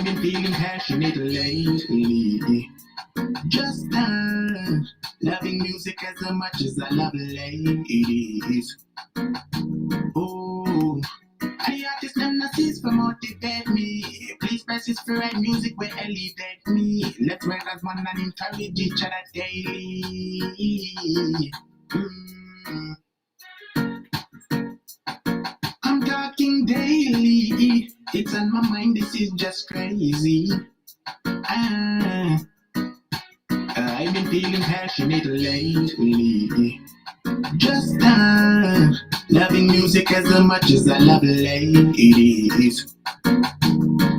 I've been feeling passionate lately. Just loving music as much as I love ladies. Oh, the artist them not cease for motivate me. Please press this for right music will elevate me. Let's work as one and encourage each other daily. I'm talking daily. It's on my mind, this is just crazy. I've been feeling passionate lately. Just loving music as much as I love ladies.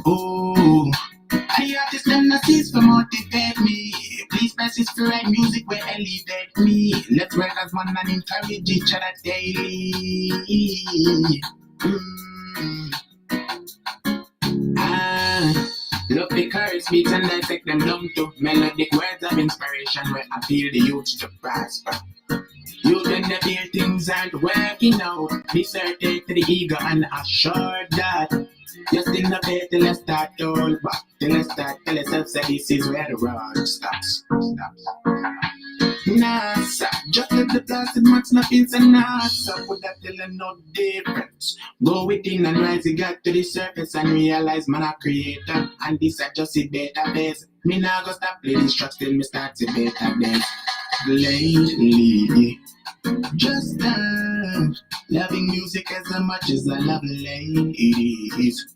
Oh, the artist them not cease for motivate me. Please press this for right music will elevate me. Let's work as one and encourage each other daily. Look the chorus beats and dissect them down to melodic words of inspiration where I feel the youth to prosper. Youth when they feel things aren't working out, be certain to the ego and assured that you're still not there till I start all back. Till I start, tell yourself that this is where the road stops. NASA, just let the plastic marks nothing so NASA. Would that tell them no difference? Go within and rise the God to the surface and realize man a creator. And this is just a database. Me now go stop play this track till me start the database. Lately, just loving music as much as I love ladies.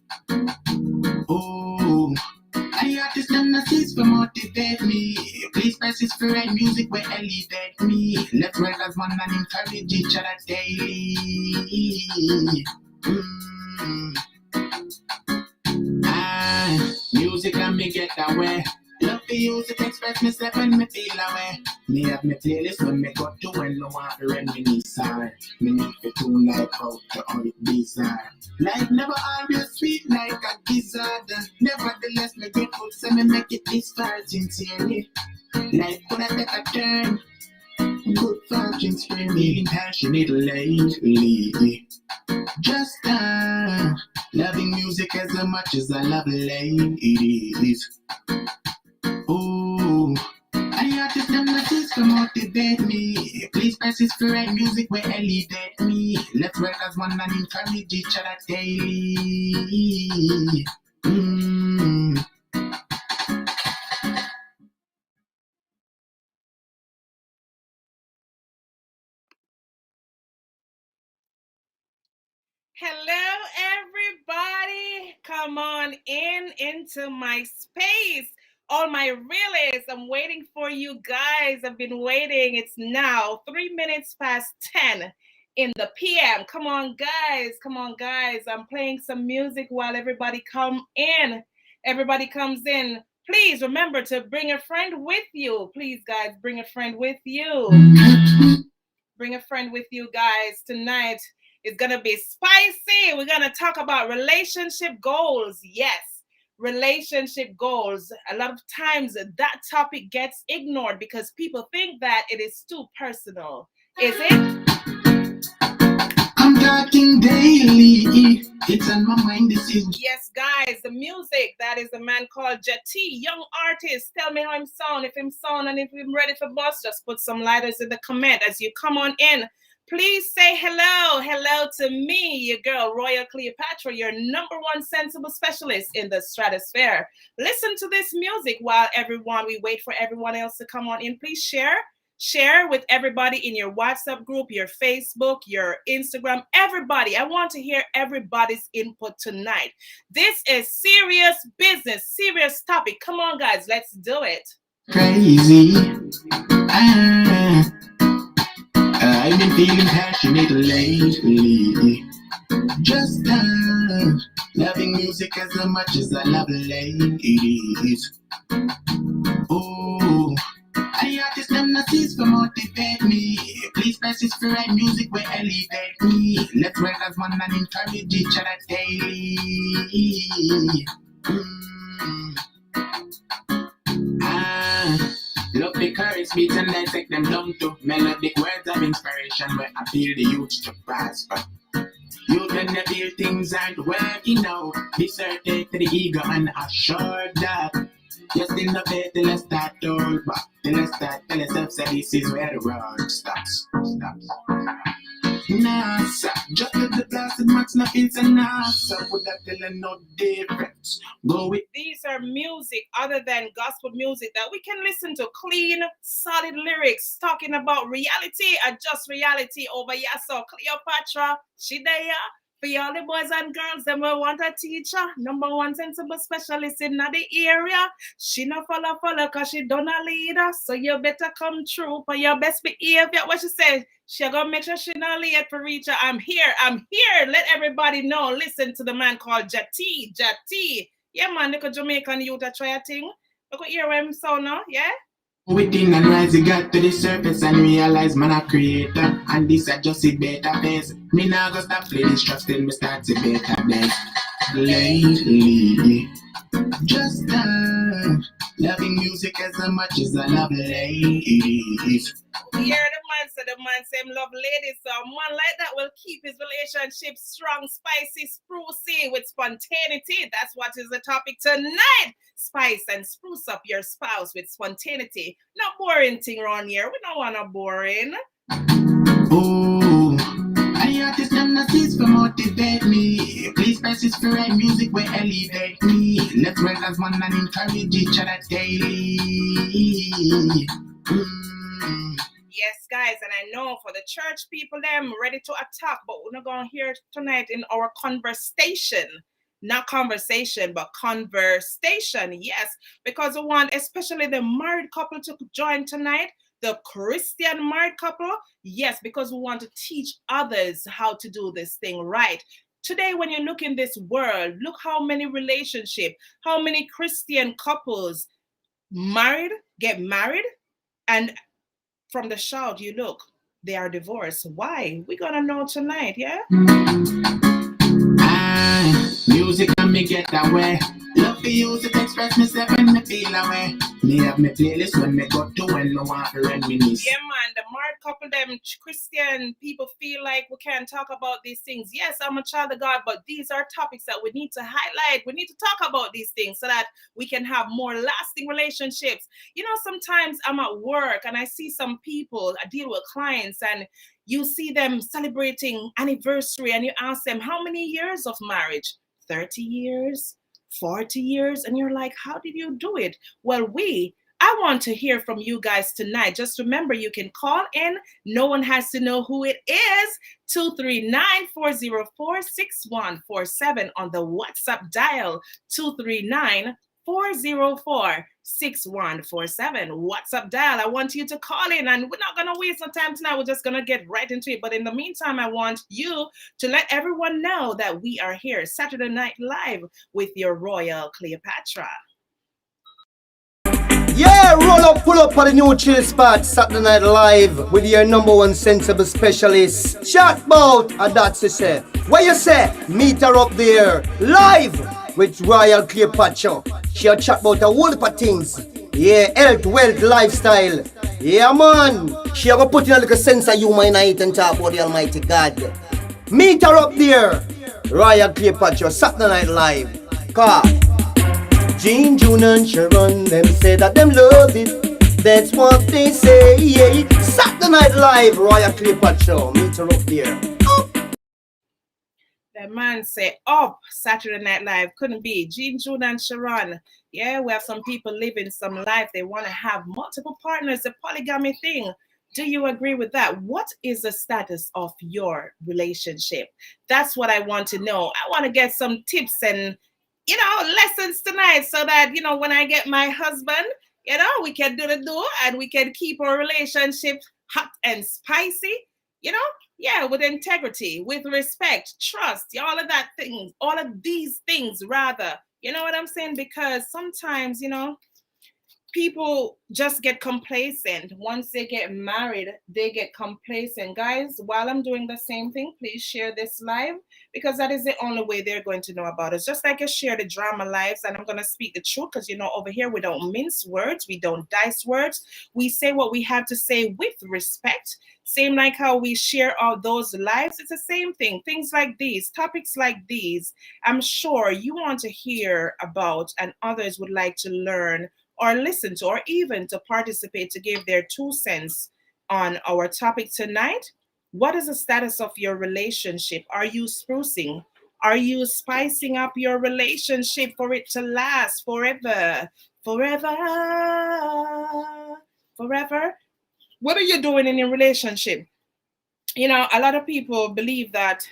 Oh, the artist them not cease for motivate me. Please press this for right music will elevate me. Let's work as one and encourage each other daily. Music and me get away. Love to use it, express myself when me feel away. Me have me playlist when me go to when no want to reminisce. Me need to tune like out to all it bizarre. Life never always sweet like a gizzard. Nevertheless, me grateful so me make it this far sincerely. Life could have take a turn. Good fortune spring me passionate lately. Just loving music as much as I love ladies. Oh, the artist them not cease to motivate me. Please press this for right music will elevate me. Let's work as one and encourage each other daily. Hello, everybody. Come on into my space. All my realists, I'm waiting for you guys. I've been waiting. It's now 3 minutes past 10 in the PM. Come on, guys. Come on, guys. I'm playing some music while everybody come in. Everybody comes in. Please remember to bring a friend with you. Please, guys, bring a friend with you. Bring a friend with you, guys. Tonight is going to be spicy. We're going to talk about relationship goals. Yes, relationship goals. A lot of times that topic gets ignored because people think that it is too personal. Is it? I'm talking daily. It's on my mind. This is yes, guys. The music. That is a man called Jati, young artist. Tell me how him sound. If him sound and if him ready for bus, just put some lighters in the comment as you come on in. Please say hello. Hello to me, your girl, Royal Cleopatra, your #1 sensible specialist in the stratosphere. Listen to this music while we wait for everyone else to come on in. Please share with everybody in your WhatsApp group, your Facebook, your Instagram, everybody. I want to hear everybody's input tonight. This is serious business, serious topic. Come on, guys, let's do it. Crazy. I've been feeling passionate lately. Just loving music as much as I love ladies. Oh, the artist them not cease to motivate me. Please press this for right music will elevate me. Let's work as one and encourage each other daily. Look the chorus beats and dissect them down to melodic words of inspiration where I feel the youth to prosper. You can feel things aren't working out. Deserted to the ego and assured that just in the bed till I start all back. Till I start tell yourself that this is where the road stops. Nah, sir. Just let the blasted max not feel so nice. So would that tell no difference? Go with. These are music other than gospel music that we can listen to. Clean, solid lyrics talking about reality and just reality over here. So Cleopatra, she there. For all the boys and girls, them will want a teacher. Number one sensible specialist in the area. She no follow cause she done a leader. So you better come through for your best behavior. What she said, she gonna make sure she not late for reach her. I'm here. Let everybody know. Listen to the man called Jati. Yeah, man, look at Jamaican youth a try a thing. Look at hear him so now, yeah? Within and rise, you got to the surface and realize man a creator. And this a just a better face. Me now go stop play this trust in me start to better days. Lately, just loving music as much as I love ladies. Yeah, the man say him love ladies. So a man like that will keep his relationship strong, spicy, sprucey with spontaneity. That's what is the topic tonight. Spice and spruce up your spouse with spontaneity. Not boring thing around here. We don't want no boring. Ooh, I artist them not cease to motivate me. Please press this for right music will elevate me. Let's work as one and encourage each other daily. Yes, guys, and I know for the church people, them ready to attack, but we're not going to hear tonight in our conversation. Not conversation, but conversation. Yes, because we want especially the married couple to join tonight. The Christian married couple. Yes, because we want to teach others how to do this thing right. Today, when you look in this world, look how many relationships, how many Christian couples get married, and from the shout you look, they are divorced. Why? We're gonna know tonight, yeah? Music and me get away. Love to use it, express myself and me feel away. Me have me playlist when me go to when me want to reminisce. Yeah, man, the married couple, them Christian people feel like we can't talk about these things. Yes, I'm a child of God, but these are topics that we need to highlight. We need to talk about these things so that we can have more lasting relationships. You know, sometimes I'm at work and I see some people, I deal with clients, and you see them celebrating anniversary and you ask them, how many years of marriage? 30 years? 40 years? And you're like, how did you do it? Well, I want to hear from you guys tonight. Just remember, you can call in. No one has to know who it is. 239-404-6147 on the WhatsApp dial. 239-404-6147 WhatsApp dial. I want you to call in, and we're not going to waste no time tonight. We're just going to get right into it. But in the meantime, I want you to let everyone know that we are here Saturday Night Live with your Royal Cleopatra. Yeah, pull up for the new chill spot, Saturday Night Live with your number one sensible specialist. Chat about, and that's it say. What you say? Meet her up there, live with Royal Cleopatra. She'll chat about a whole heap of things. Yeah, health, wealth, lifestyle. Yeah, man. She'll go put in a little sense of humor in it and talk about the Almighty God. Meet her up there, Royal Cleopatra, Saturday Night Live. Car. Jean, June and Sharon, them say that them love it. That's what they say, yeah. Saturday Night Live, Royal Cleopatra, meet her up there. The man say, up, Saturday Night Live, couldn't be. Jean, June and Sharon. Yeah, we have some people living some life. They want to have multiple partners, the polygamy thing. Do you agree with that? What is the status of your relationship? That's what I want to know. I want to get some tips and lessons tonight so that, when I get my husband, we can do the do and we can keep our relationship hot and spicy, with integrity, with respect, trust, all of that things, all of these things rather, you know what I'm saying? Because sometimes, people just get complacent. Once they get married, they get complacent. Guys, while I'm doing the same thing, please share this live, because that is the only way they're going to know about us. Just like I share the drama lives, and I'm going to speak the truth, because, you know, over here we don't mince words, we don't dice words. We say what we have to say with respect. Same like how we share all those lives. It's the same thing. Things like these, topics like these, I'm sure you want to hear about, and others would like to learn or listen to, or even to participate, to give their 2 cents on our topic tonight. What is the status of your relationship? Are you sprucing? Are you spicing up your relationship for it to last forever? Forever. Forever. What are you doing in your relationship? You know, a lot of people believe that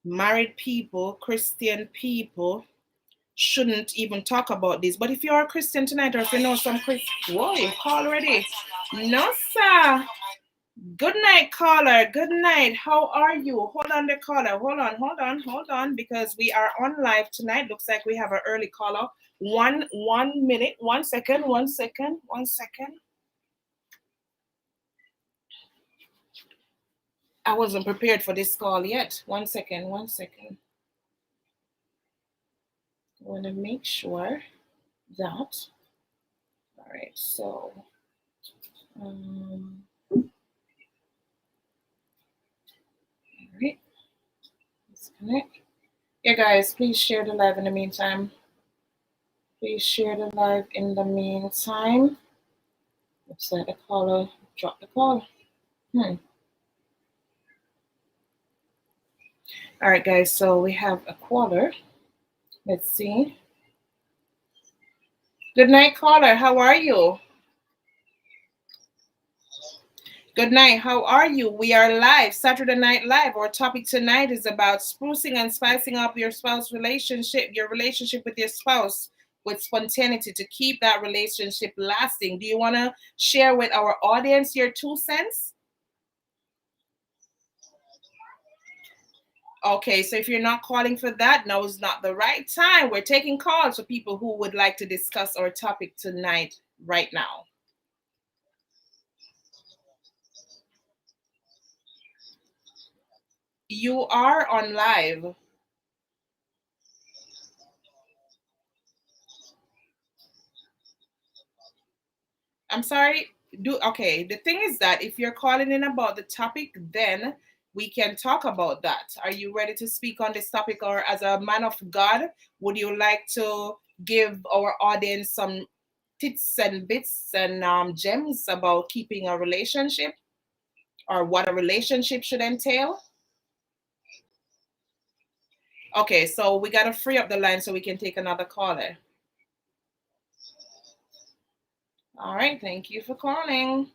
married people, Christian people, shouldn't even talk about this. But if you're a Christian tonight, or if you know some Christian, whoa, you call already? No, sir. Good night, caller. Good night. How are you? Hold on, the caller. Hold on, because we are on live tonight. Looks like we have an early caller. One minute, 1 second. I wasn't prepared for this call yet. 1 second. I want to make sure that. All right, so all right, disconnect. Yeah, guys, please share the live in the meantime. Looks like the caller dropped the call. All right, guys, so we have a caller. Let's see. Good night, caller. How are you? Good night. How are you? We are live, Saturday Night Live. Our topic tonight is about sprucing and spicing up your spouse relationship, your relationship with your spouse, with spontaneity, to keep that relationship lasting. Do you want to share with our audience your 2 cents? Okay, so if you're not calling for that, now is not the right time. We're taking calls for people who would like to discuss our topic tonight, right now. You are on live. I'm sorry. Okay, the thing is that if you're calling in about the topic, then we can talk about that. Are you ready to speak on this topic, or as a man of God, would you like to give our audience some tips and bits and gems about keeping a relationship, or what a relationship should entail? Okay, so we got to free up the line so we can take another caller. All right, thank you for calling.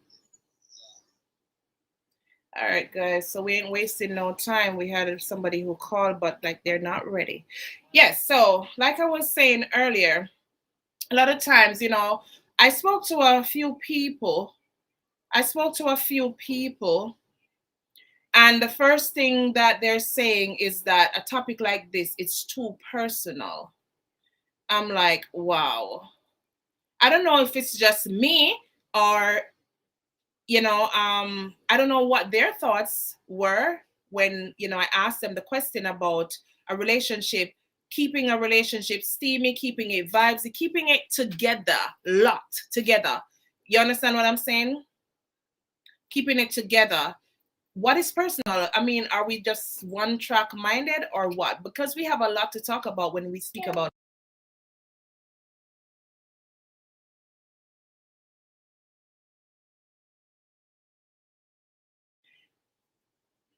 All right, guys, so we ain't wasting no time. We had somebody who called, but like they're not ready. Yes, so like I was saying earlier, a lot of times, you know, I spoke to a few people, and the first thing that they're saying is that a topic like this, it's too personal. I'm like, wow. I don't know if it's just me, or you know, I don't know what their thoughts were when, you know, I asked them the question about a relationship, keeping a relationship steamy, keeping it vibesy, keeping it together, locked together. You understand what I'm saying? Keeping it together. What is personal? I mean, are we just one track minded, or what? Because we have a lot to talk about when we speak about.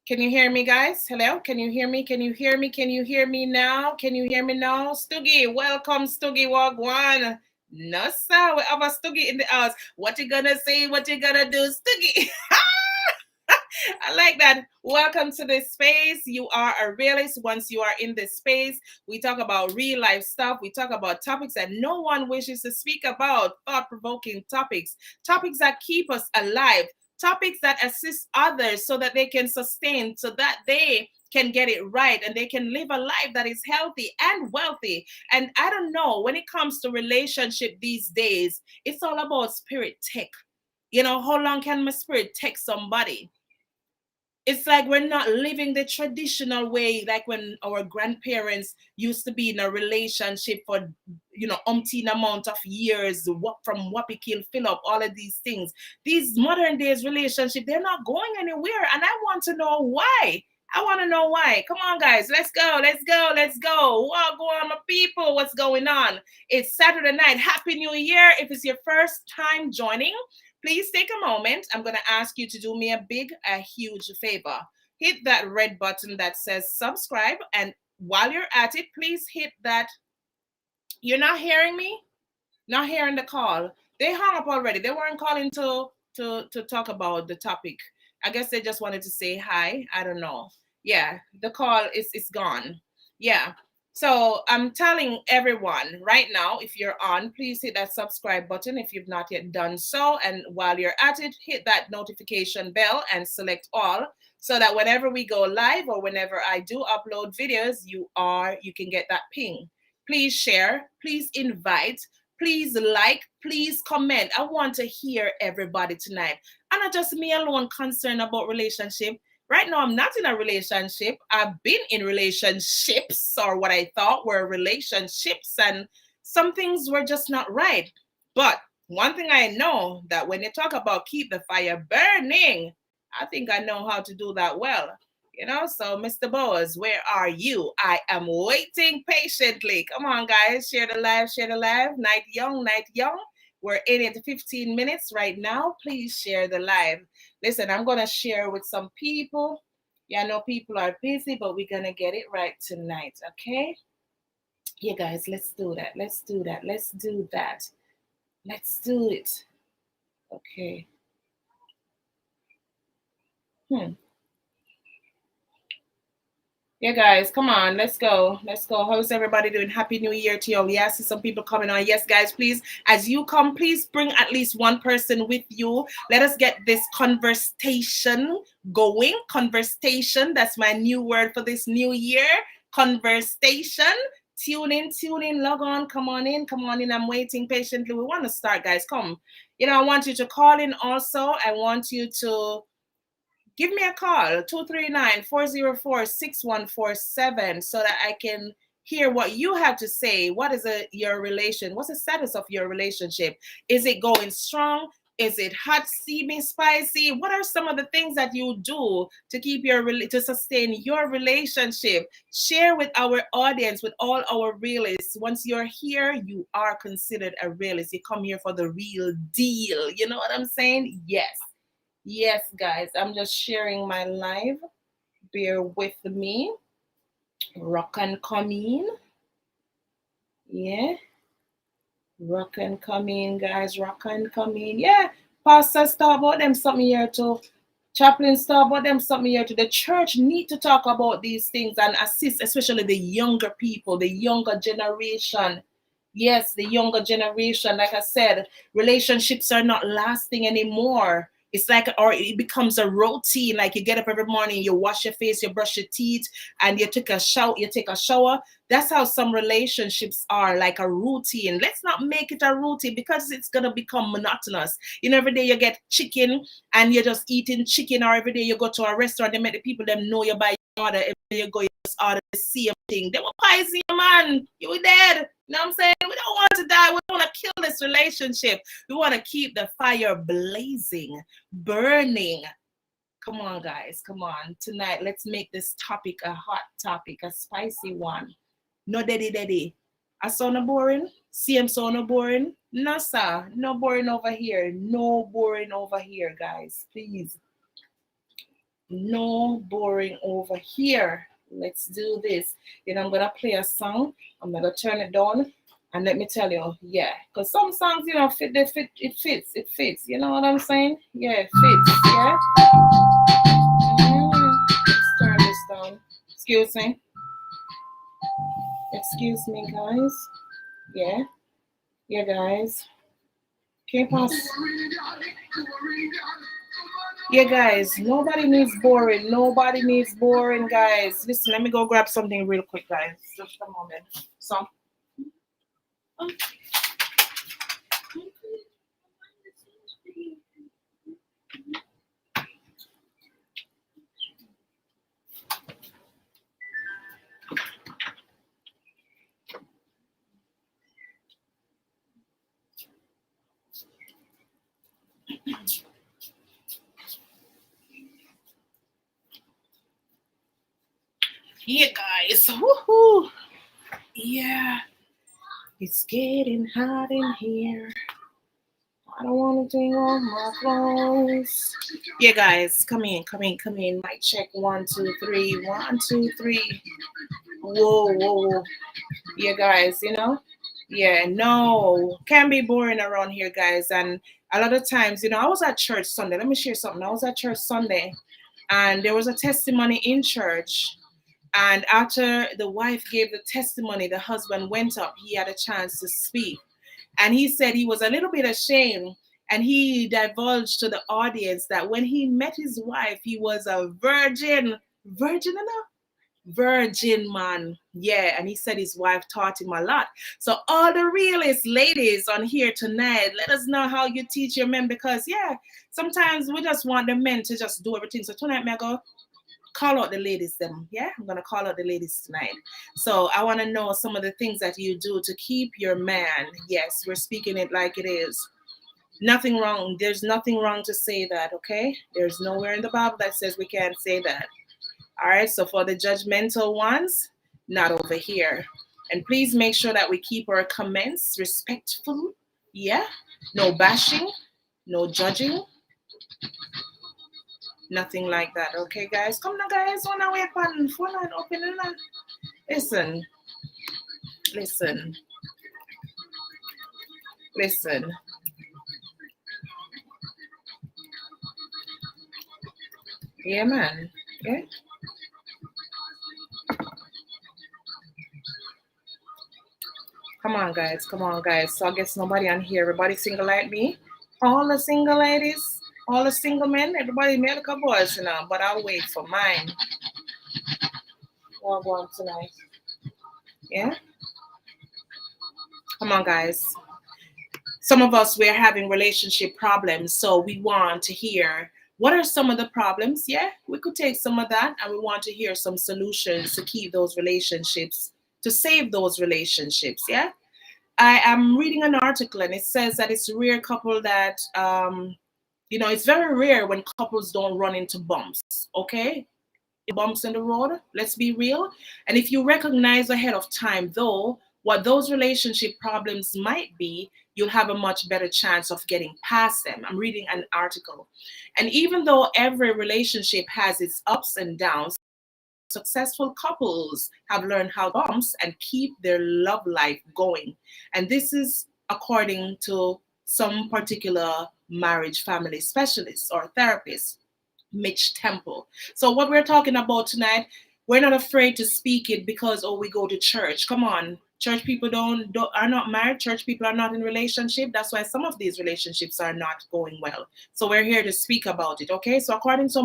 Can you hear me, guys? Hello? Can you hear me? Can you hear me? Can you hear me now? Can you hear me now? Stuggy, welcome, Stuggy Wagwan. No, sir. We have a Stuggy in the house. What you gonna say? What you gonna do, Stuggy? I like that. Welcome to this space. You are a realist. Once you are in this space, we talk about real life stuff. We talk about topics that no one wishes to speak about, thought-provoking topics, topics that keep us alive. topics that assist others so that they can sustain, so that they can get it right and they can live a life that is healthy and wealthy. And I don't know, when it comes to relationship these days, it's all about spirit tech. You know, how long can my spirit take somebody? It's like we're not living the traditional way, like when our grandparents used to be in a relationship for, umpteen amount of years, from Whoopi Kill, fill up, all of these things. These modern days relationship, they're not going anywhere. And I want to know why. I want to know why. Come on, guys. Let's go. Let's go. Let's go. What go on, my people? What's going on? It's Saturday night. Happy New Year. If it's your first time joining, please take a moment. I'm going to ask you to do me a huge favor. Hit that red button that says subscribe. And while you're at it, please hit that. You're not hearing me? Not hearing the call. They hung up already. They weren't calling to talk about the topic. I guess they just wanted to say hi. I don't know. Yeah, the call is gone. Yeah. So I'm telling everyone right now, if you're on, please hit that subscribe button if you've not yet done so. And while you're at it, hit that notification bell and select all, so that whenever we go live or whenever I do upload videos, you can get that ping. Please share, please invite, please like, please comment. I want to hear everybody tonight. And not just me alone concerned about relationship. Right now, I'm not in a relationship. I've been in relationships, or what I thought were relationships, and some things were just not right. But one thing I know, that when they talk about keep the fire burning, I think I know how to do that well. So Mr. Boaz, where are you? I am waiting patiently. Come on, guys. Share the live, share the live. Night young, night young. We're in it 15 minutes right now. Please share the live. Listen, I'm going to share with some people. Yeah, I know people are busy, but we're going to get it right tonight, okay? Yeah, guys, let's do that. Let's do that. Let's do that. Let's do it. Okay. Yeah, guys, come on, let's go. Let's go. How's everybody doing? Happy New Year to you all. Yes, some people coming on. Yes, guys, please, as you come, please bring at least one person with you. Let us get this conversation going. Conversation, that's my new word for this new year. Conversation. Tune in, log on, come on in. I'm waiting patiently. We want to start, guys. Come. I want you to call in also. I want you to give me a call, 239-404-6147, so that I can hear what you have to say. What is what's the status of your relationship? Is it going strong? Is it hot, steamy, spicy? What are some of the things that you do to keep to sustain your relationship? Share with our audience, with all our realists. Once you're here, you are considered a realist. You come here for the real deal. You know what I'm saying? Yes. Yes, guys, I'm just sharing my live. Bear with me. Rock and come in. Yeah. Rock and come in, guys. Rock and come in. Yeah. Pastor, start about them something here too. Chaplain, start about them something here too. The church need to talk about these things and assist, especially the younger people, the younger generation. Yes, the younger generation. Like I said, relationships are not lasting anymore. It's like, or it becomes a routine. Like you get up every morning, you wash your face, you brush your teeth, and you take a shower. That's how some relationships are, like a routine. Let's not make it a routine, because it's gonna become monotonous. Every day you get chicken and you're just eating chicken, or every day you go to a restaurant, they make the people them know you buy your order. Every day you go, you just order the same thing. They will poison you, man. You were dead. You know what I'm saying? We don't want to die. We don't want to kill this relationship. We want to keep the fire blazing, burning. Come on, guys. Come on. Tonight, let's make this topic a hot topic, a spicy one. No daddy. I sound boring? CM sound boring? No, sir. No boring over here. No boring over here, guys. Please. No boring over here. Let's do this. I'm gonna play a song. I'm gonna turn it down, and let me tell you, yeah, because some songs, it fits. You know what I'm saying? Yeah, it fits. Yeah. Let's turn this down. Excuse me, guys. Yeah, guys. Okay, pass. Yeah, guys, nobody needs boring. Nobody needs boring, guys. Listen, let me go grab something real quick, guys. Just a moment. So, yeah, guys. Woohoo! Yeah, it's getting hot in here. I don't want to take off my clothes. Yeah, guys, come in, come in, come in. Mic check 1, 2, 3. 1, 2, 3. Whoa, whoa. Yeah, guys, yeah, no, can be boring around here, guys. And a lot of times, I was at church Sunday. Let me share something. I was at church Sunday, and there was a testimony in church. And after the wife gave the testimony, the husband went up. He had a chance to speak. And he said he was a little bit ashamed. And he divulged to the audience that when he met his wife, he was a virgin. Virgin enough? Virgin man. Yeah, and he said his wife taught him a lot. So all the realest ladies on here tonight, let us know how you teach your men, because yeah, sometimes we just want the men to just do everything. So tonight may I go call out the ladies them. Yeah, I'm gonna call out the ladies tonight. So I want to know some of the things that you do to keep your man. Yes, we're speaking it like it is. Nothing wrong. There's nothing wrong to say that, okay? There's nowhere in the Bible that says we can't say that. All right, so for the judgmental ones, not over here. And please make sure that we keep our comments respectful. Yeah, no bashing, no judging, nothing like that. Okay, guys, come now, guys. One away pan phone and open it and listen, listen, listen. Yeah, man. Yeah. Come on, guys. Come on, guys. So I guess nobody on here. Everybody single like me. All the single ladies, all the single men, everybody male boys, but I'll wait for mine. What going tonight? Yeah? Come on, guys. Some of us, we're having relationship problems, so we want to hear what are some of the problems. Yeah, we could take some of that, and we want to hear some solutions to keep those relationships, to save those relationships. Yeah, I am reading an article, and it says that it's a rare couple that it's very rare when couples don't run into bumps. Okay, bumps in the road, let's be real. And if you recognize ahead of time, though, what those relationship problems might be, you'll have a much better chance of getting past them. I'm reading an article. And even though every relationship has its ups and downs, successful couples have learned how to bumps and keep their love life going. And this is according to some particular marriage family specialists or therapists. Mitch Temple. So what we're talking about tonight, we're not afraid to speak it because we go to church. Come on, church people are not married. Church people are not in relationship. That's why some of these relationships are not going well. So we're here to speak about it. Okay. So according to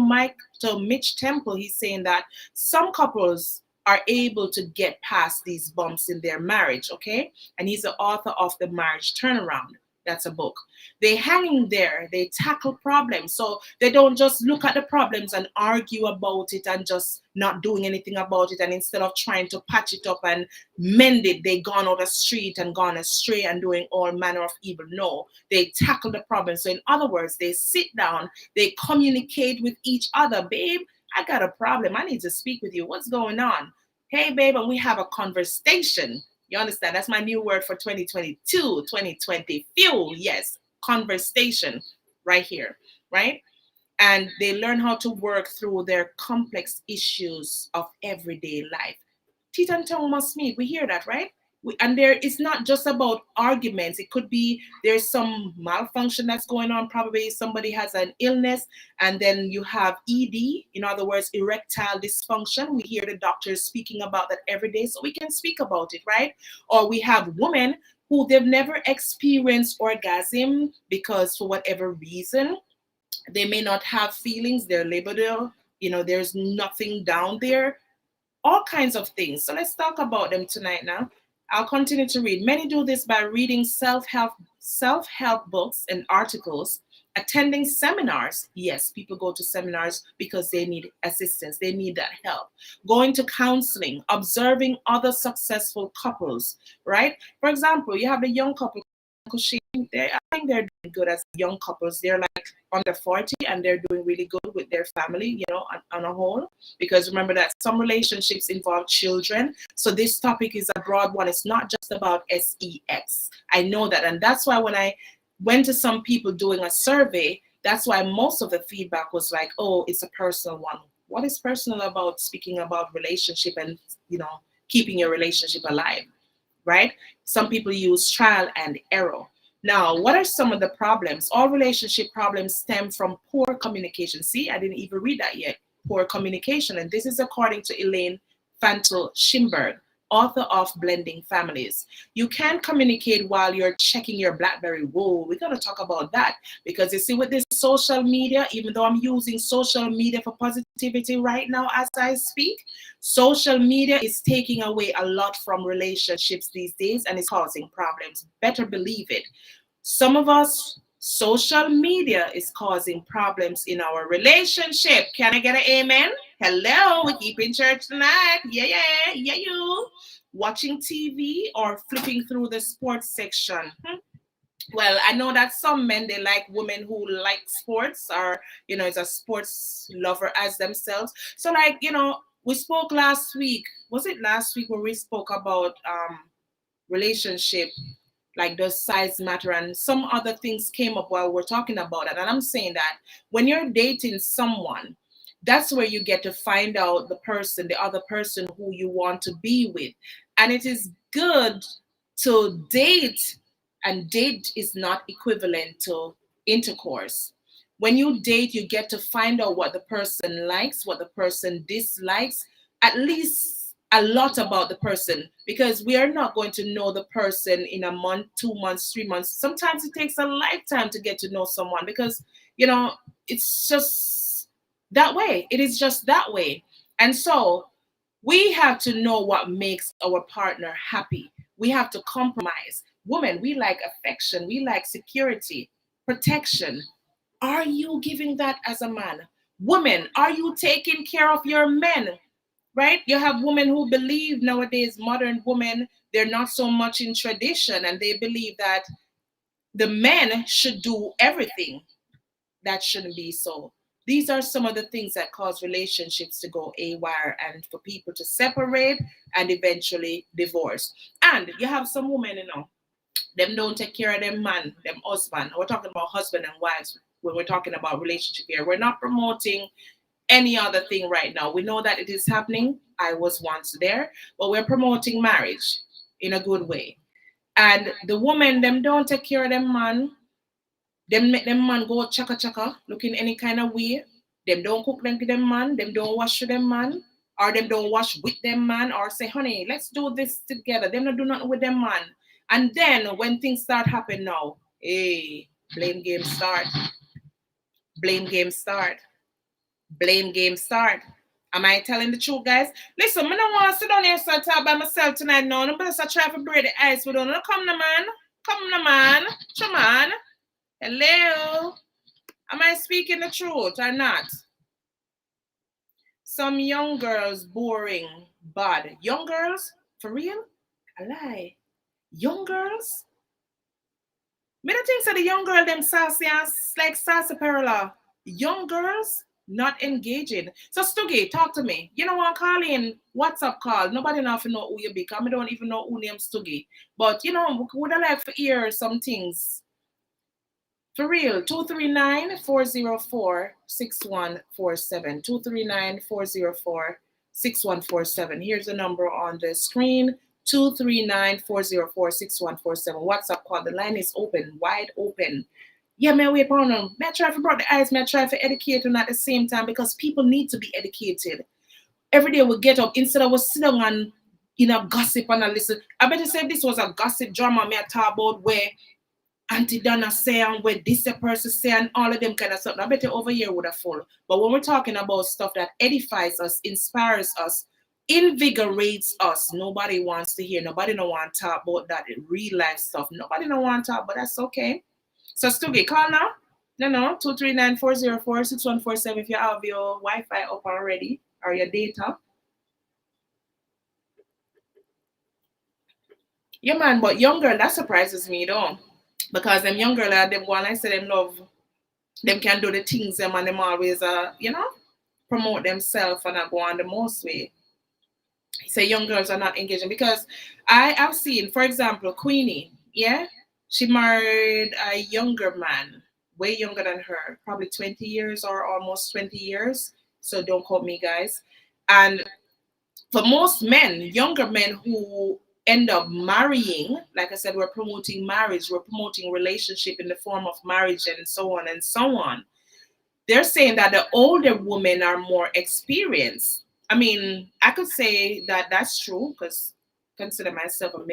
Mitch Temple, he's saying that some couples are able to get past these bumps in their marriage. Okay, and he's the author of The Marriage Turnaround. That's a book. They hang in there, they tackle problems. So they don't just look at the problems and argue about it and just not doing anything about it. And instead of trying to patch it up and mend it, they gone out the street and gone astray and doing all manner of evil. No, they tackle the problem. So in other words, they sit down, they communicate with each other. Babe, I got a problem. I need to speak with you. What's going on? Hey, babe, and we have a conversation. You understand? That's my new word for 2022, 2020. Fuel, yes, conversation right here, right? And they learn how to work through their complex issues of everyday life. Teeth and tongue must meet. We hear that, right? And there, it's not just about arguments. It could be there's some malfunction that's going on. Probably somebody has an illness, and then you have ED, in other words, erectile dysfunction. We hear the doctors speaking about that every day, so we can speak about it, right? Or we have women who they've never experienced orgasm because for whatever reason, They may not have feelings, they're libido, there's nothing down there, all kinds of things. So let's talk about them tonight now. I'll continue to read. Many do this by reading self-help books and articles, attending seminars. Yes, people go to seminars because they need assistance. They need that help. Going to counseling, observing other successful couples, right? For example, you have the young couple, I think they're doing good as young couples. They're like under 40 and they're doing really good with their family, on a whole. Because remember that some relationships involve children. So this topic is a broad one. It's not just about sex. I know that. And that's why when I went to some people doing a survey, that's why most of the feedback was like, oh, it's a personal one. What is personal about speaking about relationship and, keeping your relationship alive? Right? Some people use trial and error. Now, what are some of the problems? All relationship problems stem from poor communication. See, I didn't even read that yet. Poor communication. And this is according to Elaine Fantle-Schimberg, author of Blending Families. You can't communicate while you're checking your BlackBerry. Whoa, we're going to talk about that. Because you see, with this social media, even though I'm using social media for positivity right now as I speak, social media is taking away a lot from relationships these days and it's causing problems. Better believe it. Some of us, social media is causing problems in our relationship. Can I get an amen? Hello, we keep in church tonight. Yeah, you. Watching TV or flipping through the sports section. Well, I know that some men, they like women who like sports or, is a sports lover as themselves. So like, we spoke last week. Was it last week where we spoke about relationship? Like, does size matter? And some other things came up while we're talking about it. And I'm saying that when you're dating someone, that's where you get to find out the other person who you want to be with. And it is good to date, and date is not equivalent to intercourse. When you date, you get to find out what the person likes, what the person dislikes, at least a lot about the person, because we are not going to know the person in a month, 2 months, 3 months. Sometimes it takes a lifetime to get to know someone because, it's just that way. It is just that way. And so we have to know what makes our partner happy. We have to compromise. Women, we like affection. We like security, protection. Are you giving that as a man? Women, are you taking care of your men? Right? You have women who believe nowadays, modern women, they're not so much in tradition and they believe that the men should do everything. That shouldn't be so. These are some of the things that cause relationships to go haywire and for people to separate and eventually divorce. And you have some women, them don't take care of them man, them husband. We're talking about husband and wives when we're talking about relationship here. We're not promoting any other thing right now. We know that it is happening. I was once there, but we're promoting marriage in a good way. And the women, them don't take care of them man. Them make them man go chaka chaka, looking any kind of way. Them don't cook them to them man. Them don't wash to them man. Or them don't wash with them man. Or say, honey, let's do this together. Them not do nothing with them man. And then when things start happening now, hey, blame game start. Blame game start. Blame game start. Am I telling the truth, guys? Listen, I don't want to sit down here and talk by myself tonight. No, I'm going to try to break the ice with you. Come on, man. Come on, man. Come on. Hello. Am I speaking the truth or not? Some young girls, boring, bad. Young girls? For real? I lie. Young girls? Me don't think so the young girl, them sassy and like sassy perla. Young girls? Not engaging. So Stuggy, talk to me. You know what, call in WhatsApp call. Nobody know who you be, because I don't even know who named Stuggy. But would I like to hear some things? For real, 239-404-6147. 239-404-6147. Here's the number on the screen. 239-404-6147. WhatsApp call. The line is open, wide open. Yeah, man, wait on them. May I try to broaden the eyes, may I try to educate them at the same time, because people need to be educated. Every day we get up, instead of we sit down and gossip and listen. I better say this was a gossip drama me I talk about where Auntie Donna say and what this person say and all of them kind of stuff. I bet you over here would have full. But when we're talking about stuff that edifies us, inspires us, invigorates us, nobody wants to hear. Nobody don't want to talk about that real life stuff. Nobody don't want to talk, but that's okay. So Stuggy, call now. No, 239-404-6147 if you have your Wi-Fi up already or your data. Yeah, man, but young girl, that surprises me though. Because them young girl, them one I say them love, them can do the things them and them always promote themselves and go on the most way. Say young girls are not engaging because I have seen, for example, Queenie, yeah, she married a younger man, way younger than her, probably 20 years or almost 20 years. So don't quote me, guys. And for most men, younger men who end up marrying, like I said, we're promoting marriage, we're promoting relationship in the form of marriage and so on and so on. They're saying that the older women are more experienced. I mean, I could say that that's true because I consider myself a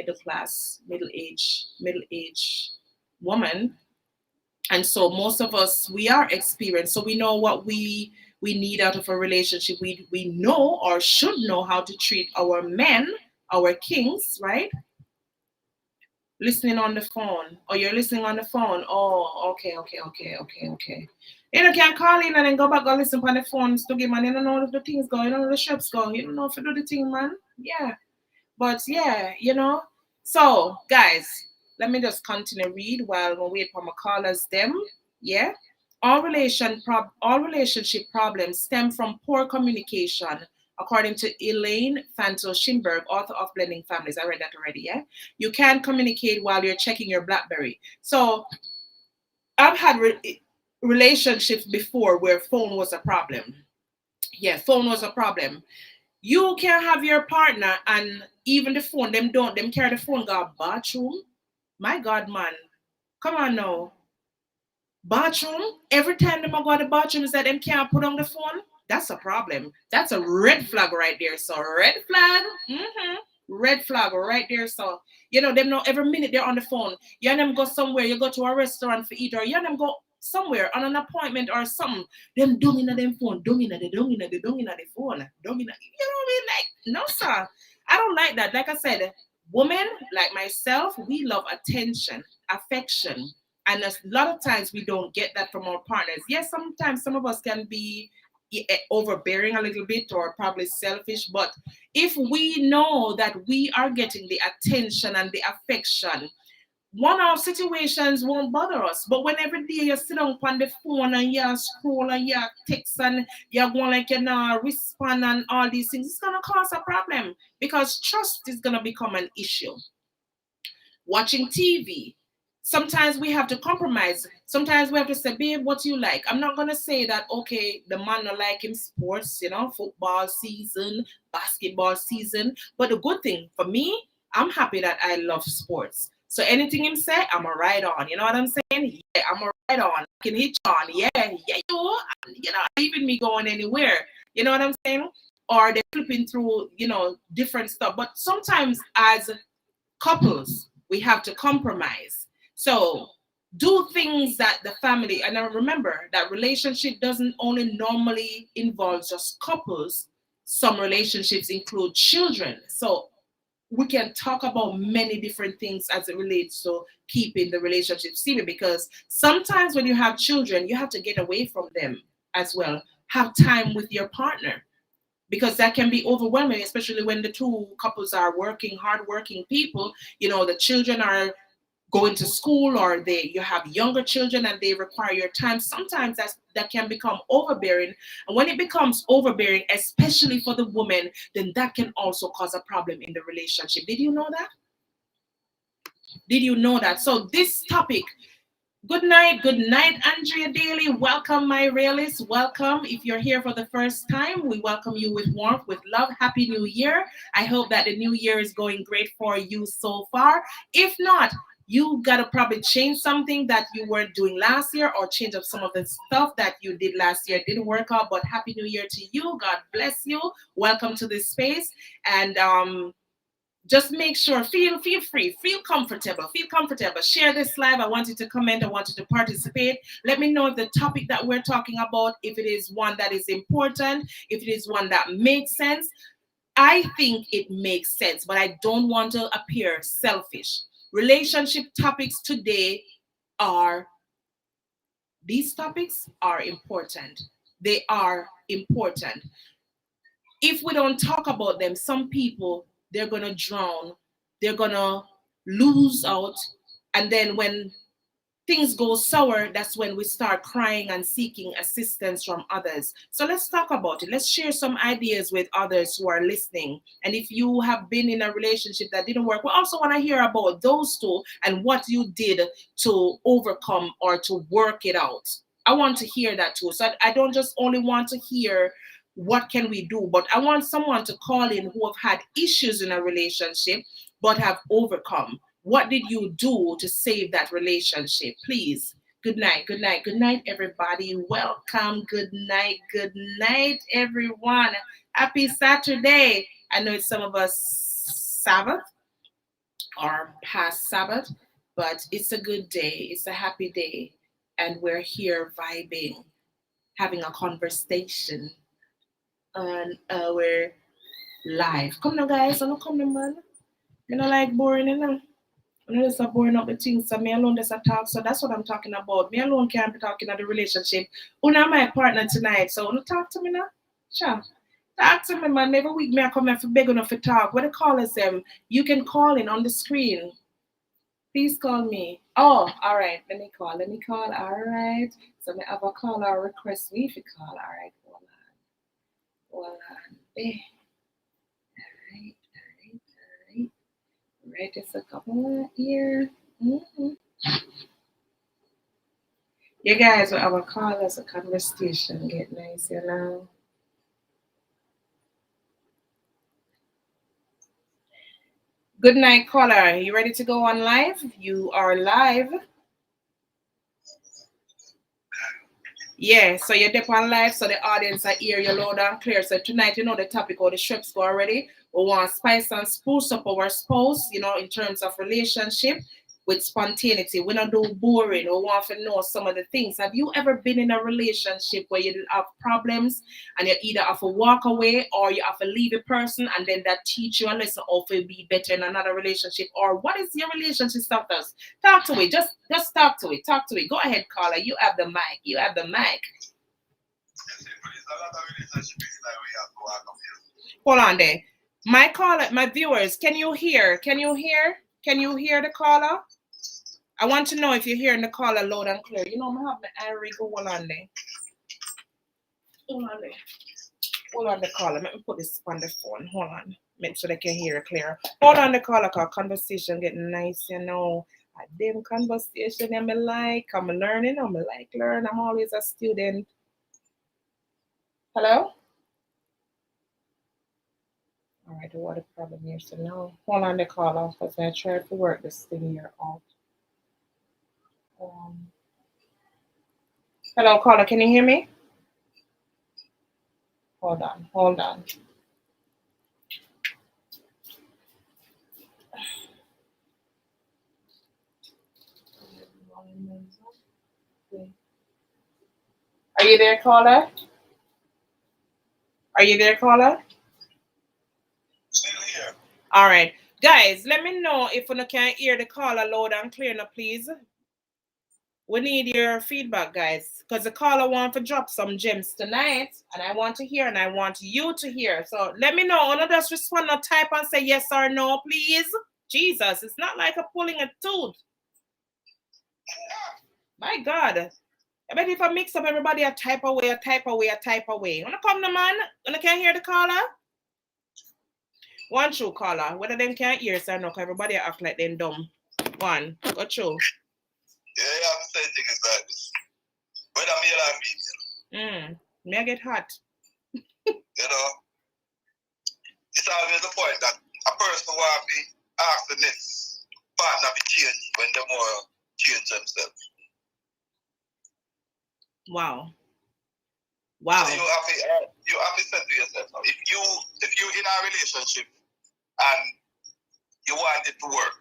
middle-aged woman. And so most of us, we are experienced. So we know what we need out of a relationship. We know or should know how to treat our men, our kings, right? Listening on the phone. Or you're listening on the phone. Oh, okay. You can't call in and then go back and listen on the phone. You don't know if the things go. You don't know the shops go. You don't know if you do the thing, man. Yeah. But yeah, So, guys, let me just continue read while we wait for my callers them. Yeah. All relationship problems stem from poor communication, according to Elaine Fanto-Schimberg, author of Blending Families. I read that already, yeah? You can't communicate while you're checking your BlackBerry. So I've had relationships before where phone was a problem. Yeah, phone was a problem. You can have your partner and even the phone, them carry the phone go to bathroom. My God, man. Come on now. Bathroom, every time them go to the bathroom is that them can't put on the phone. That's a problem. That's a red flag right there. So red flag, red flag right there. So them know every minute they're on the phone. You and them go somewhere, you go to a restaurant for eat, or you and them go somewhere on an appointment or something. Them dung in them phone, dung in the phone, dung in the phone, dung in the, like, no sir. I don't like that. Like I said, women like myself, we love attention, affection. And a lot of times we don't get that from our partners. Yes, sometimes some of us can be overbearing a little bit or probably selfish. But if we know that we are getting the attention and the affection, one-off situations won't bother us. But when every day you sit down on the phone and you scroll and you text and you're going like you know respond and all these things, it's going to cause a problem because trust is going to become an issue. Watching TV. Sometimes we have to compromise. Sometimes we have to say, babe, what do you like? I'm not going to say that, okay, the man not like him sports, football season, basketball season. But the good thing for me, I'm happy that I love sports. So anything him say, I'm a ride on. You know what I'm saying? Yeah, I'm a ride on. I can hitch on. Yeah, even me going anywhere. You know what I'm saying? Or they're flipping through, different stuff. But sometimes as couples, we have to compromise. So do things that the family, and I remember that relationship doesn't only normally involve just couples. Some relationships include children. So we can talk about many different things as it relates to keeping the relationship stable, because sometimes when you have children, you have to get away from them as well. Have time with your partner, because that can be overwhelming, especially when the two couples are hardworking people. The children are going to school, or you have younger children and they require your time. Sometimes that can become overbearing. And when it becomes overbearing, especially for the woman, then that can also cause a problem in the relationship. Did you know that? So this topic, good night, Andrea Daly. Welcome, my realists. Welcome. If you're here for the first time, we welcome you with warmth, with love. Happy New Year. I hope that the new year is going great for you so far. If not, you got to probably change something that you weren't doing last year, or change up some of the stuff that you did last year. It didn't work out, but Happy New Year to you. God bless you. Welcome to this space. And just make sure, feel free, feel comfortable, share this live. I want you to comment, I want you to participate. Let me know if the topic that we're talking about, if it is one that is important, if it is one that makes sense. I think it makes sense, but I don't want to appear selfish. Relationship topics today are, these topics are important. They are important. If we don't talk about them, some people, they're going to drown, they're going to lose out. And then when things go sour, that's when we start crying and seeking assistance from others. So let's talk about it. Let's share some ideas with others who are listening. And if you have been in a relationship that didn't work, we also want to hear about those two and what you did to overcome or to work it out. I want to hear that too. So I don't just only want to hear what can we do, but I want someone to call in who have had issues in a relationship but have overcome. What did you do to save that relationship? Please. Good night, everybody. Welcome. Good night, everyone. Happy Saturday. I know it's some of us Sabbath or past Sabbath, but it's a good day. It's a happy day. And we're here vibing, having a conversation. And we're live. Come now, guys. I don't come now, man. I don't like boring, you know. I'm just boring up the things, so me alone just a talk. So that's what I'm talking about. Me alone can't be talking about the relationship. Una my partner tonight, so una talk to me now. Sure. Talk to me, man. Every week me I come here for beg enough to talk. What the call is them? You can call in on the screen. Please call me. Oh, all right. Let me call. All right. So me have a call or request me if you call. All right. Hold on. Eh. All right. Right, just a couple here. Mm-hmm. You guys will have a call as a conversation. Get nice, you know. Good night, caller. You ready to go on live? You are live. Yeah, so you're on live, so the audience are here, you loud and clear. So tonight, you know the topic or the strips go already. We want spice and spruce up our spouse, you know, in terms of relationship with spontaneity. We don't do boring. We want to know some of the things. Have you ever been in a relationship where you have problems and you either have to walk away or you have to leave a person and then that teach you a lesson of to be better in another relationship? Or what is your relationship status? Talk to it. Just talk to it. Talk to it. Go ahead, caller. You have the mic. Hold on there. My caller, my viewers, can you hear? Can you hear the caller? I want to know if you're hearing the caller loud and clear. You know, I have my Eric. Hold on there. Hold on the caller. Let me put this on the phone. Hold on. Make sure they can hear it clear. Hold on the caller, because conversation getting nice, you know. A damn conversation I'm like. I'm learning. I'm like learn. I'm always a student. Hello? All right, what the problem here? So now, hold on the caller, because I tried to work this thing here out. Hello, caller, can you hear me? Hold on. Are you there, caller? Still here. All right. Guys, let me know if you can hear the caller loud and clear now, please. We need your feedback, guys, because the caller wants to drop some gems tonight, and I want to hear, and I want you to hear. So let me know. Don't just respond or type and say yes or no, please. Jesus, it's not like a pulling a tooth. My God. I bet if I mix up everybody, I type away. Wanna come the man? Wanna can't hear the caller? One true caller. Whether them can't hear, so I know, everybody act like them dumb. One. Go true. Yeah, I'm saying things like this. Whether male or female. Me I get hot. You know, it's always the point that a person will be asked the next partner to change when they more change themselves. Wow. So you have to say to yourself, now, if you in a relationship and you want it to work.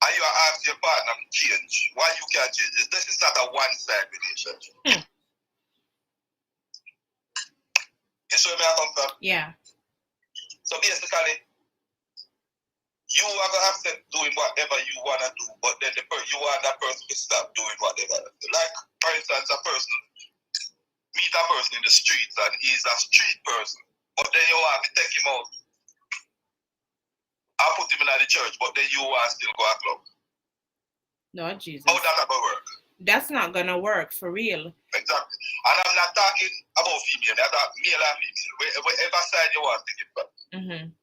And you ask your partner to change. Why you can't change? This is not a one-side relationship. You see where I come from? Yeah. So basically, you are going to have to doing whatever you want to do, but then you want that person to stop doing what they want to do. Like, for instance, meet a person in the streets and he's a street person, but then you want to take him out. I put him in the church, but then you want to still go to a club. No, Jesus. How that ever work? That's not going to work, for real. Exactly. And I'm not talking about female, I'm talking male and female. Whatever side you want to take it from. Mm-hmm.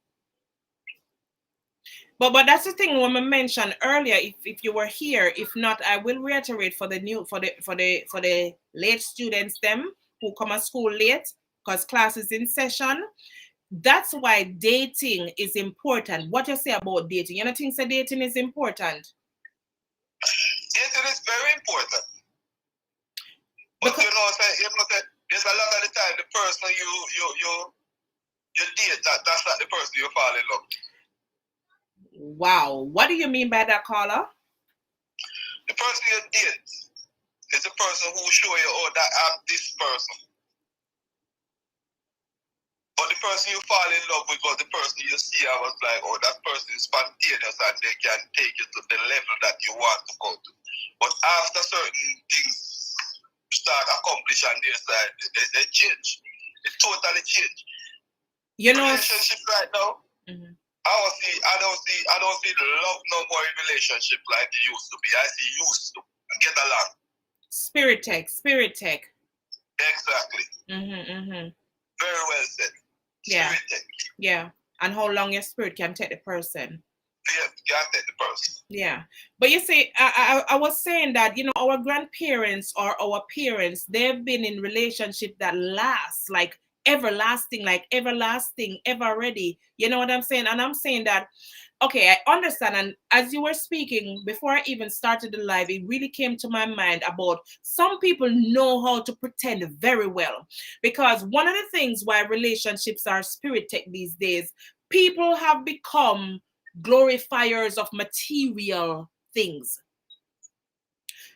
But that's the thing when I mentioned earlier. If you were here, if not, I will reiterate for the late students, them who come to school late because class is in session. That's why dating is important. What you say about dating? You don't think that dating is important? Dating is very important. But you know, there's a lot of the time the person you date, that's not the person you fall in love with. Wow. What do you mean by that, caller? The person you date is the person who show you, oh, that I'm this person. But the person you fall in love with was the person you see. I was like, oh, that person is spontaneous and they can take you to the level that you want to go to. But after certain things start accomplishing on their side, they change. It totally change. You know, relationship right now. Mm-hmm. I don't see love no more in relationship like it used to be. I see used to get along. Spirit tech. Exactly. Mm-hmm. Very well said. Yeah. Spirit tech. Yeah. And how long your spirit can take the person. Yeah, can take the person. Yeah. But you see, I was saying that, you know, our grandparents or our parents, they've been in relationship that lasts like everlasting, ever ready. You know what I'm saying? And I'm saying that, okay, I understand. And as you were speaking, before I even started the live, it really came to my mind about some people know how to pretend very well. Because one of the things why relationships are spirit tech these days, people have become glorifiers of material things.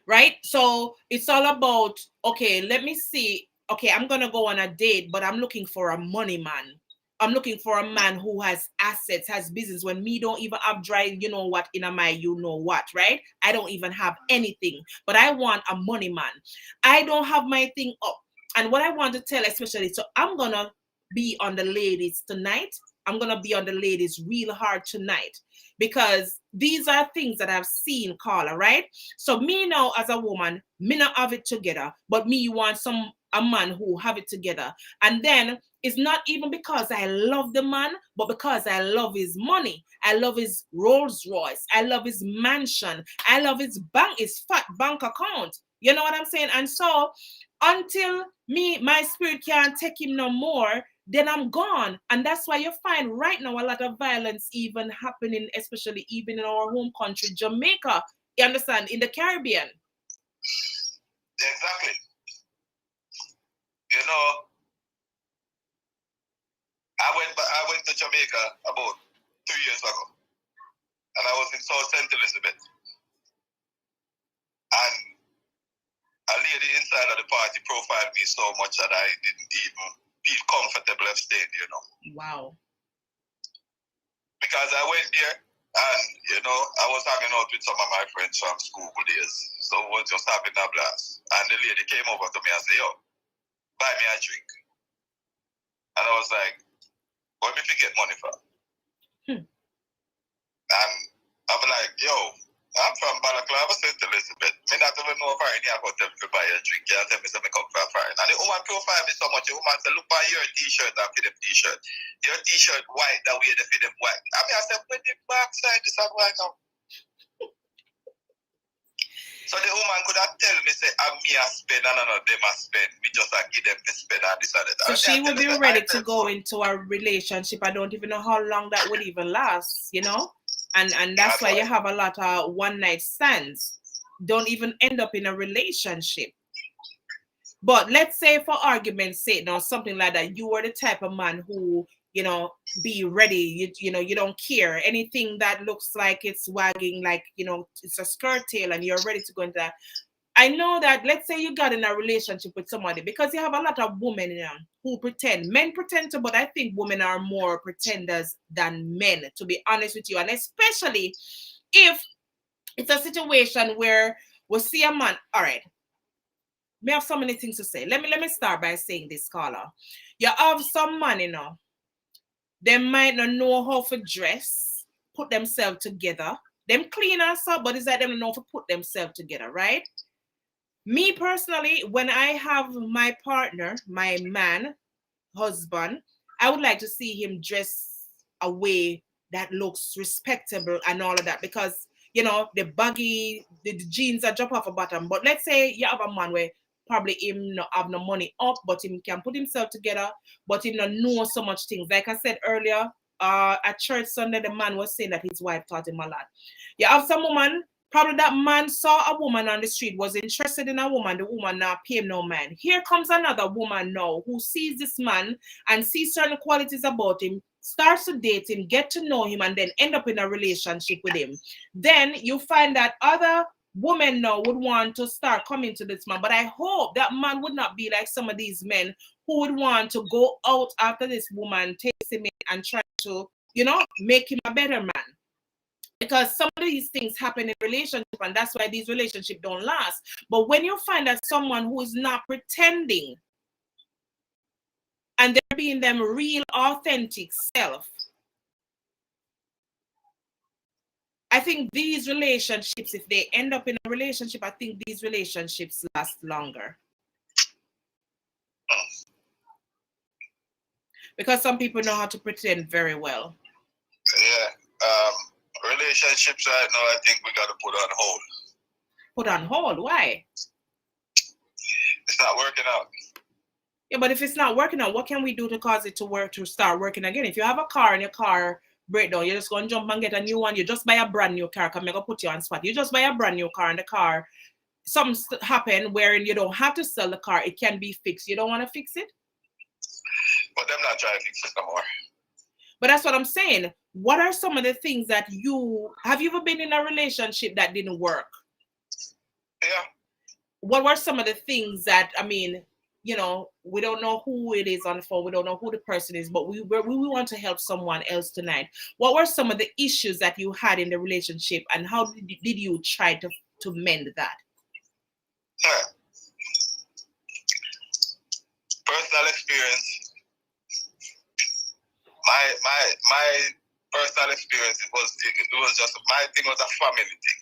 Right? So it's all about, okay, let me see. Okay, I'm going to go on a date, but I'm looking for a money man. I'm looking for a man who has assets, has business, when me don't even have dry, you know what, in my, you know what, right? I don't even have anything, but I want a money man. I don't have my thing up. And what I want to tell, especially, so I'm going to be on the ladies tonight. I'm going to be on the ladies real hard tonight, because these are things that I've seen, Carla, right? So me now as a woman, me not have it together, but me want a man who have it together. And then it's not even because I love the man, but because I love his money. I love his Rolls Royce. I love his mansion. I love his fat bank account. You know what I'm saying? And so until my spirit can't take him no more, then I'm gone. And that's why you find right now a lot of violence even happening, especially even in our home country, Jamaica. You understand? In the Caribbean. Exactly. You know, I went to Jamaica about 2 years ago, and I was in South St. Elizabeth, and a lady inside of the party profiled me so much that I didn't even feel comfortable of staying, you know. Wow. Because I went there, and, you know, I was hanging out with some of my friends from school days, so we were just having a blast. And the lady came over to me and said, yo, buy me a drink. And I was like, what if you get money from? And I'm like, yo, I'm from Balaclava, St. Elizabeth. Me not even know if I need to tell me to buy a drink. You tell me to come for a fire. And the woman profile me so much. The woman said, look at your t-shirt and fit them t-shirt. Your t-shirt white, that way they fit them white. I mean, I said, when the backside is up right now. So the woman could have tell me, say, I'm me a spend and none of them a spend. We just give them to spend and this and that. So she would be ready to go into a relationship. I don't even know how long that would even last, you know? And that's why you have a lot of one-night stands. Don't even end up in a relationship. But let's say, for argument's sake, now something like that, you were the type of man who you know, be ready. You know, you don't care. Anything that looks like it's wagging, like, you know, it's a skirt tail and you're ready to go into that. I know that, let's say you got in a relationship with somebody, because you have a lot of women, you know, who pretend. Men pretend to, but I think women are more pretenders than men, to be honest with you. And especially if it's a situation where we see a man, all right, we have so many things to say. Let me start by saying this, caller. You have some man, you know, they might not know how to dress, put themselves together. Them clean and stuff, but it's like they don't know how to put themselves together, right? Me personally, when I have my partner, my man, husband, I would like to see him dress a way that looks respectable and all of that, because, you know, the baggy, the jeans that drop off a bottom. But let's say you have a man where probably him not have no money up, but him can put himself together, but him not know so much things. Like I said earlier, at church Sunday, the man was saying that his wife taught him a lot. You have some woman, probably that man saw a woman on the street, was interested in a woman, the woman now pay him no man. Here comes another woman now who sees this man and sees certain qualities about him, starts to date him, get to know him, and then end up in a relationship with him. Then you find that other women now would want to start coming to this man. But I hope that man would not be like some of these men who would want to go out after this woman, takes him in and try to, you know, make him a better man. Because some of these things happen in relationship, and that's why these relationships don't last. But when you find that someone who is not pretending and they're being them real, authentic self, I think these relationships, if they end up in a relationship, I think these relationships last longer. Because some people know how to pretend very well. Yeah. Relationships right now, I think we got to put on hold. Put on hold? Why? It's not working out. Yeah, but if it's not working out, what can we do to cause it to work, to start working again? If you have a car and your car break down, you're just going to jump and get a new one. You just buy a brand new car. I'm going to put you on spot. You just buy a brand new car, and the car, something happen wherein you don't have to sell the car. It can be fixed. You don't want to fix it? But them not trying to fix it no more. But that's what I'm saying. What are some of the things that have you ever been in a relationship that didn't work? Yeah. What were some of the things that, I mean, you know, we don't know who it is on the phone. We don't know who the person is, but we want to help someone else tonight. What were some of the issues that you had in the relationship, and how did you try to mend that? Personal experience. My personal experience, it was just, my thing was a family thing.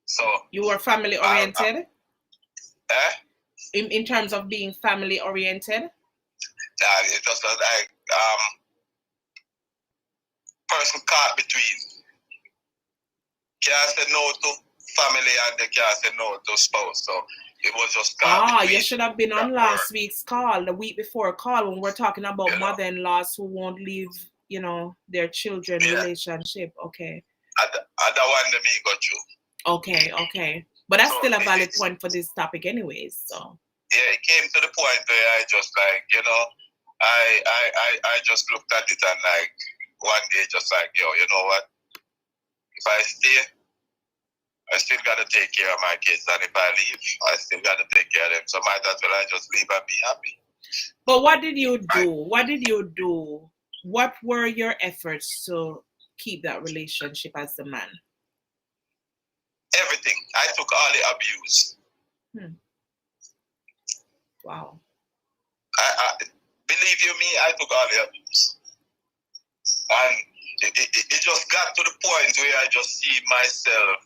So you were family oriented? In terms of being family oriented? It just was like person caught between. Can't say no to family and they can't say no to spouse. So it was just caught between. You should have been on last week's call, the week before call, when we're talking about mother-in-laws who won't leave, you know, their children relationship. Okay. And that one that me got you. Okay. But that's still a valid point for this topic anyways, so. Yeah, it came to the point where I just like, you know, I just looked at it and like one day just like, yo, you know what? If I stay, I still gotta take care of my kids, and if I leave, I still gotta take care of them. So might as well I just leave and be happy. But what did you do? What did you do? What were your efforts to keep that relationship as the man? Everything. I took all the abuse. Wow. I believe you me, I took all the abuse. And it just got to the point where I just see myself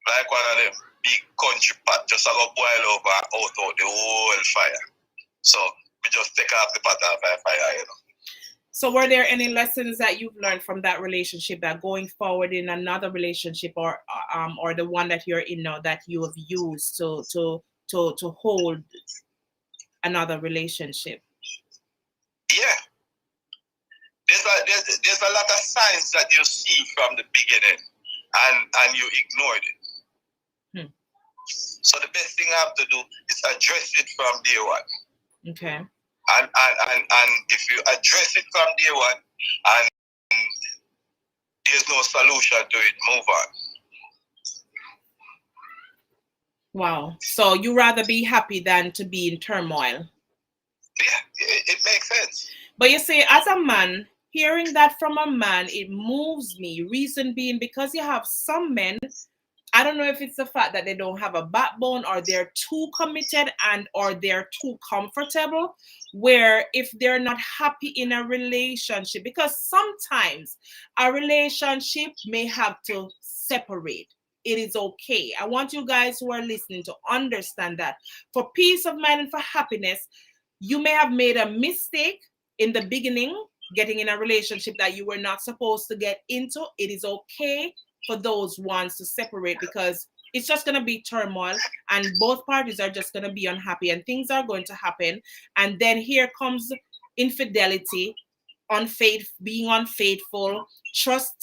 like one of them big country pot just go boil over and out the whole fire. So we just take off the pot off by fire, you know. So were there any lessons that you've learned from that relationship that going forward in another relationship or the one that you're in now that you have used to hold another relationship? Yeah. There's a lot of signs that you see from the beginning and you ignored it. So the best thing I have to do is address it from day one. Okay. And if you address it from day one and there's no solution to it, move on. Wow. So you rather be happy than to be in turmoil. Yeah, it makes sense. But you see, as a man, hearing that from a man, it moves me. Reason being, because you have some men, I don't know if it's the fact that they don't have a backbone or they're too committed and or they're too comfortable, where if they're not happy in a relationship, because sometimes a relationship may have to separate. It is okay. I want you guys who are listening to understand that for peace of mind and for happiness, you may have made a mistake in the beginning, getting in a relationship that you were not supposed to get into. It is okay for those ones to separate, because it's just going to be turmoil and both parties are just going to be unhappy and things are going to happen. And then here comes infidelity, being unfaithful, trust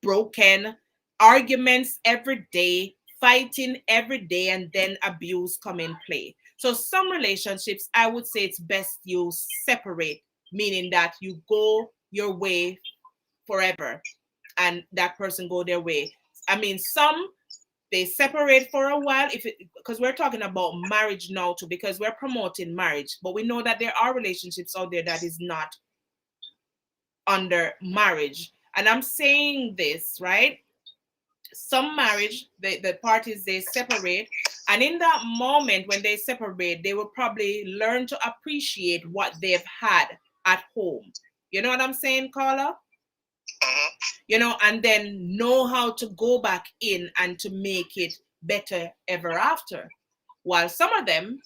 broken, arguments every day, fighting every day, and then abuse come in play. So some relationships, I would say it's best you separate, meaning that you go your way forever and that person go their way. I mean, some they separate for a while, because we're talking about marriage now too, because we're promoting marriage, but we know that there are relationships out there that is not under marriage. And I'm saying this, right? Some marriage, the parties, they separate, and in that moment when they separate, they will probably learn to appreciate what they've had at home. You know what I'm saying, Carla? You know, and then know how to go back in and to make it better ever after. While some of them,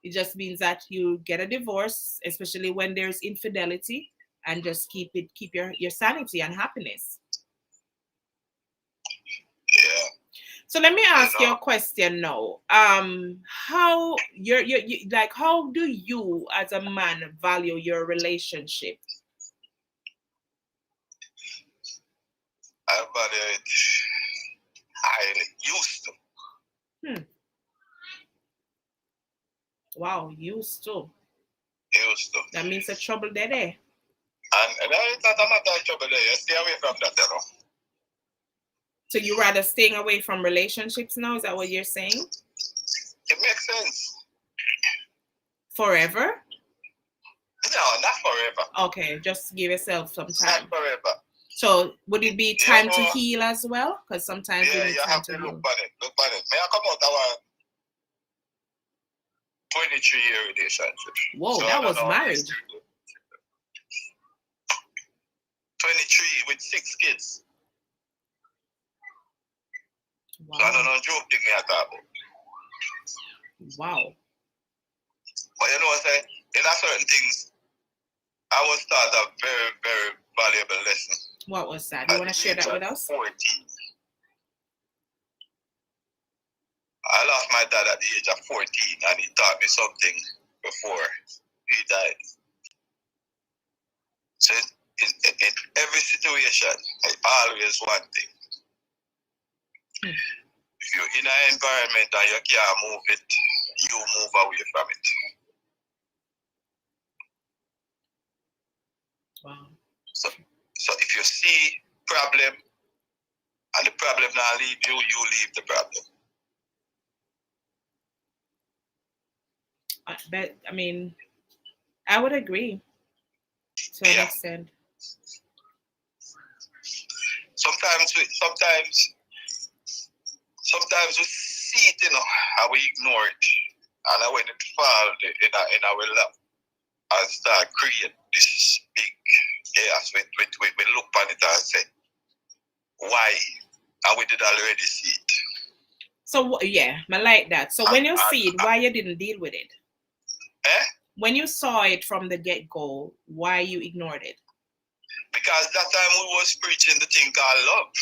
it just means that you get a divorce, especially when there's infidelity, and just keep your sanity and happiness. Yeah. So let me ask you a question now. How you like, how do you as a man value your relationship? I value it highly. Used to. Wow, used to. Used to. That means a trouble there. And it's not a matter of trouble there. You stay away from that, you know. So you rather staying away from relationships now? Is that what you're saying? It makes sense. Forever? No, not forever. Okay, just give yourself some time. Not forever. So would it be time to heal as well? Because sometimes we need you time have to to heal. look at it. May I come out our 23-year relationship? Whoa, so that was marriage. 23 with 6 kids. Wow. So I don't know joke thing me at all. Wow. But you know what I'm saying? In certain things, I was taught a very, very valuable lesson. What was that? You want to share that with us? 14. I lost my dad at the age of 14, and he taught me something before he died. So in every situation, it's always one thing. If you're in an environment and you can't move it, you move away from it. Wow. So if you see problem and the problem not leave you, you leave the problem. I mean, I would agree to an extent. Sometimes we see it, you know, and we ignore it. And when it falls in our lap and start create this big chaos, we look at it and say, why? And we did already see it. So, yeah, I like that. So when you see it, why you didn't deal with it? When you saw it from the get-go, why you ignored it? Because that time we was preaching the thing called love.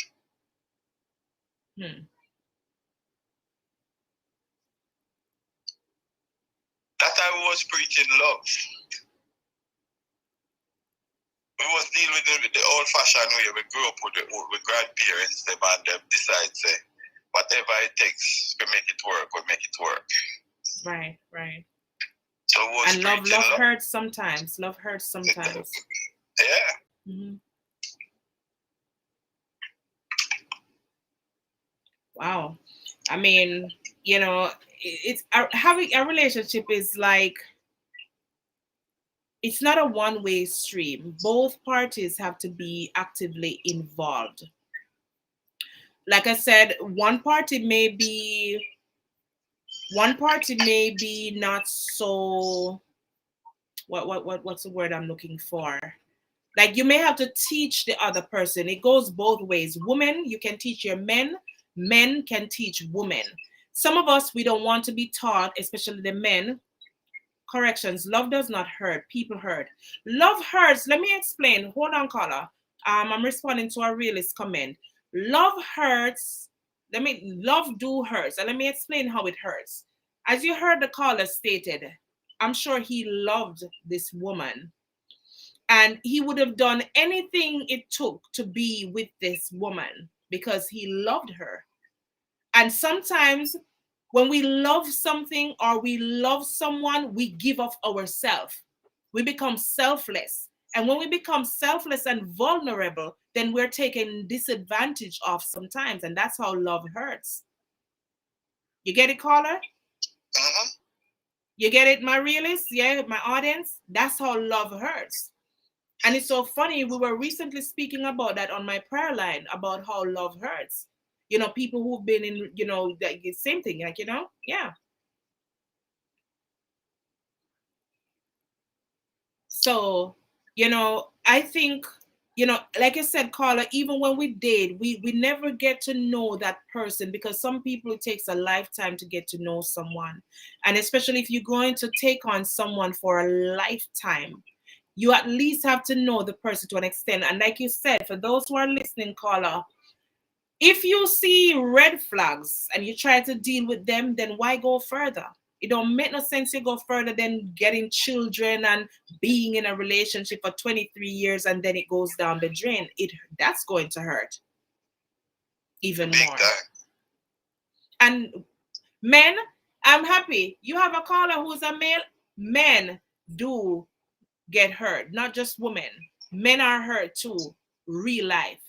That time we was preaching love. We was dealing with the old-fashioned way. We grew up with grandparents, them and them decide, say, whatever it takes to make it work, we make it work. Right. And love hurts sometimes. Love hurts sometimes. Yeah. Mm-hmm. Wow. I mean, you know, it's having a relationship is like, it's not a one-way stream. Both parties have to be actively involved. Like I said, one party may be not so, what's the word I'm looking for? Like, you may have to teach the other person. It goes both ways. Women, you can teach your men. Men can teach women. Some of us, we don't want to be taught, especially the men. Corrections. Love does not hurt. People hurt. Love hurts. Let me explain. Hold on, caller. I'm responding to a realist comment. Love hurts. Love do hurts. And let me explain how it hurts. As you heard the caller stated, I'm sure he loved this woman. And he would have done anything it took to be with this woman because he loved her. And sometimes when we love something or we love someone, we give of ourselves. We become selfless. And when we become selfless and vulnerable, then we're taken disadvantage of sometimes. And that's how love hurts. You get it, caller? Mm-hmm. You get it, my realist? Yeah, my audience? That's how love hurts. And it's so funny, we were recently speaking about that on my prayer line, about how love hurts. You know, people who've been in, you know, the same thing, like, you know, yeah. So, you know, I think, you know, like I said, Carla, even when we date, we never get to know that person, because some people, it takes a lifetime to get to know someone. And especially if you're going to take on someone for a lifetime, you at least have to know the person to an extent. And like you said, for those who are listening, caller, if you see red flags and you try to deal with them, then why go further? It don't make no sense to go further than getting children and being in a relationship for 23 years and then it goes down the drain. That's going to hurt even more. And men, I'm happy. You have a caller who's a male. Men do get hurt, not just women. Men are hurt too. Real life.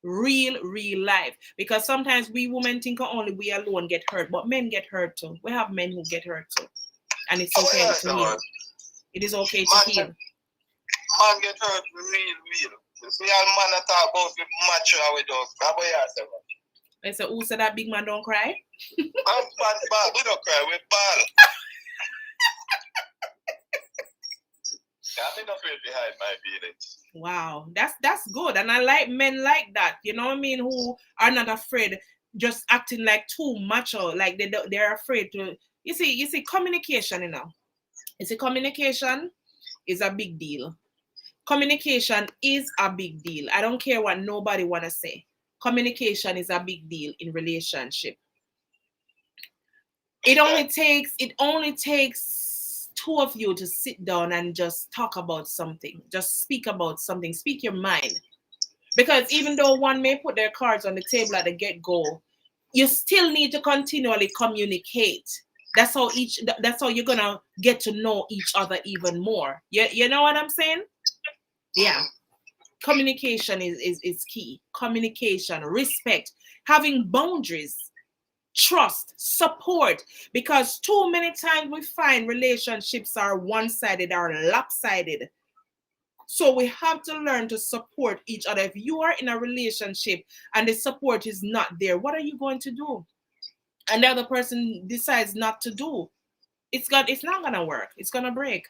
Real life. Because sometimes we women think only we alone get hurt, but men get hurt too. We have men who get hurt too. And it's okay to heal. It is okay to heal. Man get hurt real. You see how man that talk about with mature with us. That's what you say. I said, who said that big man don't cry? Man, we don't cry, we ball. I'm not afraid behind my feelings. Wow, that's good. And I like men like that, you know what I mean, who are not afraid, just acting like too macho, like they're afraid to, you see communication, you know. You see, communication is a big deal. Communication is a big deal. I don't care what nobody want to say. Communication is a big deal in relationship. It only takes two of you to sit down and just talk about something. Just speak about something. Speak your mind. Because even though one may put their cards on the table at the get-go, you still need to continually communicate. That's how you're gonna get to know each other even more. You know what I'm saying? Yeah. Communication is key. Communication, respect, having boundaries, trust, support, because too many times we find relationships are one-sided or lopsided. So we have to learn to support each other. If you are in a relationship and the support is not there, what are you going to do? And the other person decides not to do. It's not gonna work. It's gonna break.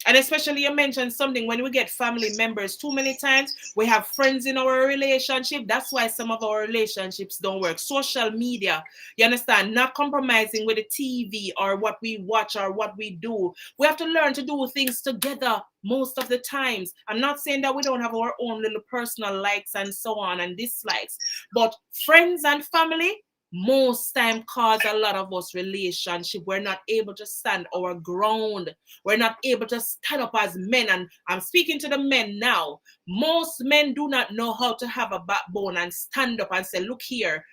And especially you mentioned something, when we get family members, too many times we have friends in our relationship. That's why some of our relationships don't work. Social media, you understand, not compromising with the TV or what we watch or what we do. We have to learn to do things together most of the times. I'm not saying that we don't have our own little personal likes and so on and dislikes, but friends and family, most time cause a lot of us relationship. We're not able to stand our ground. We're not able to stand up as men. And I'm speaking to the men now. Most men do not know how to have a backbone and stand up and say, look here,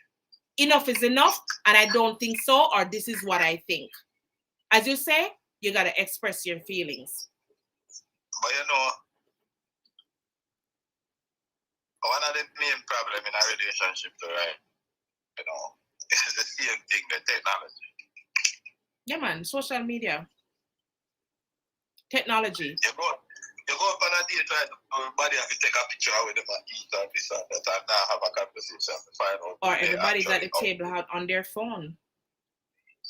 enough is enough, and I don't think so, or this is what I think. As you say, you got to express your feelings. But you know, one of the main problem in a relationship, right? You know, it's the same thing, the technology. Yeah, man, social media. Technology. You go up on a date, right? Everybody have to take a picture with them and eat and this and that, and now have a conversation to find out. Or everybody's at the table on their phone.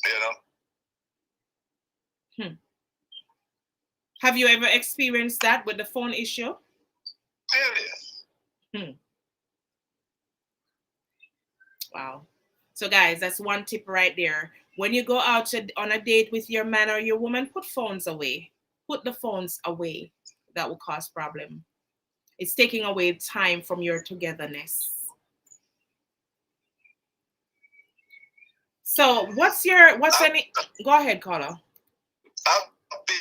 You know? Have you ever experienced that with the phone issue? Really? Wow. So guys, that's one tip right there. When you go out on a date with your man or your woman, put phones away. Put the phones away. That will cause problem. It's taking away time from your togetherness. So go ahead, caller. I've been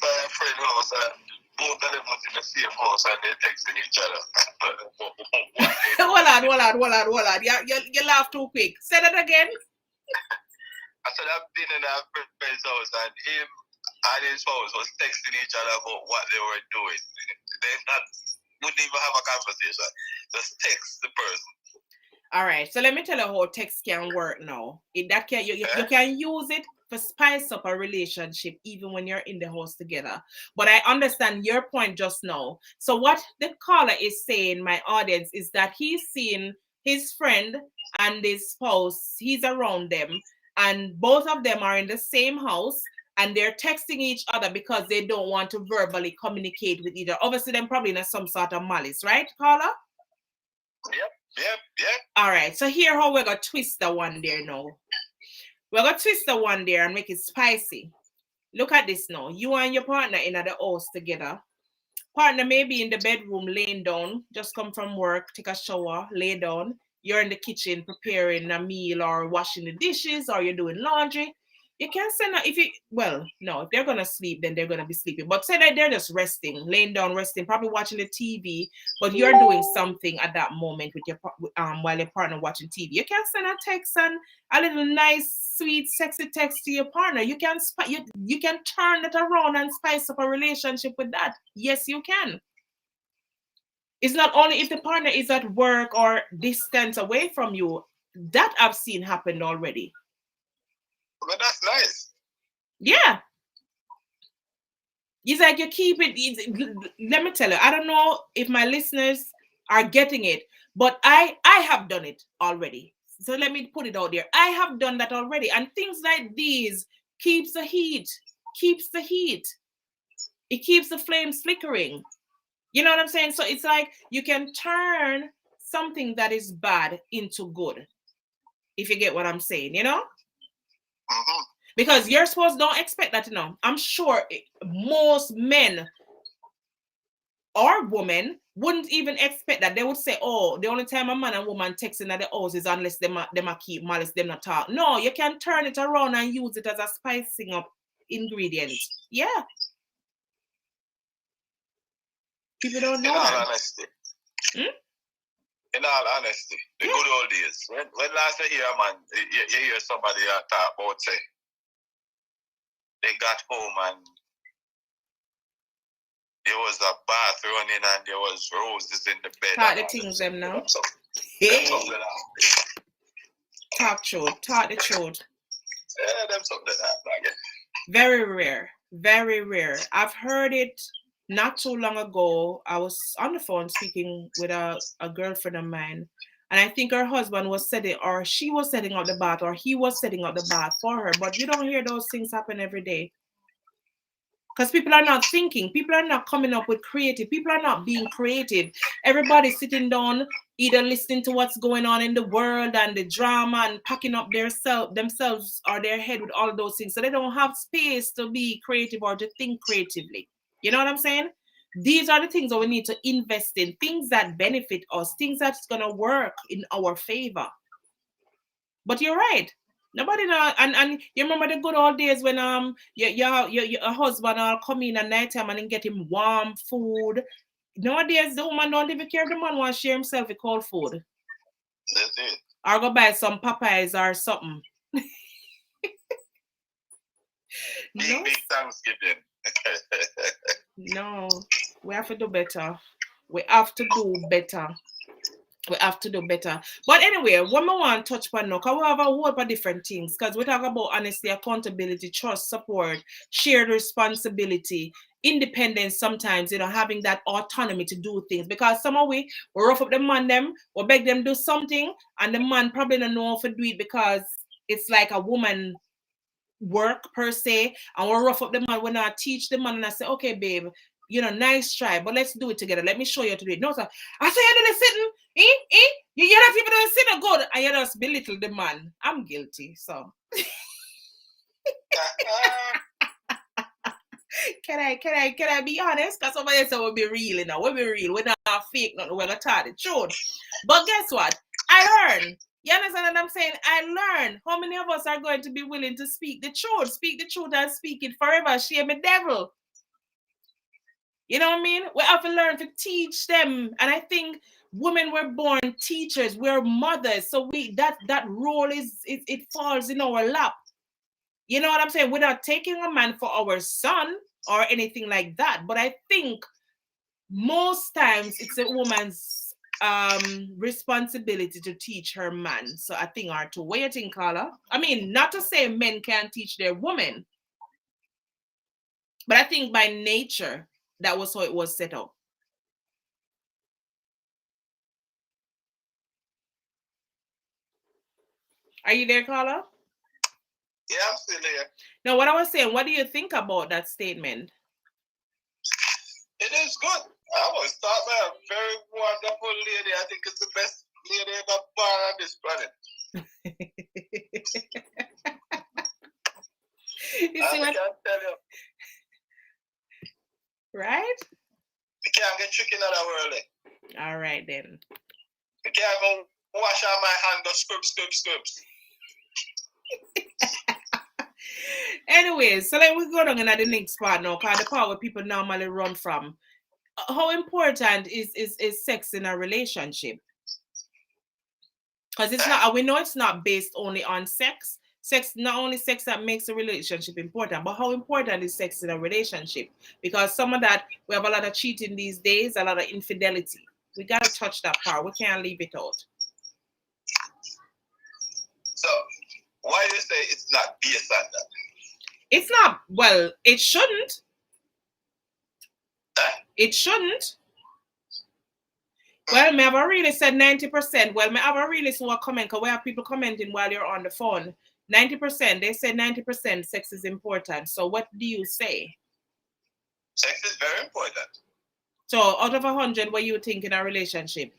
by a friend house and both of them was in the same house and they're texting each other. Hold on. You laugh too quick. Say that again. I said I've been in a friend's house and him and his spouse was texting each other about what they were doing. They wouldn't even have a conversation. Just text the person. All right. So let me tell you how text can work now. You can use it for spice up a relationship even when you're in the house together. But I understand your point just now. So what the caller is saying, my audience, is that he's seen his friend and his spouse, he's around them, and both of them are in the same house, and they're texting each other because they don't want to verbally communicate with each other. Obviously, they're probably in some sort of malice, right, caller? Yep. All right, so here how we're going to twist the one there now. We're going to twist the one there and make it spicy. Look at this now. You and your partner in the house together. Partner may be in the bedroom laying down, just come from work, take a shower, lay down. You're in the kitchen preparing a meal or washing the dishes or you're doing laundry. You can't send if they're going to sleep, then they're going to be sleeping. But say that they're just resting, laying down, resting, probably watching the TV, but you're doing something at that moment with your while your partner watching TV. You can't send a text and a little nice, sweet, sexy text to your partner. You can you can turn it around and spice up a relationship with that. Yes, you can. It's not only if the partner is at work or distance away from you. That I've seen happen already. But that's nice. Yeah. It's like you keep it. Let me tell you, I don't know if my listeners are getting it, but I have done it already. So let me put it out there. I have done that already. And things like these keeps the heat. It keeps the flames flickering. You know what I'm saying? So it's like you can turn something that is bad into good. If you get what I'm saying, you know? Mm-hmm. Because you're supposed don't expect that, you know. I'm sure most men or women wouldn't even expect that. They would say, oh, the only time a man and woman texting at the house is unless them keep malice, them not talk. No, you can turn it around and use it as a spicing up ingredient. Yeah. People don't know that. In all honesty, the good old days. When last you hear a man, you hear somebody talk about, say, they got home and there was a bath running and there was roses in the bed. Talk the things them now. Talk the truth. Yeah, them something that. Very rare. Very rare. I've heard it not too long ago. I was on the phone speaking with a girlfriend of mine, and I think her husband was she was setting up the bath, or he was setting up the bath for her. But you don't hear those things happen every day. Because people are not thinking. People are not coming up with creative. People are not being creative. Everybody's sitting down, either listening to what's going on in the world and the drama and packing up themselves or their head with all of those things. So they don't have space to be creative or to think creatively. You know what I'm saying? These are the things that we need to invest in. Things that benefit us. Things that's going to work in our favor. But you're right. Nobody know, and you remember the good old days when your husband will come in at night time and then get him warm food. Nowadays the woman don't even care if the man wants to share himself with cold food. That's it. Or go buy some Popeyes or something. No. Big Thanksgiving. No, we have to do better. We have to do better. We have to do better. But anyway, what I want to touch upon now, because we have a whole lot of different things. Because we talk about honesty, accountability, trust, support, shared responsibility, independence sometimes, having that autonomy to do things. Because some of we rough up the man them, or beg them do something, and the man probably don't know how to do it because it's like a woman work per se, and we'll rough up the man when I teach the man and I say, okay, babe, nice try, but let's do it together. Let me show you how to do it. No, sir. I say, you do the sitting, you have people do the sitting good, and you just belittle the man. I'm guilty, so. Can I be honest? Because somebody said we'll be real, we'll be real. We're not fake, not we're not tell the truth. But guess what? I learn. You understand what I'm saying? I learn. How many of us are going to be willing to speak the truth? Speak the truth and speak it forever. Shame the devil. You know what I mean? We have to learn to teach them. And I think women were born teachers. We're mothers. So that role it falls in our lap. You know what I'm saying? We're not taking a man for our son or anything like that. But I think most times it's a woman's responsibility to teach her man. So I think our two. What you think, Carla? I mean, not to say men can't teach their women, but I think by nature that was how it was set up. Are you there, Carla? Yeah, I'm still there. No, what I was saying, what do you think about that statement? It is good. I was taught by a very wonderful lady. I think it's the best lady ever born on this planet. You see what? I can tell you. Right? You can't get tricky in that world. All right, then. You can't go wash out my hand, go scrubs. Anyways, so let me go down into the next part now, because the part where people normally run from. How important is sex in a relationship? Because it's not, we know it's not based only on sex. Sex, not only sex that makes a relationship important, but how important is sex in a relationship? Because some of that, we have a lot of cheating these days, a lot of infidelity. We got to touch that part. We can't leave it out. So, why do you say it's not based on that? It's not, well, it shouldn't. It shouldn't. Well, me have a really said 90%. Well, me have a really saw a comment, because we have people commenting while you're on the phone. 90%, they say 90% sex is important. So what do you say? Sex is very important. So out of 100, what you think in a relationship?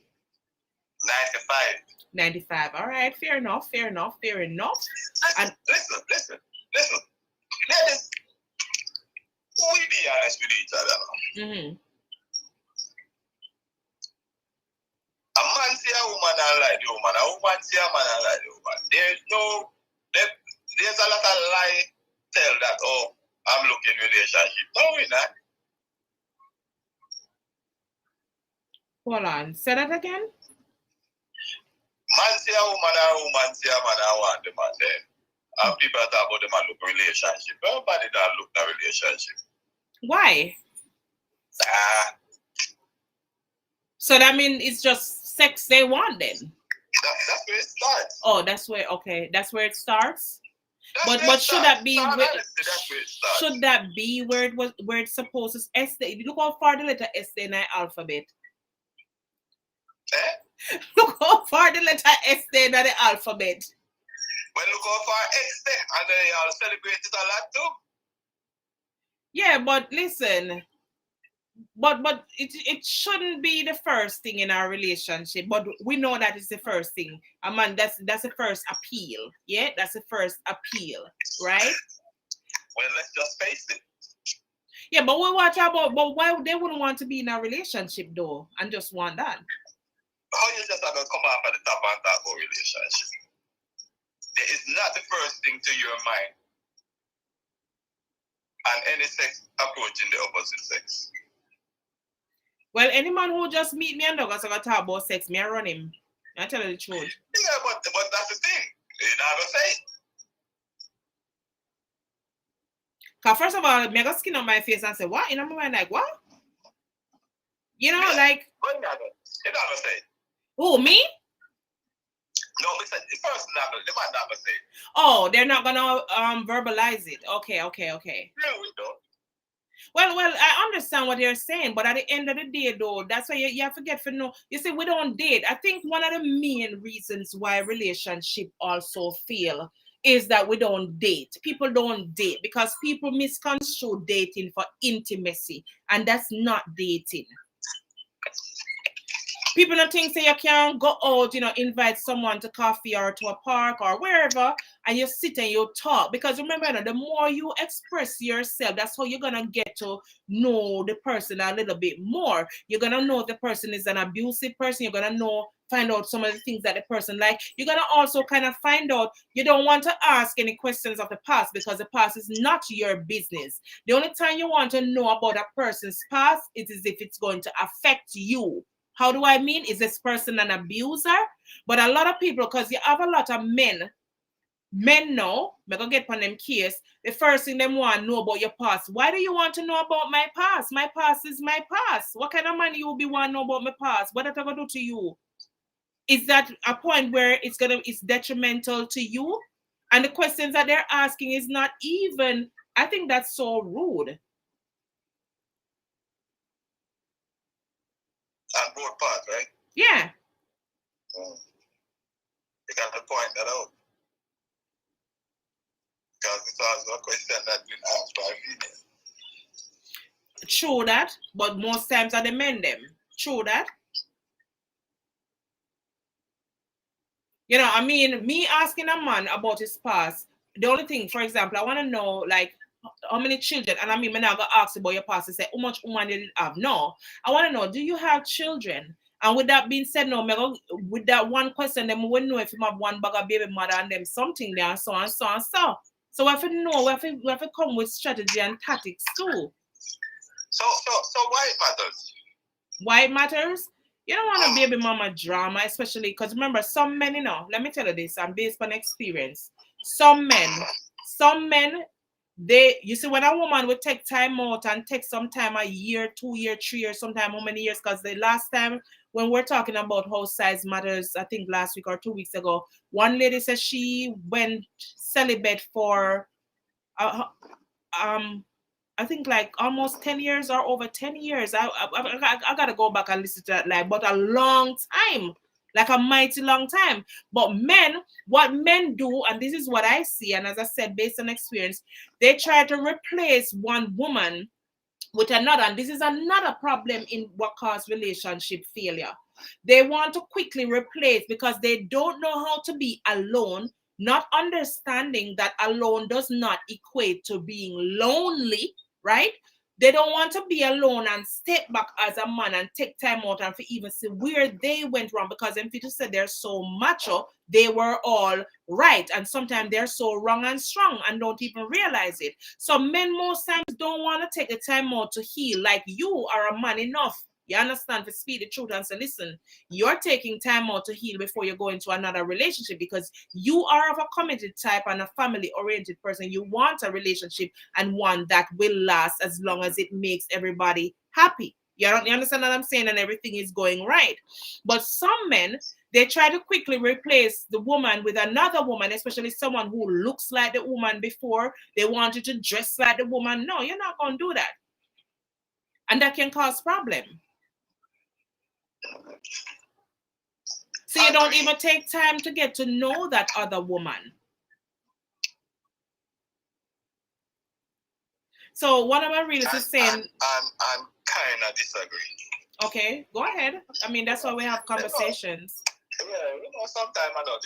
95. 95. All right, fair enough. Listen. And Listen. Ladies, we be honest with each other now. Mm-hmm. A man see a woman and like the woman. A woman see a man and like the woman. There's a lot of lie tell that, oh, I'm looking relationship. No, we're not. Hold on. Say that again. Man see a woman and a woman see a man and want the man then. And people talk about the man look relationship. Nobody don't look at relationship. Why? So that means it's just sex they want then? That's where it starts. Oh, that's where it starts? But should that be should that be where it's supposed to stay? Look how far the letter S in the alphabet. Look how far the letter S in the alphabet. Well, look how far X there, and they all celebrate it a lot too. Yeah, but listen, but it shouldn't be the first thing in our relationship. But we know that it's the first thing. I mean, that's the first appeal. Yeah, that's the first appeal, right? Well, let's just face it. Yeah, but we watch about. But why they wouldn't want to be in a relationship though, and just want that? How you just have to come off at the top and talk about relationship? It is not the first thing to your mind. And any sex approaching the opposite sex. Well, any man who just meet me and dog as I talk about sex, me I run him. I tell you the truth. Yeah, but that's the thing. You're not gonna say it. Cause first of all, me go skin on my face and say, what? You know, my mind like, what? You know, like. You're not gonna say it. Who, me? No, listen, the person they might not gonna say it. Oh, they're not gonna verbalize it. Okay. No, we don't. Well, I understand what you're saying, but at the end of the day, though, that's why you have to get to know. You see, we don't date. I think one of the main reasons why relationship also fail is that we don't date. People don't date because people misconstrue dating for intimacy, and that's not dating. People don't think say you can go out, you know, invite someone to coffee or to a park or wherever, and you sit and you talk. Because remember, the more you express yourself, that's how you're gonna get to know the person a little bit more. You're gonna know if the person is an abusive person. You're gonna find out some of the things that the person like. You're gonna also kind of find out you don't want to ask any questions of the past because the past is not your business. The only time you want to know about a person's past is if it's going to affect you. How do I mean? Is this person an abuser? But a lot of people, because you have a lot of men know, I'm going to get on them case, the first thing they want to know about your past. Why do you want to know about my past? My past is my past. What kind of man you will be want to know about my past? What did I do to you? Is that a point where it's detrimental to you? And the questions that they're asking is not even, I think that's so rude. On both parts, right? Yeah. You got to point that out. Because it's also a question that's been asked by females. True that, but most times are the men them. True that. You know, I mean, me asking a man about his past, the only thing, for example, I want to know, like, how many children, and I mean, I'm not going to ask about your past and say, how much woman did you have? No. I want to know, do you have children? And with that being said, no, with that one question, then we will know if you have one bag of baby mother and them something there and so and so and so. So we have to know, we have to come with strategy and tactics too. So why it matters? Why it matters? You don't want a baby mama drama, especially because remember, some men, you know, let me tell you this, I'm based on experience. Some men, you see, when a woman would take time out and take some time, a year, 2 years, 3 years, sometime how many years, because the last time when we're talking about how size matters, I think last week or 2 weeks ago, one lady said she went celibate for I think like almost 10 years or over 10 years. I gotta go back and listen to that live, but a long time, like a mighty long time. But men, what men do, and this is what I see, and as I said, based on experience, they try to replace one woman with another, and this is another problem in what causes relationship failure. They want to quickly replace because they don't know how to be alone, not understanding that alone does not equate to being lonely, right? They don't want to be alone and step back as a man and take time out and even see where they went wrong, because them people said they're so macho, they were all right. And sometimes they're so wrong and strong and don't even realize it. So men most times don't want to take the time out to heal. Like, you are a man enough, you understand, to speak the truth and say, listen, you're taking time out to heal before you go into another relationship, because you are of a committed type and a family-oriented person. You want a relationship and one that will last as long as it makes everybody happy. You understand what I'm saying? And everything is going right. But some men, they try to quickly replace the woman with another woman, especially someone who looks like the woman before. They want you to dress like the woman. No, you're not going to do that. And that can cause problem. So you don't even take time to get to know that other woman. So what am I really saying? I'm kind of disagree. Okay, go ahead. I mean, that's why we have conversations. Yeah, sometimes I know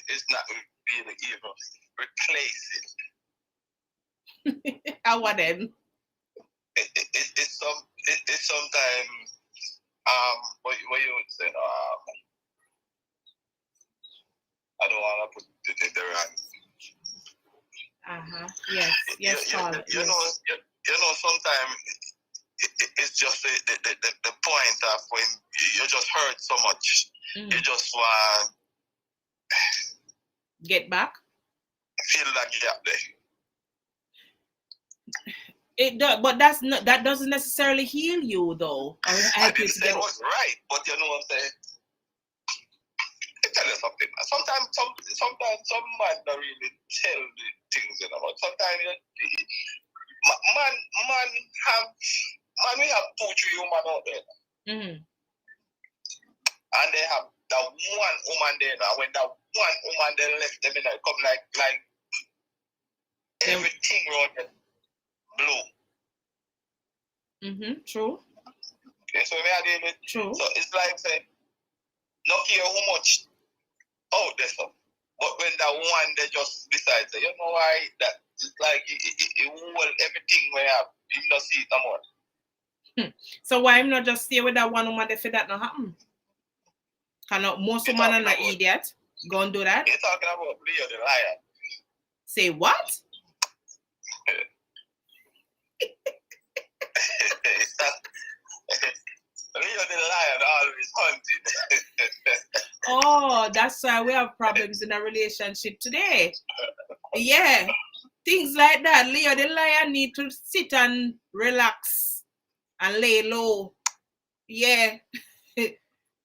it's not really even replace it. How what then? It's sometimes what you would say, I don't want to put it in the wrong. Yes, You know, sometimes it's just the point of when you just hurt so much. Mm. You just want Get back. feel that gap there. It does, but that doesn't necessarily heal you though. Or I help you didn't to say get it was right, but you know what I'm saying? I tell you something. Sometimes some man don't really tell the things, you know. But sometimes we have 2-3 women out there. Mm-hmm. And they have that one woman there now. When that one woman they left them, it come like everything around them blue. Mm-hmm. True. Okay, so we are dealing with. True. So it's like saying, no care how much out there stuff. But when that one they just decides, you know why that it's like it hold everything we have. You don't see it no more. So why I'm not just stay with that one woman if that not happen? Cannot most women are not idiot. Go and do that. You're talking about Leo the liar. Say what? Leo the lion always hunting. Oh, that's why we have problems in a relationship today. Yeah. Things like that. Leo the lion need to sit and relax and lay low. Yeah.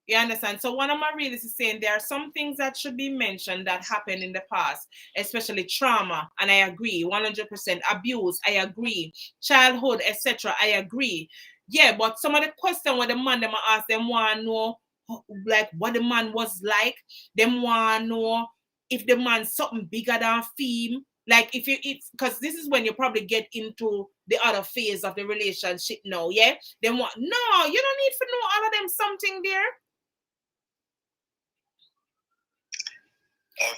You understand? So one of my readers is saying there are some things that should be mentioned that happened in the past, especially trauma, and I agree, 100%. Abuse, I agree. Childhood, etc., I agree. Yeah, but some of the questions what the man them ask them want to know, like what the man was like. Them want to know if the man's something bigger than fame. Like if because this is when you probably get into the other phase of the relationship now, yeah? No, you don't need to know all of them something there.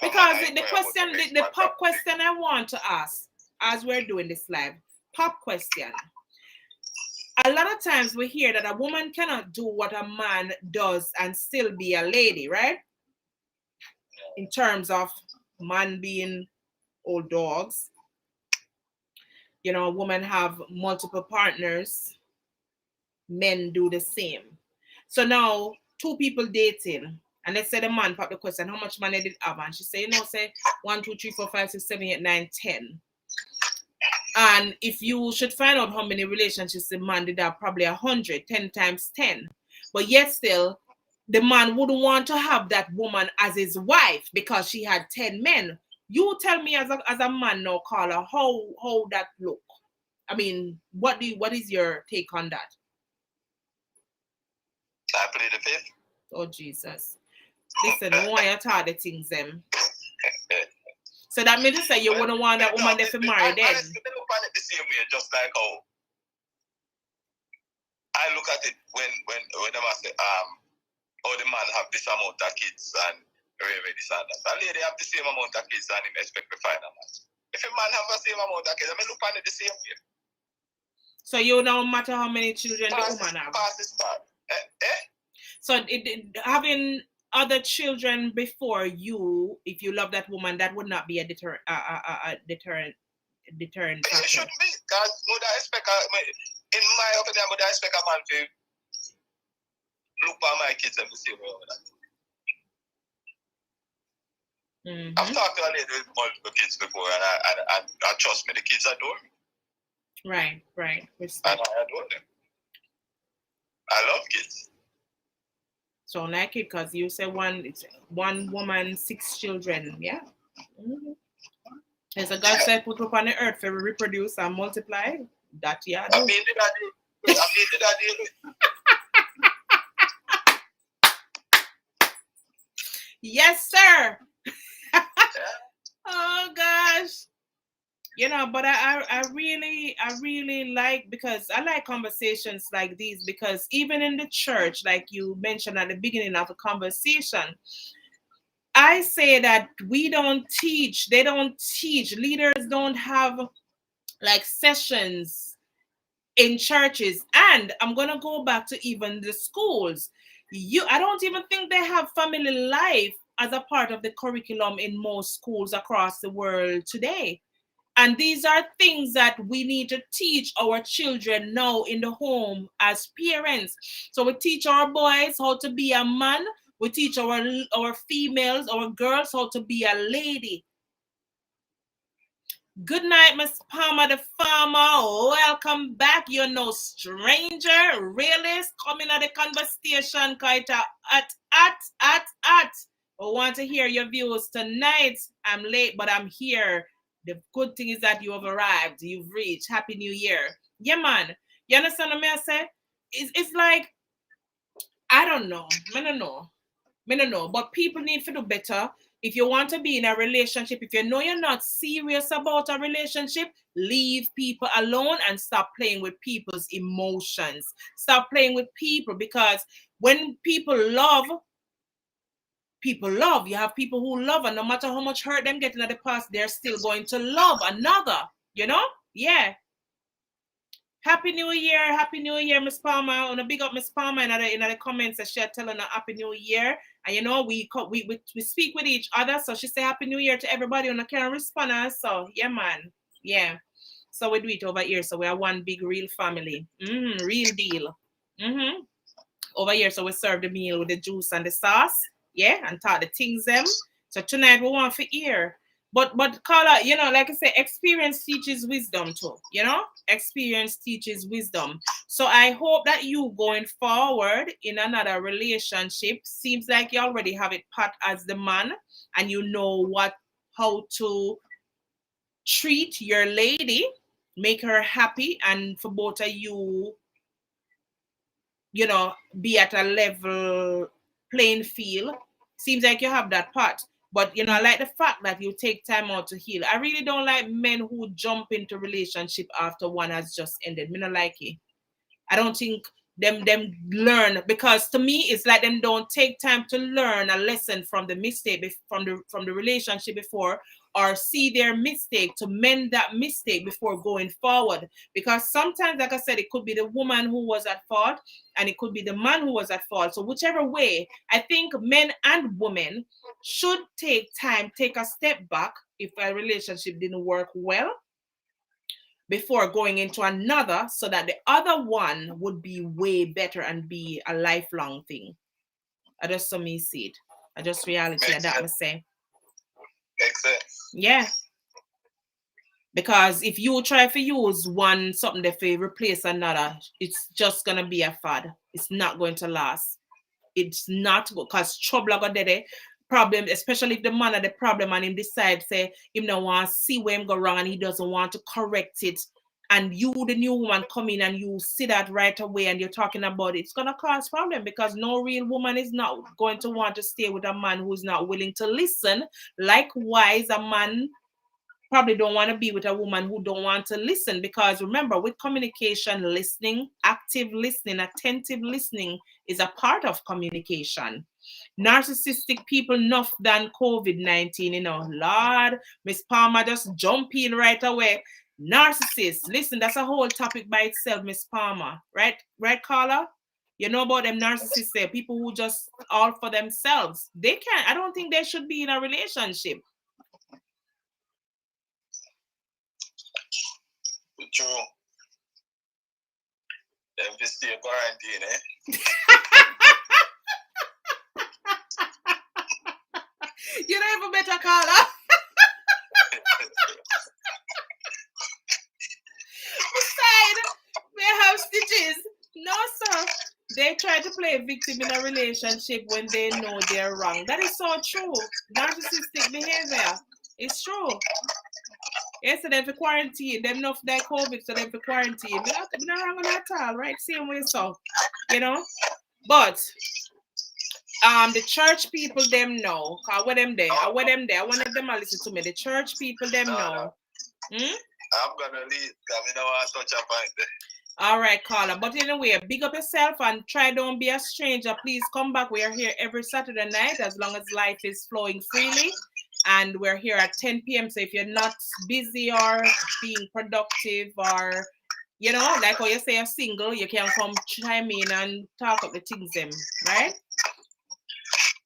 Because the question, the pop question I want to ask as we're doing this live, pop question. A lot of times we hear that a woman cannot do what a man does and still be a lady, right? In terms of man being old dogs. You know, women have multiple partners. Men do the same. So now, 2 people dating. And let's say the man pop the question, how much money did have? And she say, say 1, 2, 3, 4, 5, 6, 7, 8, 9, 10. And if you should find out how many relationships the man did have, probably 100, 10 times 10. But yet still, the man wouldn't want to have that woman as his wife because she had 10 men. You tell me as a man now, Carla, how that look? I mean, what is your take on that? I plead the fifth. Oh, Jesus. Listen, why you taught the things them? So that means to say you wouldn't want that woman there to marry then? I look at it the same way, just like how I look at it when the man say, the man have this amount of kids and really this and that. And lady have the same amount of kids and him expect to find a man. If a man have the same amount of kids, I mean look at it the same way. So you don't matter how many children the woman have? Pass this part. So having other children before you, if you love that woman, that would not be a deterrent factor. It shouldn't be, because in my opinion, would I expect a man to look at my kids and the same way over that. Mm-hmm. I've talked to a lady with multiple kids before, and trust me, the kids adore me. Right. And I adore them. I love kids. So like it, because you say one woman, 6 children, yeah. Mm-hmm. There's a God said put up on the earth for reproduce and multiply. That yeah. I mean, did I deal? Yes, sir. Oh gosh. You know, but I really like, because I like conversations like these, because even in the church, like you mentioned at the beginning of the conversation, I say that they don't teach, leaders don't have like sessions in churches. And I'm going to go back to even the schools. I don't even think they have family life as a part of the curriculum in most schools across the world today. And these are things that we need to teach our children now in the home as parents. So we teach our boys how to be a man. We teach our females, our girls how to be a lady. Good night, Miss Palmer the farmer. Welcome back. You're no stranger. Realist coming at the conversation. Kaita at. I want to hear your views tonight. I'm late, but I'm here. The good thing is that you have arrived. You've reached. Happy New Year. Yeah, man. You understand what I say? It's like, I don't know. I don't know. But people need to do better. If you want to be in a relationship, if you know you're not serious about a relationship, leave people alone and stop playing with people's emotions. Stop playing with people, because when people love, you have people who love, and no matter how much hurt them getting in the past, they're still going to love another, you know? Yeah. Happy New Year, Miss Palmer. I want to big up Miss Palmer in the comments that she had telling her Happy New Year. And you know, we speak with each other. So she say Happy New Year to everybody and I can respond. So yeah, man. Yeah. So we do it over here. So we are one big real family. Real deal. Over here, so we serve the meal with the juice and the sauce. Yeah, and talk the things them. So tonight we want for ear. But Carla, you know, like I say, experience teaches wisdom too, you know? Experience teaches wisdom. So I hope that you going forward in another relationship, seems like you already have it pat as the man and you know how to treat your lady, make her happy, and for both of you, you know, be at a level playing field. Seems like you have that part. But, you know, I like the fact that you take time out to heal. I really don't like men who jump into relationship after one has just ended. Me not like it. I don't think them learn, because to me it's like them don't take time to learn a lesson from the mistake from the relationship before, or see their mistake to mend that mistake before going forward. Because sometimes, like I said, it could be the woman who was at fault and it could be the man who was at fault. So whichever way, I think men and women should take a step back if a relationship didn't work well before going into another, so that the other one would be way better and be a lifelong thing. I just saw me see it. I just reality that I say. Makes sense. Yeah. Because if you try to use one something that to replace another, it's just gonna be a fad. It's not going to last. It's not, because trouble got there. Problem, especially if the man had the problem and him decide say him don't want to see where him go wrong and he doesn't want to correct it, and you, the new woman, come in and you see that right away and you're talking about it, it's gonna cause problem, because no real woman is not going to want to stay with a man who's not willing to listen. Likewise, a man probably don't want to be with a woman who don't want to listen, because remember, with communication, listening, active listening, attentive listening is a part of communication. Narcissistic people enough than COVID-19, you know. Lord, Miss Palmer just jump in right away. Narcissists, listen, that's a whole topic by itself, Miss Palmer. Right, Carla? You know about them narcissists there, people who just all for themselves. They can't, I don't think they should be in a relationship. True. Them fi stay quarantine, eh? You don't even better, Carla. Beside, they have stitches. No, sir. They try to play victim in a relationship when they know they're wrong. That is so true. Narcissistic behavior. It's true. Yes, so they for quarantine. Them enough that COVID, so they for quarantine. We're not wrong on that at all, right? Same way, so, you know. But the church people them know. I want them there. I want them to listen to me. The church people them know. I'm gonna leave, because we don't want to touch a point there. All right, Carla. But anyway, big up yourself and try don't be a stranger. Please come back. We are here every Saturday night as long as life is flowing freely. And we're here at 10 p.m. So if you're not busy or being productive, or, you know, like how you say you're single, you can come chime in and talk up the things them, right?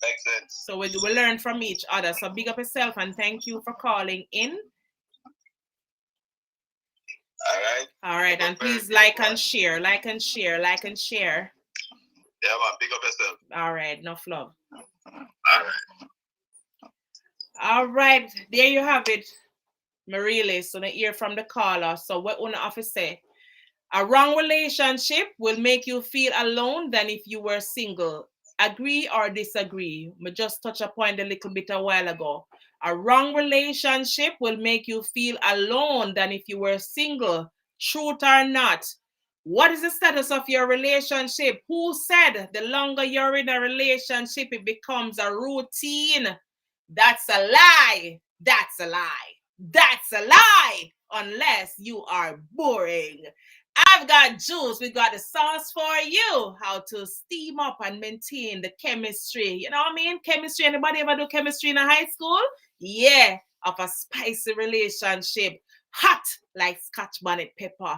Makes sense. So we learn from each other. So big up yourself and thank you for calling in. All right, and please like and share, like and share, like and share. Yeah, man, big up yourself. All right, enough love. All right. All right, there you have it, Marie. So the hear from the caller. So what una have to say? A wrong relationship will make you feel alone than if you were single. Agree or disagree? I just touched a point a little bit a while ago. A wrong relationship will make you feel alone than if you were single. Truth or not? What is the status of your relationship? Who said the longer you're in a relationship, it becomes a routine? That's a lie. That's a lie. That's a lie. Unless you are boring. I've got juice. We got the sauce for you. How to steam up and maintain the chemistry. You know what I mean? Chemistry. Anybody ever do chemistry in a high school? Yeah. Of a spicy relationship. Hot like Scotch bonnet pepper.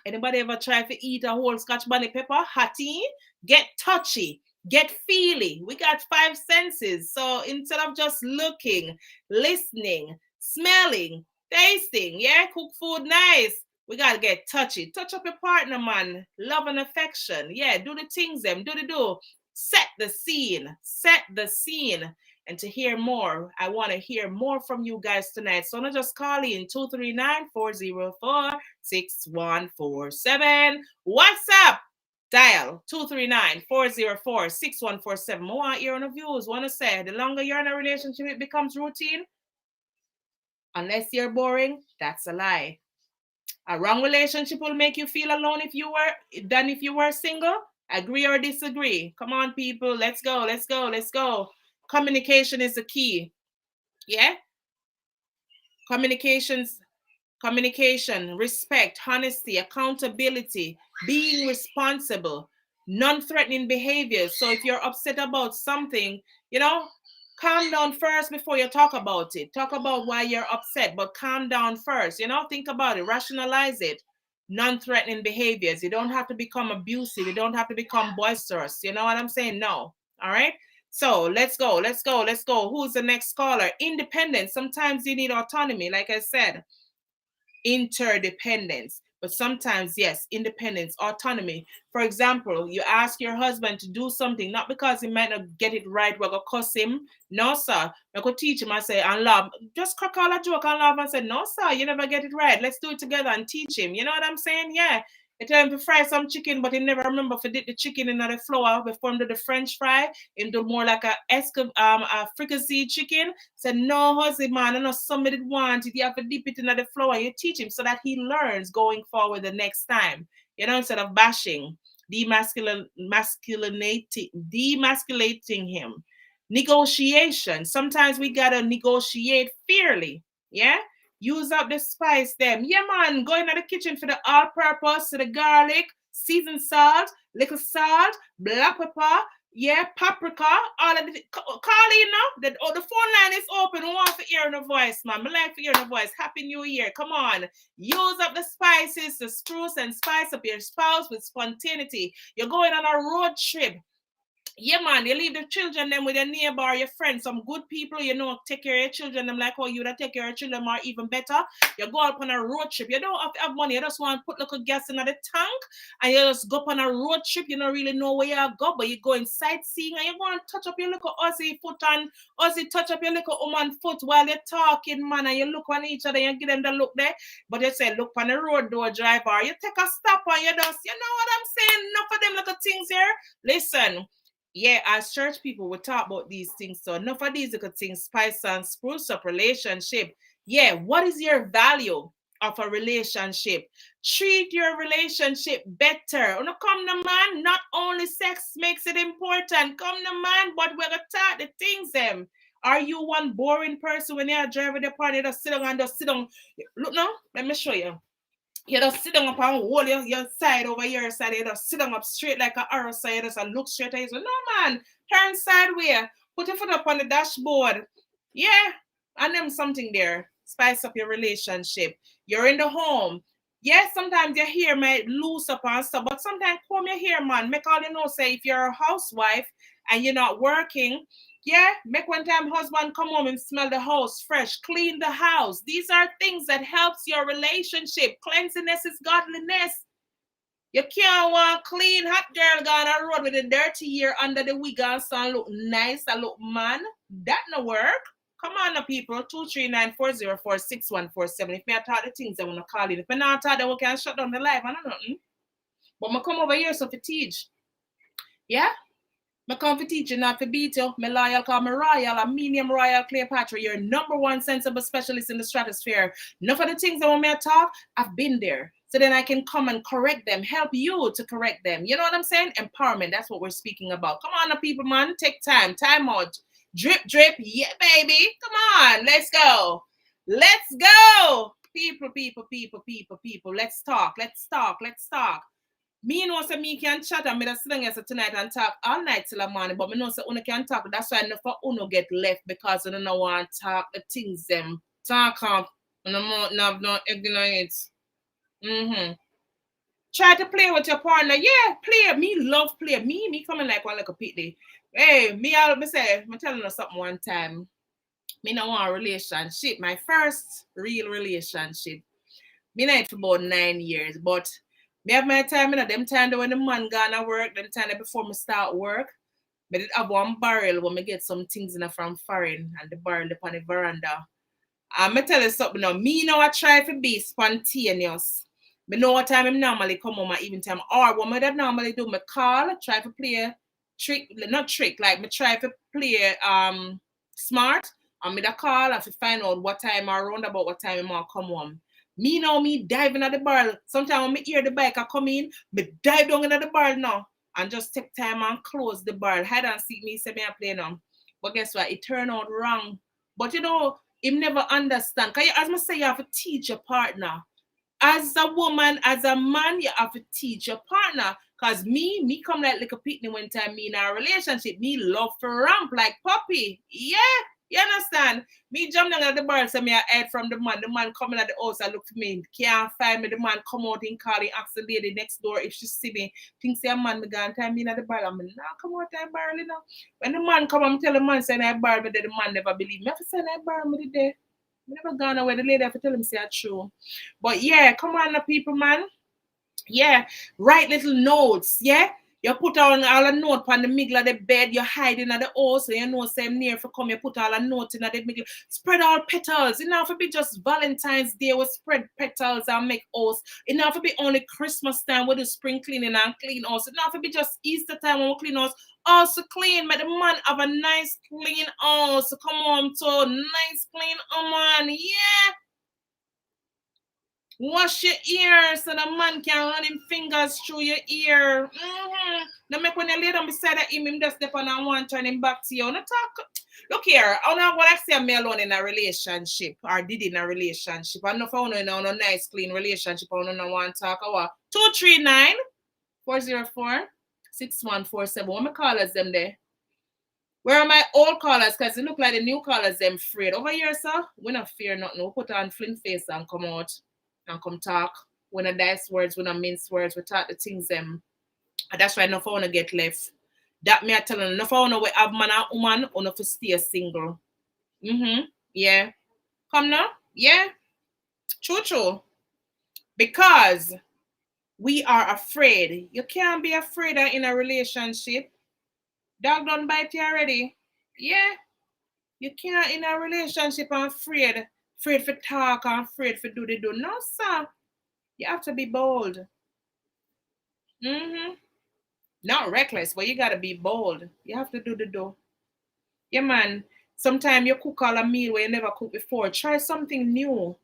Anybody ever try to eat a whole Scotch bonnet pepper? Hotty? Get touchy. Get feely. We got 5 senses. So instead of just looking, listening, smelling, tasting, yeah, cook food nice. We got to get touchy. Touch up your partner, man. Love and affection. Yeah, do the things them. Do. Set the scene. Set the scene. And to hear more, I want to hear more from you guys tonight. So not just call in 239-404-6147. WhatsApp. Dial 239-404-6147. I want to hear on the views. Want to say, the longer you're in a relationship, it becomes routine. Unless you're boring, that's a lie. A wrong relationship will make you feel alone if you were single. Agree or disagree? Come on, people. Let's go. Communication is the key. Yeah? Communication, respect, honesty, accountability, being responsible, non-threatening behaviors. So if you're upset about something, calm down first before you talk about it. Talk about why you're upset, but calm down first. Think about it, rationalize it. Non-threatening behaviors. You don't have to become abusive. You don't have to become boisterous. You know what I'm saying? No. All right? So let's go. Who's the next caller? Independence. Sometimes you need autonomy, like I said. Interdependence. But sometimes, yes, independence, autonomy. For example, you ask your husband to do something, not because he might not get it right, we're going to cuss him. No, sir. I could teach him and say, and laugh. Just crack all a joke and laugh and say, no, sir, you never get it right. Let's do it together and teach him. You know what I'm saying? Yeah. I tell him to fry some chicken, but he never remember to dip the chicken in the flour before him do the French fry. Him do more like a fricassee chicken. Said, no, husband, man, I know somebody want it. You have to dip it in the flour. You teach him so that he learns going forward the next time. Instead of bashing, demasculating him. Negotiation. Sometimes we gotta negotiate fairly. Yeah. Use up the spice them. Yeah, man. Go into the kitchen for the all-purpose, the garlic, seasoned salt, little salt, black pepper, yeah, paprika, all of the call in now. The phone line is open. We want to hear the voice, man. I like to hear the voice. Happy New Year. Come on. Use up the spices to spruce and spice up your spouse with spontaneity. You're going on a road trip. Yeah, man, you leave the children them with your neighbor or your friend, some good people, take care of your children, them like how you would take care of your children or even better. You go up on a road trip. You don't have to have money. You just want to put little gas in the tank and you just go up on a road trip. You don't really know where you go, but you go in sightseeing and you go and touch up your little Aussie foot and Aussie touch up your little woman foot while you're talking, man, and you look on each other and you give them the look there. But you say, look on the road door driver. You take a stop and you just, you know what I'm saying? Enough of them little things here. Listen. Yeah, as church people, we talk about these things. So enough of these little things, spice and spruce up relationship. Yeah, what is your value of a relationship? Treat your relationship better. Come the man, not only sex makes it important. Come the man, but we're going to talk the things them. Are you one boring person when you're driving the party, just sit down and just sit down? Look now, let me show you. You just sit down up and hold your side over your side. You just sit down up straight like an arrow side. You just look straight at you. So, no, man. Turn sideways. Put your foot up on the dashboard. Yeah. And them something there. Spice up your relationship. You're in the home. Yes, sometimes your hair might loose up and stuff, but sometimes comb your hair, man. Make all you know, say if you're a housewife and you're not working, yeah, make one time husband come home and smell the house fresh, clean the house. These are things that helps your relationship. Cleanliness is godliness. You can't want clean hot girl going on the road with a dirty hair under the wig and son look nice and look man. That no work. Come on now, people. 239-404-6147. If me I thought the things I want to call it. If I not thought that we can shut down the live, I don't know nothing. But I come over here so to teach. Yeah? I come for teach you, not for beat you. Me loyal, call me royal, a medium royal Cleopatra. You're #1 sensible specialist in the stratosphere. Enough of the things I want me to talk, I've been there. So then I can come and correct them, help you to correct them. You know what I'm saying? Empowerment, that's what we're speaking about. Come on, people, man. Take time out. Drip, drip. Yeah, baby. Come on. Let's go. Let's go. People. Let's talk. Me know say me can chat and me just sit down here tonight and talk all night till the morning, but me know say una can talk. That's why I know for uno get left because you don't want to talk the things them talk up and no ignorant. Try to play with your partner. Yeah, play. Me love play. Me coming like one like a pity. Hey, me say, I'm telling you something one time. Me no want a relationship. My first real relationship. Me not for about 9 years, but me have my time, them time when the man gonna work, them time before me start work, me did have one barrel when me get some things in from foreign and the barrel upon the veranda. And me tell you something now, me now I try to be spontaneous. Me know what time I normally come home at even time. Or what me that normally do, me call, try to play not trick, like me try to play smart, and me da call and to find out what time or round about what time I come home. Me now, me diving at the barrel. Sometimes when me hear the bike I come in, me dive down into the barrel now and just take time and close the barrel. Hide and seek me say me I play now. But guess what? It turned out wrong. But you know, him never understand. Because as I say, you have to teach your partner. As a woman, as a man, you have to teach your partner. Because me come like a picnic one time, me in a relationship. Me love for ramp like puppy. Yeah. You understand? Me jump down at the bar, so me I heard from the man. The man coming at the house, I look for me, can't find me. The man come out and call and ask the lady next door if she see me. Think say a man me gone time me at the bar. I'm like, nah, come out that bar, you know. When the man come, I'm tell the man say I bar, but the man never believe me. I have to say I bar me the day. I never gone away. The lady have to tell him say it's true. But yeah, come on, the people, man. Yeah, write little notes. Yeah. You put on all a note on the middle of the bed, you're hiding at the house, so you know same near for come, you put all a note in the middle. Spread all petals. It not for be just Valentine's Day we spread petals and make house. It not for be only Christmas time we do spring cleaning and clean house. It not for be just Easter time when we clean house. Also clean, make the man have a nice clean house. Come on, so nice clean man. Yeah. Wash your ears so the man can run him fingers through your ear. Now make when you lay down beside him just step on and one turn him back to you. Now talk. Look here, I'm not going to say I'm alone in a relationship or did in a relationship. I know if I want to know a nice clean relationship, I don't want to talk about 239-404-6147. What my callers them there? Where are my old callers? Because it look like the new callers them afraid. Over here, sir, we not fear nothing. We put on flint face and come out. And come talk. When I dice words, when I mince words, we talk the things them. And that's why enough I want to get left. That me I tell them enough I want to have man and woman or enough to stay single. Yeah. Come now? Yeah. True. Because we are afraid. You can't be afraid in a relationship. Dog don't bite you already. Yeah. You can't in a relationship and afraid. Afraid for talk and afraid for do the do. No, sir. You have to be bold. Not reckless, but you got to be bold. You have to do the do. Yeah, man. Sometimes you cook all a meal where you never cooked before. Try something new.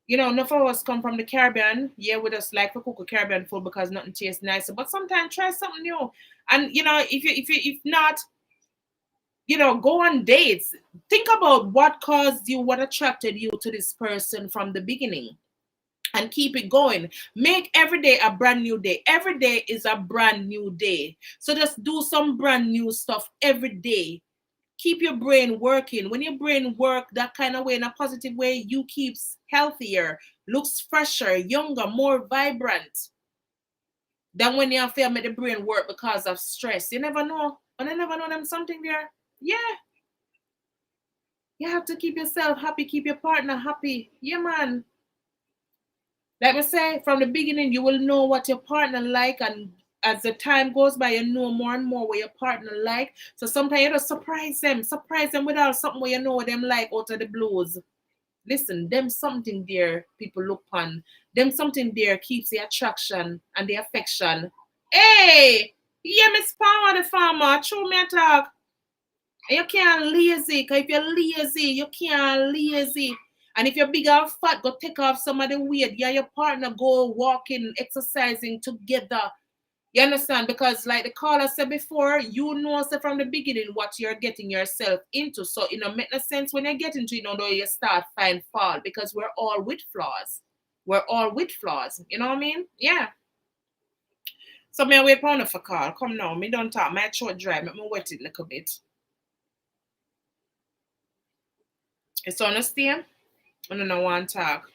You know, enough of us come from the Caribbean. Yeah, we just like to cook a Caribbean food because nothing tastes nicer. But sometimes try something new. And, you know, if not, you know, go on dates. Think about what caused you, what attracted you to this person from the beginning. And keep it going. Make every day a brand new day. Every day is a brand new day. So just do some brand new stuff every day. keep your brain working. When your brain work that kind of way, in a positive way, you keeps healthier, looks fresher, younger, more vibrant than when you feel make the brain work because of stress. You never know. And I never know them something there. Yeah. You have to keep yourself happy, keep your partner happy. Yeah, man. Like I say, from the beginning, you will know what your partner like, and as the time goes by, you know more and more what your partner like. So sometimes you just surprise them without something where you know what them like out of the blues. Listen, them something there people look on. Them something there keeps the attraction and the affection. Hey, yeah, Miss Power the farmer, show me a talk. You can't lazy, because if you're lazy, you can't lazy. And if you're big and fat, go take off some of the weight. Yeah, your partner go walking, exercising together. You understand? Because like the caller said before, you know so from the beginning what you're getting yourself into. So it don't make no sense when you get into it, though you start find fault, because we're all with flaws. We're all with flaws. You know what I mean? Yeah. So me wait for a call. Come now, me don't talk. My throat dry. Make me wet it a little bit. It's understand? I don't want to talk.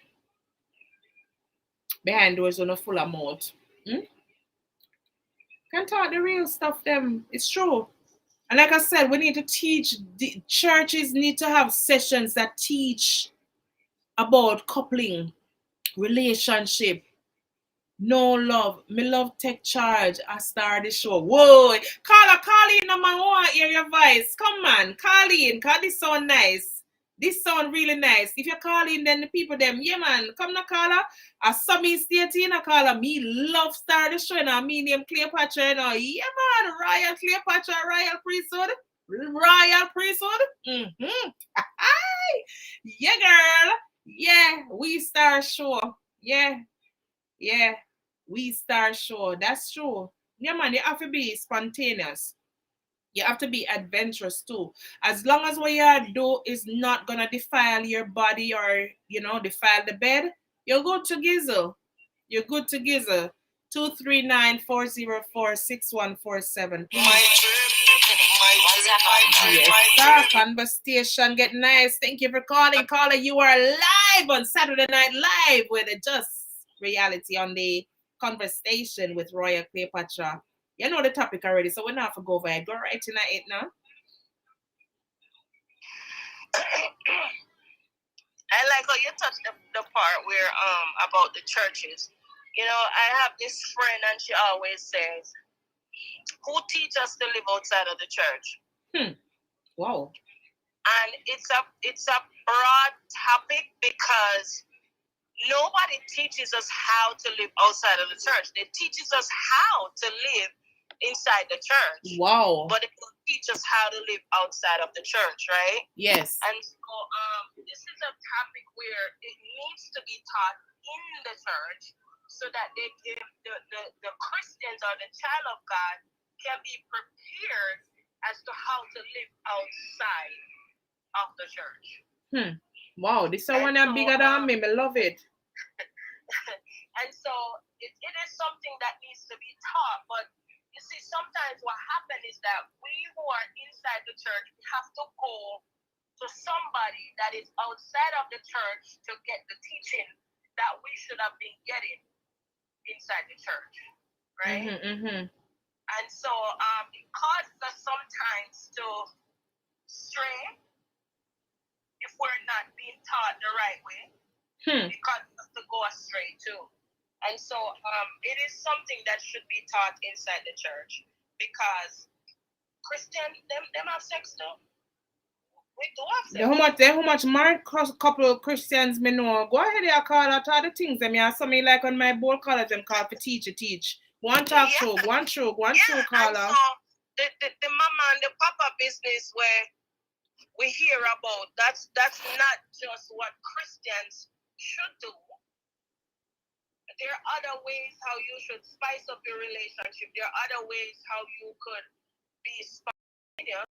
Behind doors on a full of mouth. Can talk the real stuff, them. It's true. And like I said, we need to teach. The churches need to have sessions that teach about coupling, relationship, no love. Me love take charge. I start the show. Whoa. Call in, no man. I want to hear your voice. Come on. Call in. Cause this sound nice. This sound really nice. If you call in, then the people them, yeah man, come na caller. I saw me state in a caller. Me love start the show now. Me name Cleopatra, you know. Yeah man, Royal Cleopatra, Royal Priesthood. Royal Priesthood. Yeah, girl. Yeah, we start show. Yeah. We start show. That's true. Yeah man, you have to be spontaneous. You have to be adventurous too. As long as what you do is not gonna defile your body or defile the bed, you're good to gizzle. You're good to gizzle. 239-404-6147. Yes, conversation get nice. Thank you for calling. Caller, you are live on Saturday Night Live with a Just Reality on the Conversation with Royal Cleopatra. You know the topic already, so we're not for go over it. Go right in it now. I like how you touched the part where about the churches. You know, I have this friend and she always says, who teach us to live outside of the church? Wow. And it's a broad topic because nobody teaches us how to live outside of the church. They teaches us how to live inside the church. Wow. But it will teach us how to live outside of the church, right? Yes. And so this is a topic where it needs to be taught in the church so that they give the Christians or the child of God can be prepared as to how to live outside of the church. Wow, this is one bigger than me. I love it. And so it is something that needs to be taught, but you see, sometimes what happens is that we who are inside the church, we have to go to somebody that is outside of the church to get the teaching that we should have been getting inside the church, right? And so it causes us sometimes to stray if we're not being taught the right way. It causes us to go astray too. And so it is something that should be taught inside the church because Christians, them have sex too. We do have sex. How much married couple of Christians me know. Go ahead and call out all the things. I mean, I saw me like on my board college them call for teach. One talk show, one show caller. And so the mama and the papa business where we hear about, that's not just what Christians should do. There are other ways how you should spice up your relationship. There are other ways how you could be spontaneous.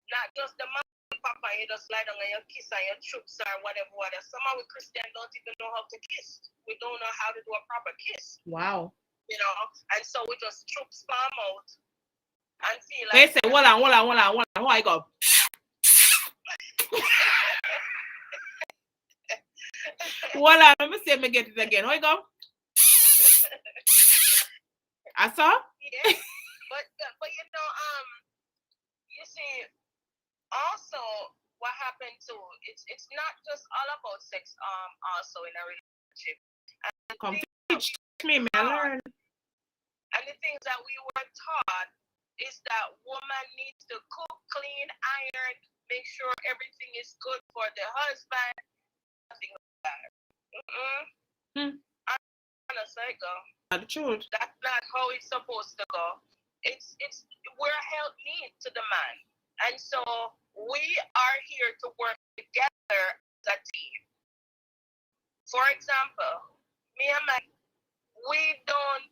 Not just the mama and papa, you just lie down and you kiss and you troops or whatever. Some of we Christians don't even know how to kiss. We don't know how to do a proper kiss. Wow. You know, and so we just troops palm out and feel They like... say, hold on. Why I go? Voila, let me see if I get it again. Here you go. I saw? Yeah. But you know, you see, also what happened too, it's not just all about sex, also in a relationship. And Come teach me, I learn. And the things that we were taught is that woman needs to cook, clean, iron, make sure everything is good for the husband. Nothing like that. I'm a psycho. The truth. That's not how it's supposed to go. It's we're help need to the man, and so we are here to work together as a team. For example, me and my, we don't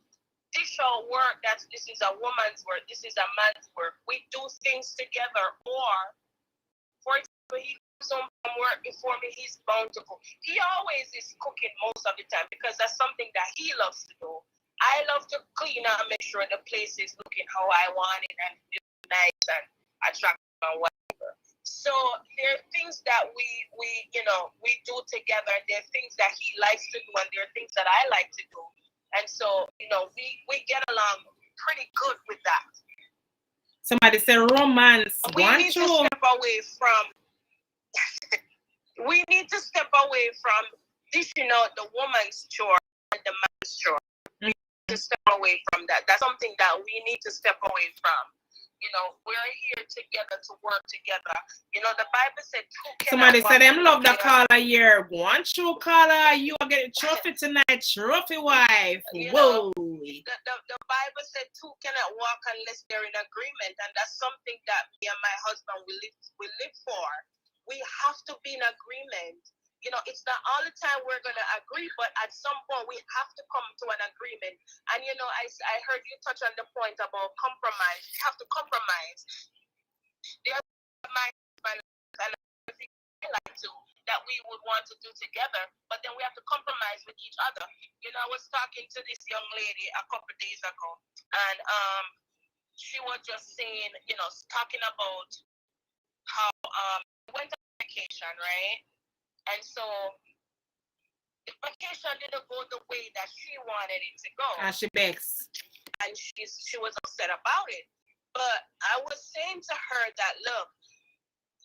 dish our work that this is a woman's work, this is a man's work. We do things together. Or, for example, he comes home from work before me, he's bound to cook. He always is cooking most of the time because that's something that he loves to do. I love to clean up and make sure the place is looking how I want it and feel nice and attractive and whatever. So there are things that we do together. There are things that he likes to do, and there are things that I like to do. And so, we get along pretty good with that. Somebody said romance. We need to step away from dishing out the woman's chore and the man's chore. We need to step away from that. That's something that we need to step away from. We're here together to work together. The Bible said somebody said them love the caller here. One true caller, you are getting trophy tonight, trophy wife. Whoa. The Bible said two cannot walk unless they're in agreement, and that's something that me and my husband will live for. We have to be in agreement. It's not all the time we're going to agree, but at some point we have to come to an agreement. And, I heard you touch on the point about compromise. We have to compromise. There's my husband and everything I like to that we would want to do together, but then we have to compromise with each other. I was talking to this young lady a couple of days ago, and she was just saying, talking about how went on vacation, right? And so the vacation didn't go the way that she wanted it to go. And she begs. And she was upset about it. But I was saying to her that, look,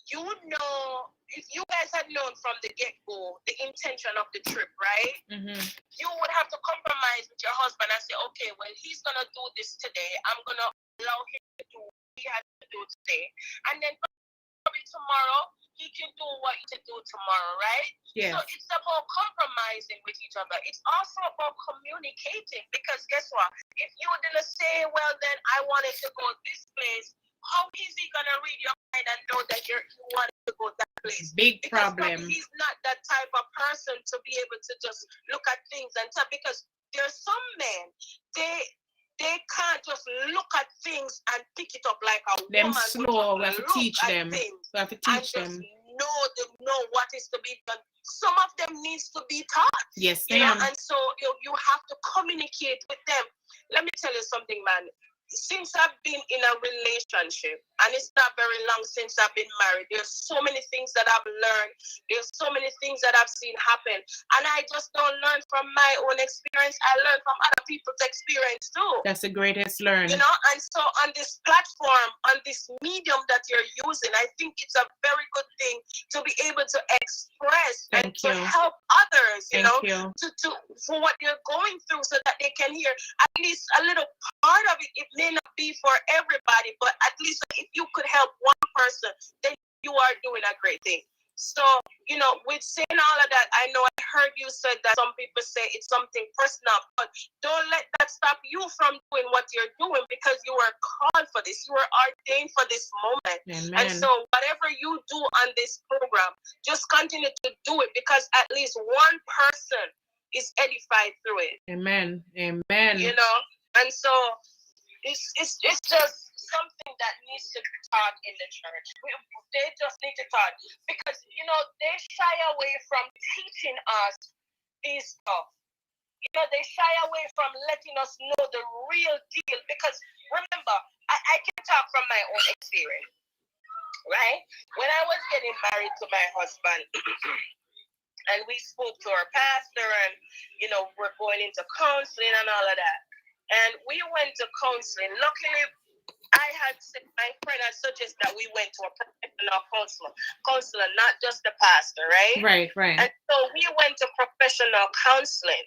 if you guys had known from the get-go the intention of the trip, right? Mm-hmm. You would have to compromise with your husband and say, okay, well, he's going to do this today. I'm going to allow him to do what he has to do today. And then probably tomorrow, he can do what he can do tomorrow, right? Yeah. So it's about compromising with each other. It's also about communicating, because guess what? If you didn't say, well, then I wanted to go this place, how is he going to read your mind and know that you wanted to go that place? Big because problem. He's not that type of person to be able to just look at things and tell, because there's some men, they can't just look at things and pick it up like a them woman. slow. We have to teach them. We have to teach them. Know what is to be done. Some of them needs to be taught. Yes, ma'am. And so you have to communicate with them. Let me tell you something, man. Since I've been in a relationship, and it's not very long since I've been married, there's so many things that I've learned. There's so many things that I've seen happen. And I just don't learn from my own experience. I learn from other people's experience too. That's the greatest learn. And so on this platform, on this medium that you're using, I think it's a very good thing to be able to express and to help others, to for what they're going through, so that they can hear at least a little part of it. It may not be for everybody, but at least if you could help one person, then you are doing a great thing. So, with saying all of that, I know I heard you said that some people say it's something personal, but don't let that stop you from doing what you're doing, because you were called for this. You were ordained for this moment. Amen. And so whatever you do on this program, just continue to do it, because at least one person is edified through it. Amen. Amen. And so it's just something that needs to be taught in the church. They just need to taught, because they shy away from teaching us this stuff. They shy away from letting us know the real deal, because remember, I can talk from my own experience. right? When I was getting married to my husband, and we spoke to our pastor, and we're going into counseling and all of that. And we went to counseling. Luckily, my friend had suggested that we went to a professional counselor, not just the pastor, right? Right. And so we went to professional counseling.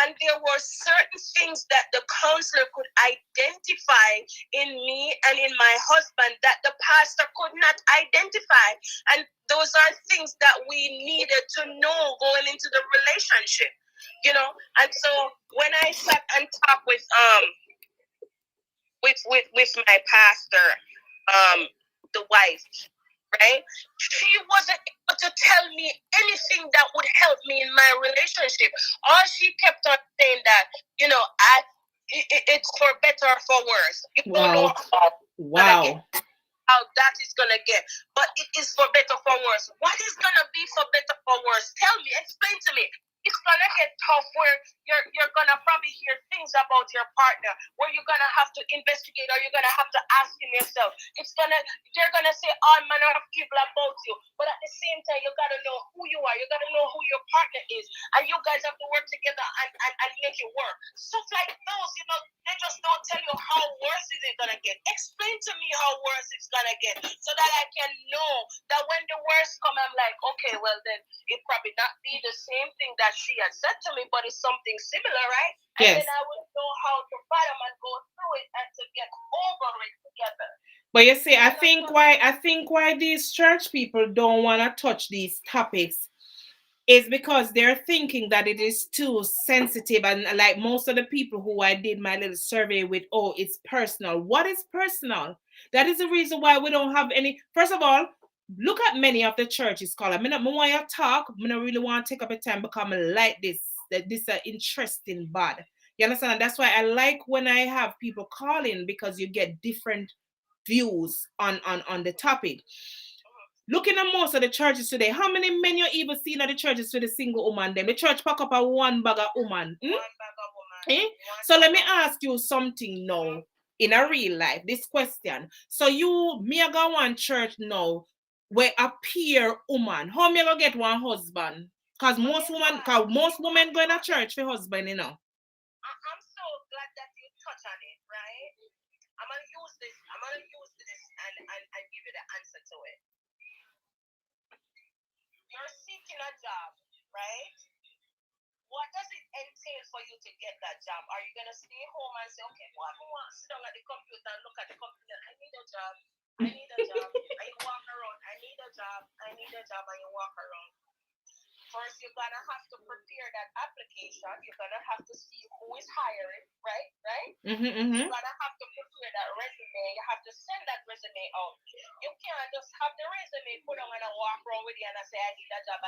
And there were certain things that the counselor could identify in me and in my husband that the pastor could not identify. And those are things that we needed to know going into the relationship, And so when I sat and talked with my pastor, the wife, right? She wasn't able to tell me anything that would help me in my relationship. All she kept on saying that, it's for better or for worse. You don't know how that is gonna get, but it is for better for worse. What is gonna be for better for worse? Tell me, explain to me. It's gonna get tough where you're gonna probably hear things about your partner where you're gonna have to investigate, or you're gonna have to ask him yourself. They're gonna say all manner of evil about you, but at the same time you gotta know who you are. You gotta know who your partner is, and you guys have to work together and make it work. Stuff like those, they just don't tell you how worse is it gonna get. Explain to me how worse it's gonna get, so that I can know that when the worst come, I'm like, okay, well then it probably not be the same thing that she had said to me, but it's something similar, right? Yes. And then I would know how to fight them and go through it and to get over it together. But you see, I think why these church people don't want to touch these topics is because they're thinking that it is too sensitive, and like most of the people who I did my little survey with, it's personal. What is personal? That is the reason why we don't have any. First of all, look at many of the churches, call them. I want you to talk. I don't really want to take up your time because I like this. That this is interesting bad. You understand? And that's why I like when I have people calling, because you get different views on the topic. Looking at most of the churches today, how many men you even seen at the churches with a single woman? Them the church pack up a one bag of woman. One bag of woman. So let me ask you something now in a real life. This question. So me I go one church now where a peer woman. How me I go get one husband? Because most women go in a church for husband, I'm so glad that you touch on it, right? I'm gonna use this and give you the answer to it. You're seeking a job, right? What does it entail for you to get that job? Are you gonna stay home and say, okay, well, I want to sit down at the computer and look at the computer? I need a job. And you walk around. I need a job, and you walk around. First, you're gonna have to prepare that application. You're gonna have to see who is hiring, right? You're gonna have to prepare that resume. You have to send that resume out. You can't just have the resume put on and walk around with you and say, I need a job,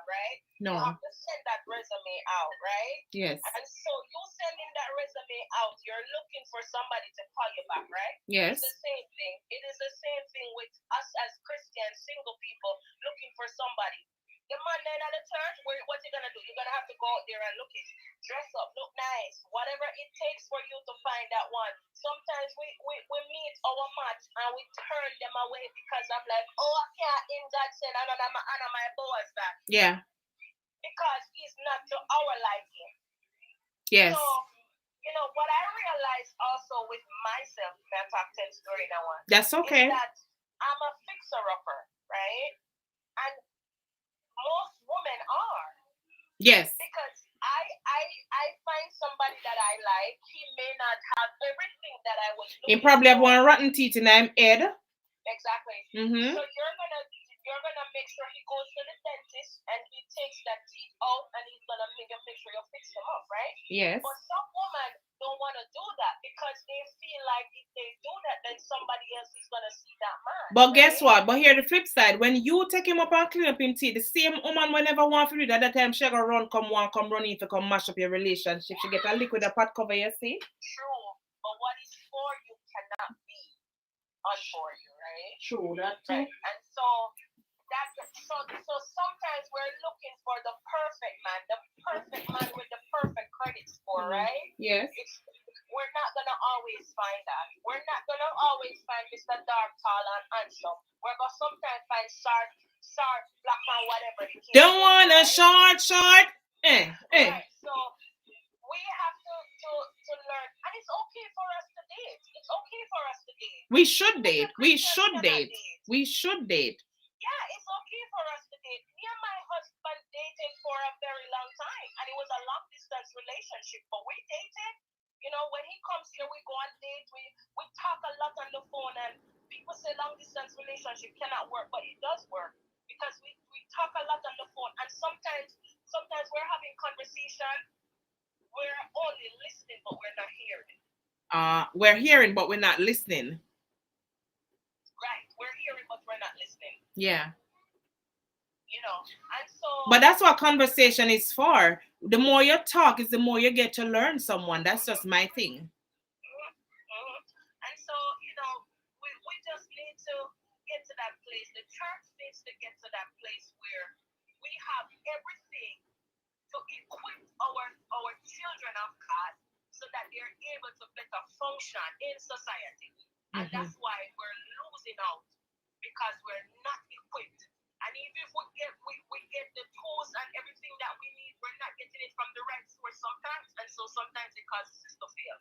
right? No. You have to send that resume out, right? Yes. And so you sending that resume out, you're looking for somebody to call you back, right? Yes. It's the same thing. It is the same thing with us as Christians, single people looking for somebody. The man then at the church, what you gonna do? You're gonna have to go out there and look it, dress up, look nice, whatever it takes for you to find that one. Sometimes we meet our match and we turn them away because I'm like, I can't in God said I know my boss that. Yeah. Because he's not to our liking. Yes. So, what I realized also with myself, my top 10 story now one. That's okay. Is that I'm a fixer-upper, right? And most women are. Yes. Because I find somebody that I like. He may not have everything that I was looking he probably for. have one rotten teeth in him head. Exactly. Mm-hmm. So you're gonna make sure he goes to the dentist and he takes that teeth out and he's gonna make sure you fix them up, right? Yes. But some women don't want to do that because they feel like if they do that, then somebody else is gonna see that man. But guess what? But here the flip side, when you take him up and clean up him teeth, the same woman will never want to do that. At that time she gonna come run in to come mash up your relationship. She get a liquid a pot cover, you see? True. But what is for you cannot be unfor you, right? True, that too. Right. And so sometimes we're looking for the perfect man with the perfect credit score, right? Yes. We're not gonna always find that. We're not gonna always find Mr. Dark, tall, and handsome. We're gonna sometimes find short, black man, whatever. Don't want a short. Right. So we have to learn, and it's okay for us to date. It's okay for us to date. We should date. We should date. We should date. Yeah, it's okay for us to date. Me and my husband dated for a very long time, and it was a long distance relationship, but we dated. You know, when he comes here, we go on dates, we talk a lot on the phone, and people say long distance relationship cannot work, but it does work because we talk a lot on the phone, and sometimes we're having conversation, we're only listening, but we're not hearing. We're hearing, but we're not listening. Right, we're hearing, but we're not listening. Yeah. You know, and so. But that's what conversation is for. The more you talk, is the more you get to learn someone. That's just my thing. And so, you know, we just need to get to that place. The church needs to get to that place where we have everything to equip our children of God so that they're able to better function in society. And that's why we're losing out, because we're not equipped. And even if we get the tools and everything that we need, we're not getting it from the right source sometimes. And so sometimes it causes us to fail.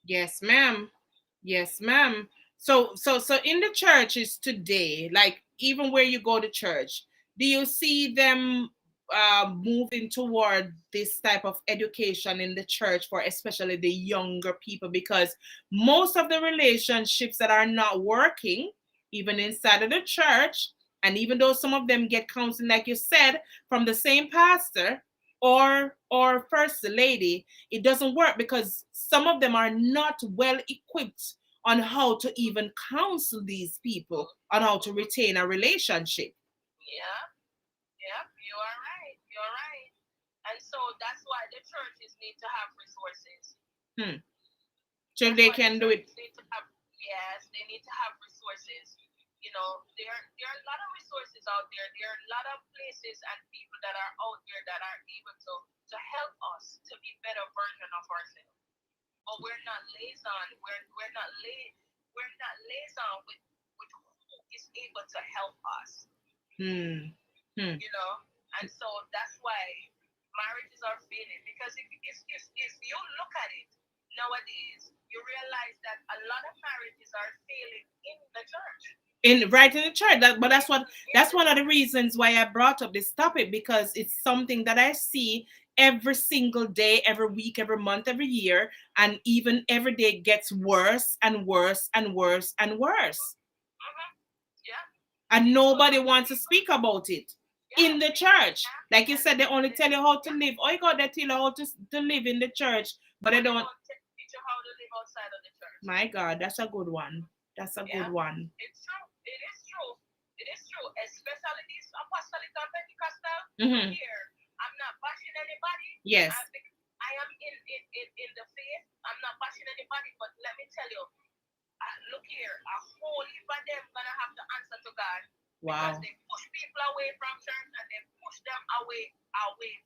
Yes, ma'am. Yes, ma'am. So in the churches today, like even where you go to church, do you see them moving toward this type of education in the church for especially the younger people? Because most of the relationships that are not working, even inside of the church, and even though some of them get counseling, like you said, from the same pastor or first lady, it doesn't work because some of them are not well equipped on how to even counsel these people on how to retain a relationship. Yeah, you are right. You're right. And so that's why the churches need to have resources. So they can do it. Yes, they need to have resources. You know, there are a lot of resources out there. There are a lot of places and people that are out there that are able to help us to be better version of ourselves. But we're not liaison. We're not liaison with who is able to help us. You know, and so that's why marriages are failing. Because if you look at it nowadays, you realize that a lot of marriages are failing in the church. Right in the church. But that's one of the reasons why I brought up this topic, because it's something that I see every single day, every week, every month, every year, and even every day gets worse and worse and worse and worse. Yeah. And nobody wants to speak about it in the church. Like you said, they only tell you how to live. Oh, you got to tell you how to live in the church, but they don't teach you how to live outside of the church. My God, that's a good one. That's a good one. It's true. It is true. It is true. Especially these apostolic and Pentecostal here. I'm not bashing anybody. Yes. I am in the faith. I'm not bashing anybody, but let me tell you, look here, a whole heap of them gonna have to answer to God. Wow. Because they push people away from church and they push them away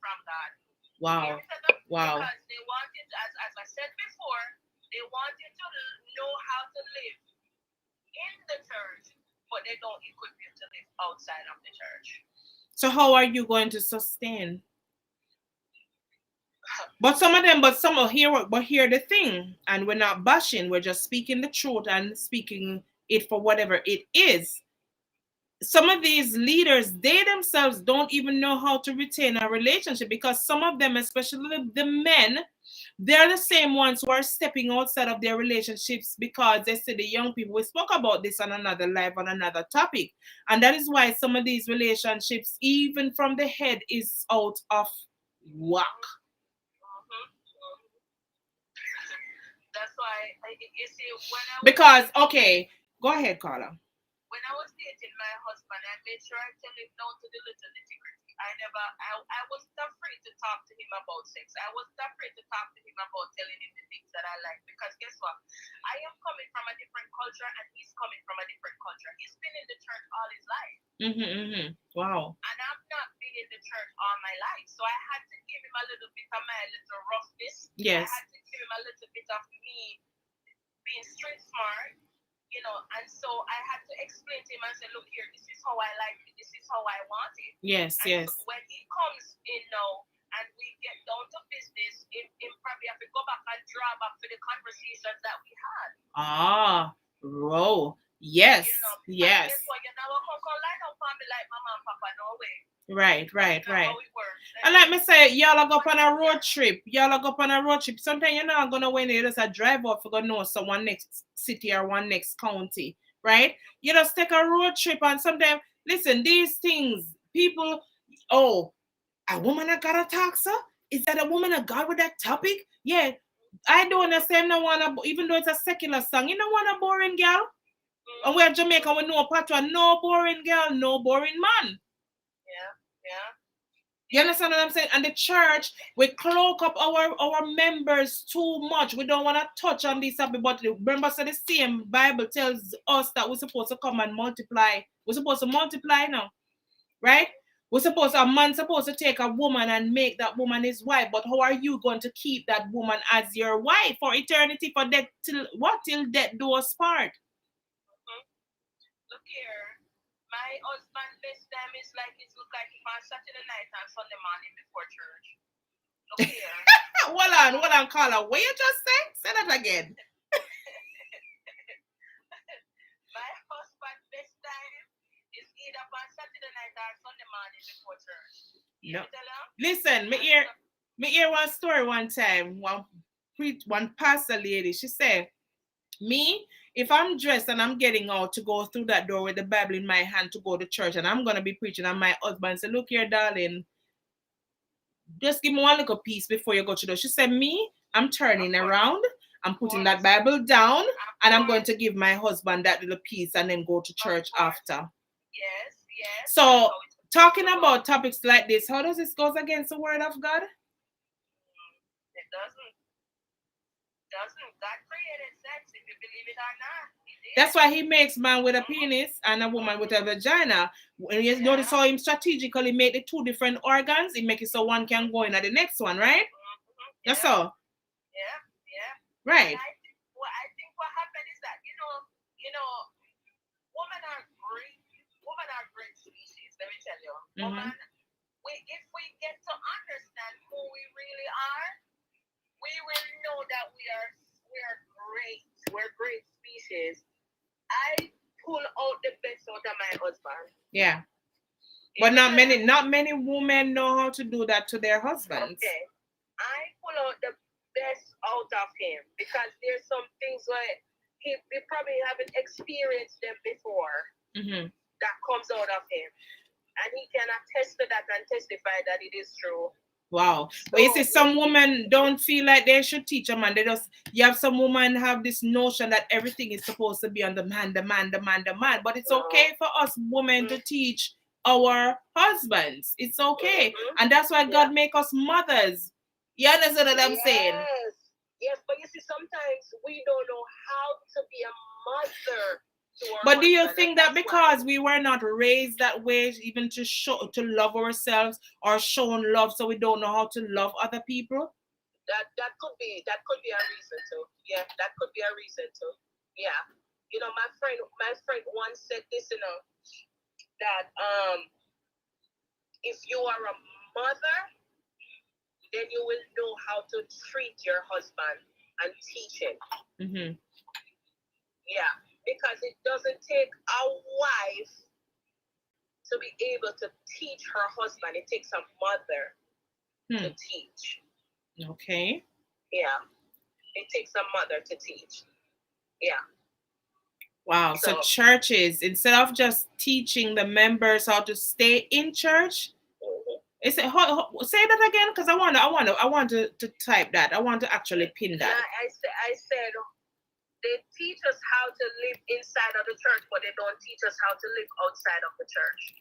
from God. Wow. Wow. Because they wanted, as I said before, they wanted to know how to live in the church, but they don't equip you to live outside of the church. So how are you going to sustain? But some of hear the thing, and we're not bashing, we're just speaking the truth and speaking it for whatever it is. Some of these leaders, they themselves don't even know how to retain a relationship, because some of them, especially the men, they're the same ones who are stepping outside of their relationships because they say the young people. We spoke about this on another live on another topic, and that is why some of these relationships, even from the head, is out of whack. That's why you see because okay, go ahead, Carla. When I was dating my husband, I made sure I tell him no to the little nitty-gritty. I wasn't afraid to talk to him about sex. I wasn't afraid to talk to him about telling him the things that I like. Because guess what? I am coming from a different culture and he's coming from a different culture. He's been in the church all his life. Wow. And I've not been in the church all my life. So I had to give him a little bit of my little roughness. Yes. I had to give him a little bit of me being street smart, you know, and so I had to explain to him and say, look here, this is how I like it, this is how I want it. Yes, and yes. So when he comes in now and we get down to business, him probably have to go back and draw back to the conversations that we had. Ah, bro. Yes, You know, yes. guess what? You never come line up on me like mama and papa, no way. Right. That's not how it works. And like me say, y'all go up on a road trip. Sometimes you're not gonna win it. Just a drive off for go know someone next city or one next county, right? You just take a road trip and sometimes listen, these things, people, oh, a woman of God talk, sir? Is that a woman of God with that topic? Yeah. I don't understand no one, even though it's a secular song, you don't want a boring girl. And we're Jamaican, we know patois, no boring girl, no boring man. Yeah. You understand what I'm saying? And the church, we cloak up our members too much. We don't want to touch on this subject, but remember, so the same Bible tells us that we're supposed to come and multiply. We're supposed to multiply now, right? A man supposed to take a woman and make that woman his wife. But how are you going to keep that woman as your wife for eternity, for death till death do us part? Look here. My husband best time is like it look like on Saturday night and Sunday morning before church. Look here. Hold on, Carla. What you just say? Say that again. My husband best time is either on Saturday night or Sunday morning before church. No. Listen, me hear one story one time. One pastor lady, she said, me, if I'm dressed and I'm getting out to go through that door with the Bible in my hand to go to church and I'm going to be preaching, and my husband said, look here, darling, just give me one little piece before you go to the door. She said, me, I'm turning around, I'm putting that Bible down, and I'm going to give my husband that little piece and then go to church after. Yes. So, talking about topics like this, how does this go against the word of God? It doesn't. God created sex, if you believe it or not. That's why he makes man with a penis and a woman with a vagina. When you notice how he strategically made the two different organs, he make it so one can go in at the next one, right? That's all. Yeah. Right. I think what happened is that, you know, women are great species, let me tell you. Women, if we get to understand who we really are, we will know that we are great. We're great species. I pull out the best out of my husband. Yeah. But not many women know how to do that to their husbands. Okay. I pull out the best out of him because there's some things where he probably haven't experienced them before that comes out of him. And he can attest to that and testify that it is true. Wow. But you see, some women don't feel like they should teach a man. You have some women have this notion that everything is supposed to be on the man. But it's okay for us women to teach our husbands. It's okay. And that's why God make us mothers. You understand what I'm saying? Yes, but you see, sometimes we don't know how to be a mother. But do you think that because we were not raised that way, even to love ourselves or shown love, so we don't know how to love other people? That could be a reason too. Yeah, that could be a reason too. Yeah, you know, my friend once said this, you know, that if you are a mother, then you will know how to treat your husband and teach him. Yeah. Because it doesn't take a wife to be able to teach her husband. It takes a mother to teach. Okay. Yeah. It takes a mother to teach. Yeah. Wow. So churches, instead of just teaching the members how to stay in church, say that again, because I want to type that. I want to actually pin that. I said they teach us how to live inside of the church, but they don't teach us how to live outside of the church.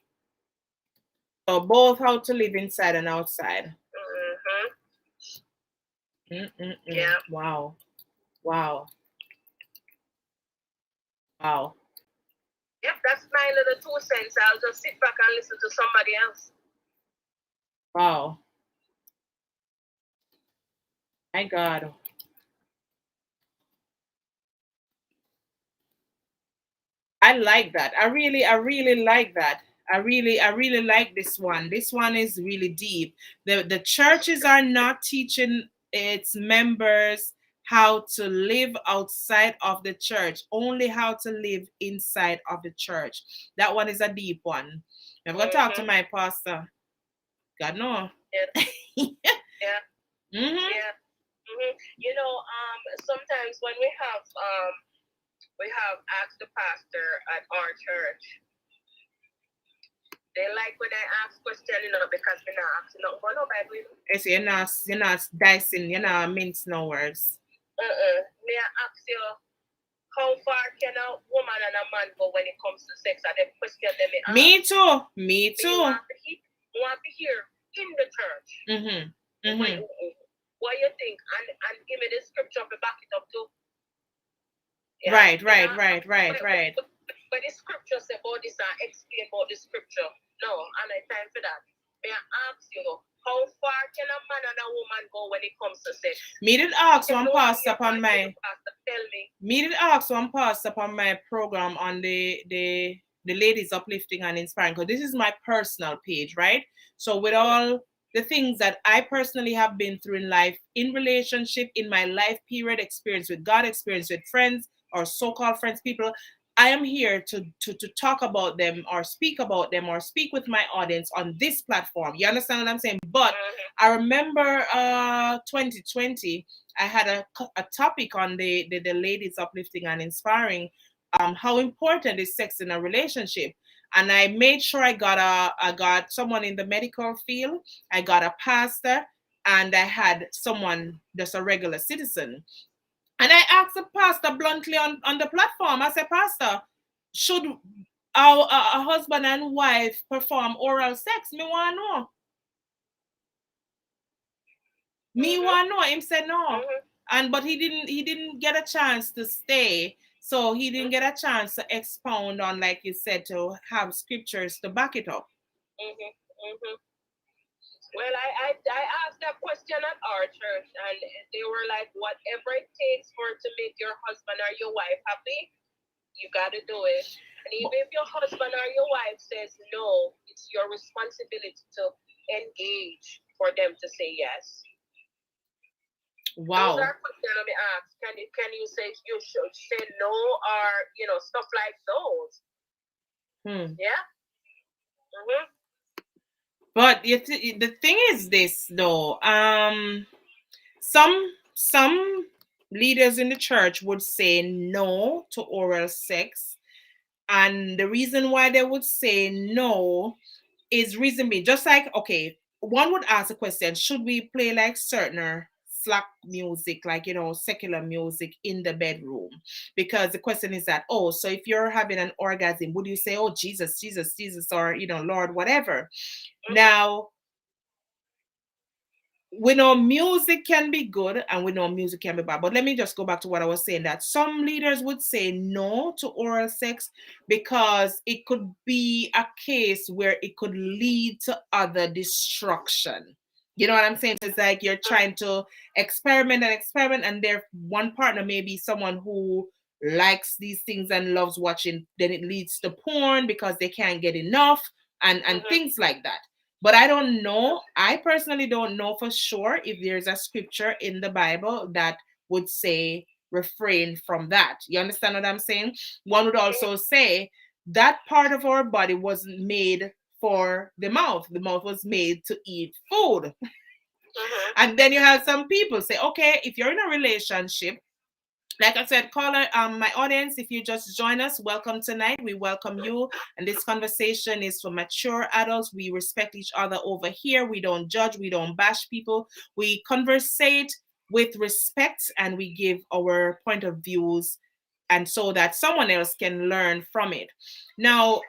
So both how to live inside and outside. Yeah. Wow. Yep, that's my little 2 cents. I'll just sit back and listen to somebody else. Wow. My God. I like that. I really like that. I really like this one. This one is really deep. The churches are not teaching its members how to live outside of the church, only how to live inside of the church. That one is a deep one. I'm gonna talk to my pastor. God no. Yeah. Yeah. Mm-hmm. Yeah. You know, sometimes when we have asked the pastor at our church, they like when I ask questions, you know, because we're not asking no for no Bible. Yes, you're not dicing, you're not mince no words. Me I ask you, how far can a woman and a man go when it comes to sex? And them question them me ask. Me too. You want to hear in the church. What you think? And give me the scripture to back it up too. Yeah. Right. But the scripture say about this and explain about the scripture. No, I don't have time for that. May I ask you, how far can a man and a woman go when it comes to sex? Me did ask one pastor upon my. Tell me. Me did ask one pastor upon my program on the ladies uplifting and inspiring, because this is my personal page, right? So with all the things that I personally have been through in life, in relationship, in my life period, experience with God, experience with friends or so-called friends, people, I am here to talk about them or speak about them or speak with my audience on this platform. You understand what I'm saying? But I remember 2020, I had a topic on the ladies uplifting and inspiring, how important is sex in a relationship. And I made sure I got someone in the medical field, I got a pastor, and I had someone just a regular citizen. And I asked the pastor bluntly on the platform, I said, Pastor, should a husband and wife perform oral sex? Me want to know. Me want to know. Him said no. But he didn't get a chance to stay. So he didn't get a chance to expound on, like you said, to have scriptures to back it up. Well, I asked that question at our church, and they were like, whatever it takes for to make your husband or your wife happy, you got to do it. And even if your husband or your wife says no, it's your responsibility to engage for them to say yes. Wow. Those are questions let me ask. Can you say you should say no, or stuff like those? Yeah. But the thing is this, though. Some leaders in the church would say no to oral sex, and the reason why they would say no is reasonably just like, okay, one would ask a question: should we play like certain slack music, like secular music in the bedroom? Because the question is that, oh, so if you're having an orgasm, would you say, oh, Jesus, Jesus, Jesus, or Lord, whatever? Now, we know music can be good and we know music can be bad. But let me just go back to what I was saying, that some leaders would say no to oral sex because it could be a case where it could lead to other destruction. You know what I'm saying? It's like you're trying to experiment, and there one partner may be someone who likes these things and loves watching, then it leads to porn because they can't get enough and things like that. But I don't know. I personally don't know for sure if there's a scripture in the Bible that would say refrain from that. You understand what I'm saying? One would also say that part of our body wasn't made for the mouth. The mouth was made to eat food. And then you have some people say, okay, if you're in a relationship, like I said, caller, my audience, if you just join us, welcome tonight. We welcome you. And this conversation is for mature adults. We respect each other over here. We don't judge. We don't bash people. We conversate with respect and we give our point of views, and so that someone else can learn from it. Now,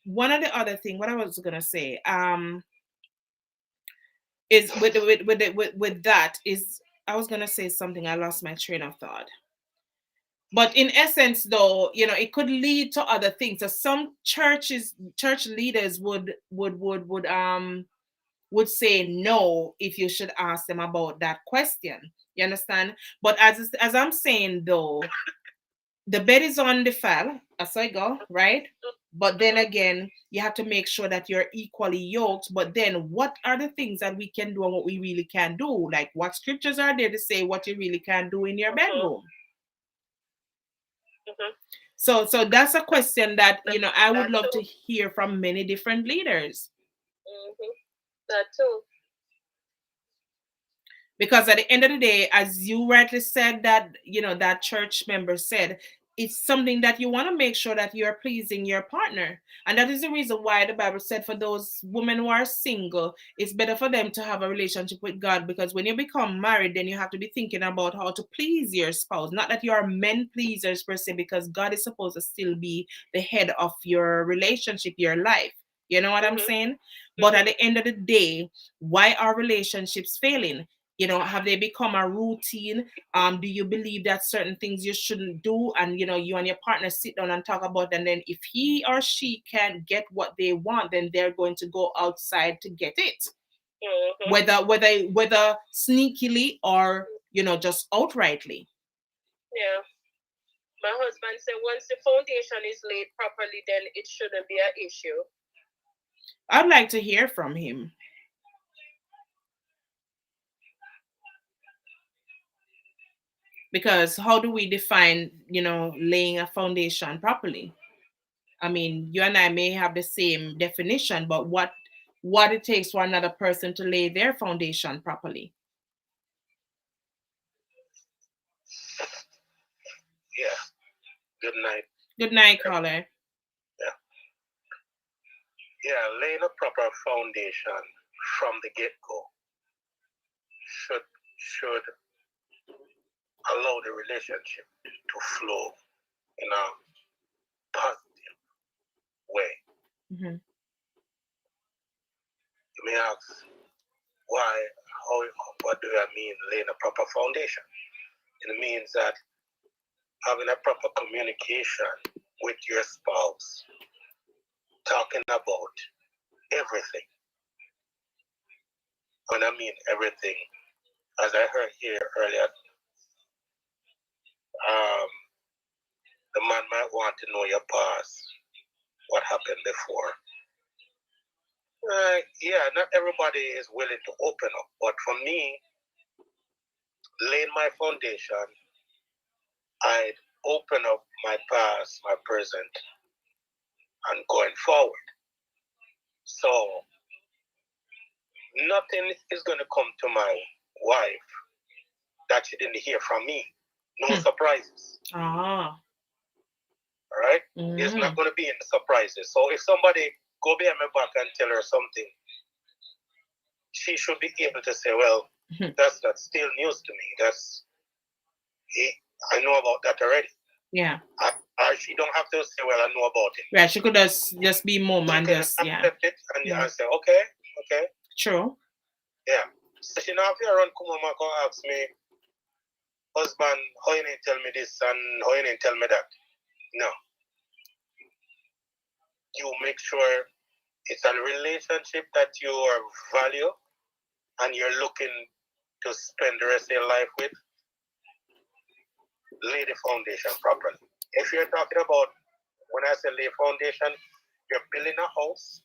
one of the other thing, what I was going to say, is with that is, I was going to say something. I lost my train of thought. But in essence, though, it could lead to other things. So some church leaders would say no if you should ask them about that question. You understand? But as I'm saying, though, the bed is on the file as I go, right? But then again, you have to make sure that you're equally yoked. But then, what are the things that we can do and what we really can do? Like, what scriptures are there to say what you really can do in your bedroom? So that's a question that I would love to hear from many different leaders. That too. Because at the end of the day, as you rightly said, that that church member said, it's something that you want to make sure that you're pleasing your partner. And that is the reason why the Bible said for those women who are single, it's better for them to have a relationship with God, because when you become married, then you have to be thinking about how to please your spouse. Not that you are men pleasers per se, because God is supposed to still be the head of your relationship, your life. You know what I'm saying? But at the end of the day, why are relationships failing? Have they become a routine? Do you believe that certain things you shouldn't do, and you and your partner sit down and talk about, and then if he or she can't get what they want, then they're going to go outside to get it, whether sneakily or just outrightly. Yeah. My husband said once the foundation is laid properly, then it shouldn't be an issue. I'd like to hear from him. Because how do we define, laying a foundation properly? I mean, you and I may have the same definition, but what it takes for another person to lay their foundation properly. Yeah. Good night. Good night, caller. Yeah, laying a proper foundation from the get-go should allow the relationship to flow in a positive way. You may ask, why, what do I mean laying a proper foundation? It means that having a proper communication with your spouse, talking about everything. When I mean everything, as I heard here earlier, the man might want to know your past, what happened before. Yeah, not everybody is willing to open up, but for me, laying my foundation, I'd open up my past, my present, and going forward. So nothing is going to come to my wife that she didn't hear from me. No surprises. All right? It's not going to be in the surprises. So if somebody go behind my back and tell her something, she should be able to say, well, that's still news to me. I know about that already. Yeah. She don't have to say, well, I know about it. Yeah, she could just be mom and just, accept it and say, okay. True. Yeah. So she don't have to run come and ask me, husband, how you didn't tell me this and how you didn't tell me that? No. You make sure it's a relationship that you value and you're looking to spend the rest of your life with. Lay the foundation properly. If you're talking about, when I say lay foundation, you're building a house.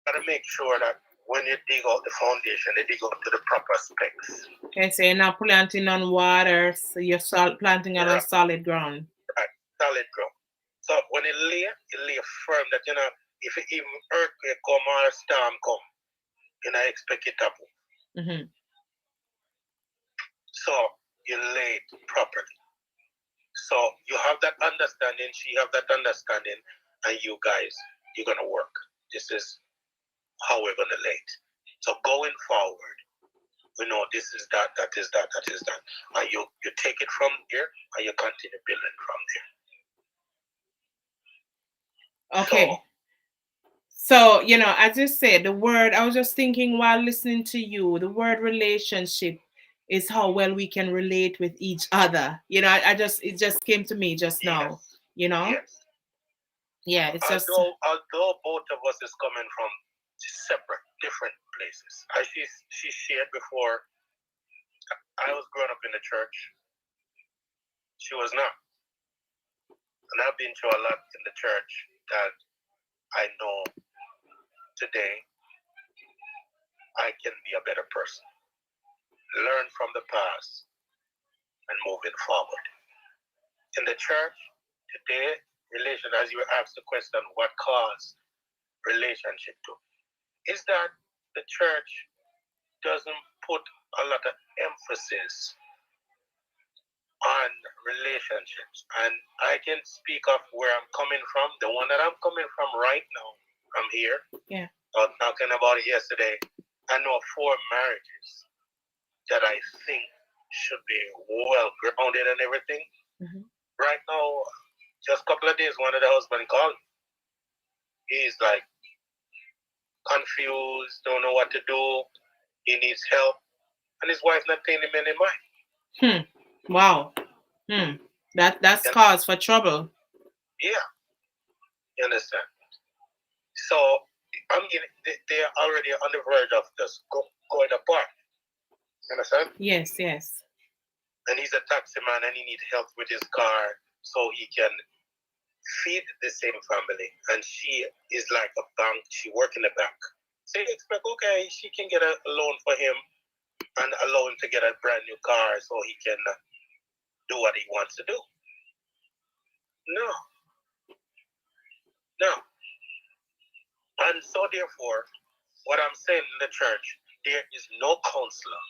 You gotta make sure that when you dig out the foundation, you dig out to the proper specs. Okay, so you're not planting on water, so you're planting on a solid ground. Right, solid ground. So when you lay firm that, if even earthquake come or storm come, expect it to happen. So you lay it properly. So you have that understanding, she have that understanding, and you guys, you're going to work. This is how we're going to lay it. So going forward, we know this is that is that. And you take it from there, and you continue building from there. Okay. So, as you said, the word, I was just thinking while listening to you, the word relationship is how well we can relate with each other. It just came to me just now, Yes. Yeah, it's although both of us is coming from separate, different places. As she shared before, I was growing up in the church. She was not. And I've been through a lot in the church that I know today I can be a better person. Learn from the past and moving forward. In the church today, relation, as you asked the question, what caused relationship to, is that the church doesn't put a lot of emphasis on relationships. And I can speak of where I'm coming from. The one that I'm coming from right now, I'm here. Yeah. Talking about it yesterday. I know 4 marriages that I think should be well grounded and everything. Mm-hmm. Right now, just a couple of days, one of the husbands called me. He's like confused, don't know what to do. He needs help. And his wife not paying him any mind. Wow. That's cause for trouble. Yeah. You understand? So, I mean, they are already on the verge of just going apart. You understand? Yes, yes. And he's a taxi man and he needs help with his car so he can feed the same family. And she is like a bank. She works in a bank. So you expect, okay, she can get a loan for him and allow him to get a brand new car so he can do what he wants to do. No. And so therefore, what I'm saying in the church, there is no counselor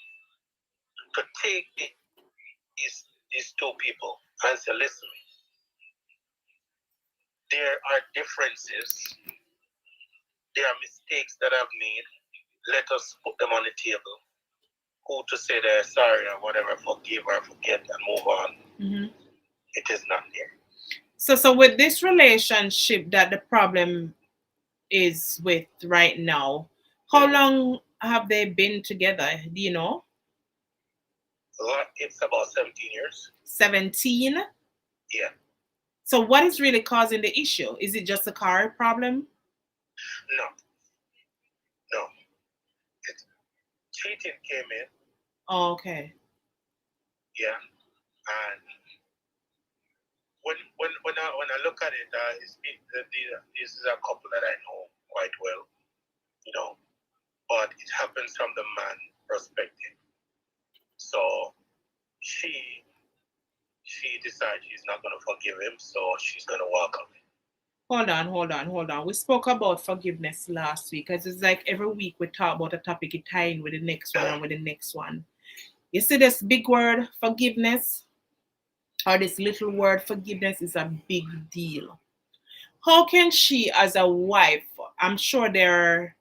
to take these 2 people and say, listen, there are differences, there are mistakes that I've made, let us put them on the table. Who to say they're sorry or whatever, forgive or forget and move on. Mm-hmm. It is not there. So with this relationship that the problem is with right now, how long have they been together? Do you know? It's about 17 years. 17? Yeah. So what is really causing the issue? Is it just a car problem? No. Cheating came in. Oh, okay. Yeah. And when I look at it, this is a couple that I know quite well, you know, but it happens from the man perspective. So she decides she's not going to forgive him, so she's going to walk away. Hold on. We spoke about forgiveness last week, because it's like every week we talk about a topic, it tie in with the next one and with the next one. You see this big word, forgiveness, or this little word, forgiveness, is a big deal. How can she, as a wife, I'm sure they're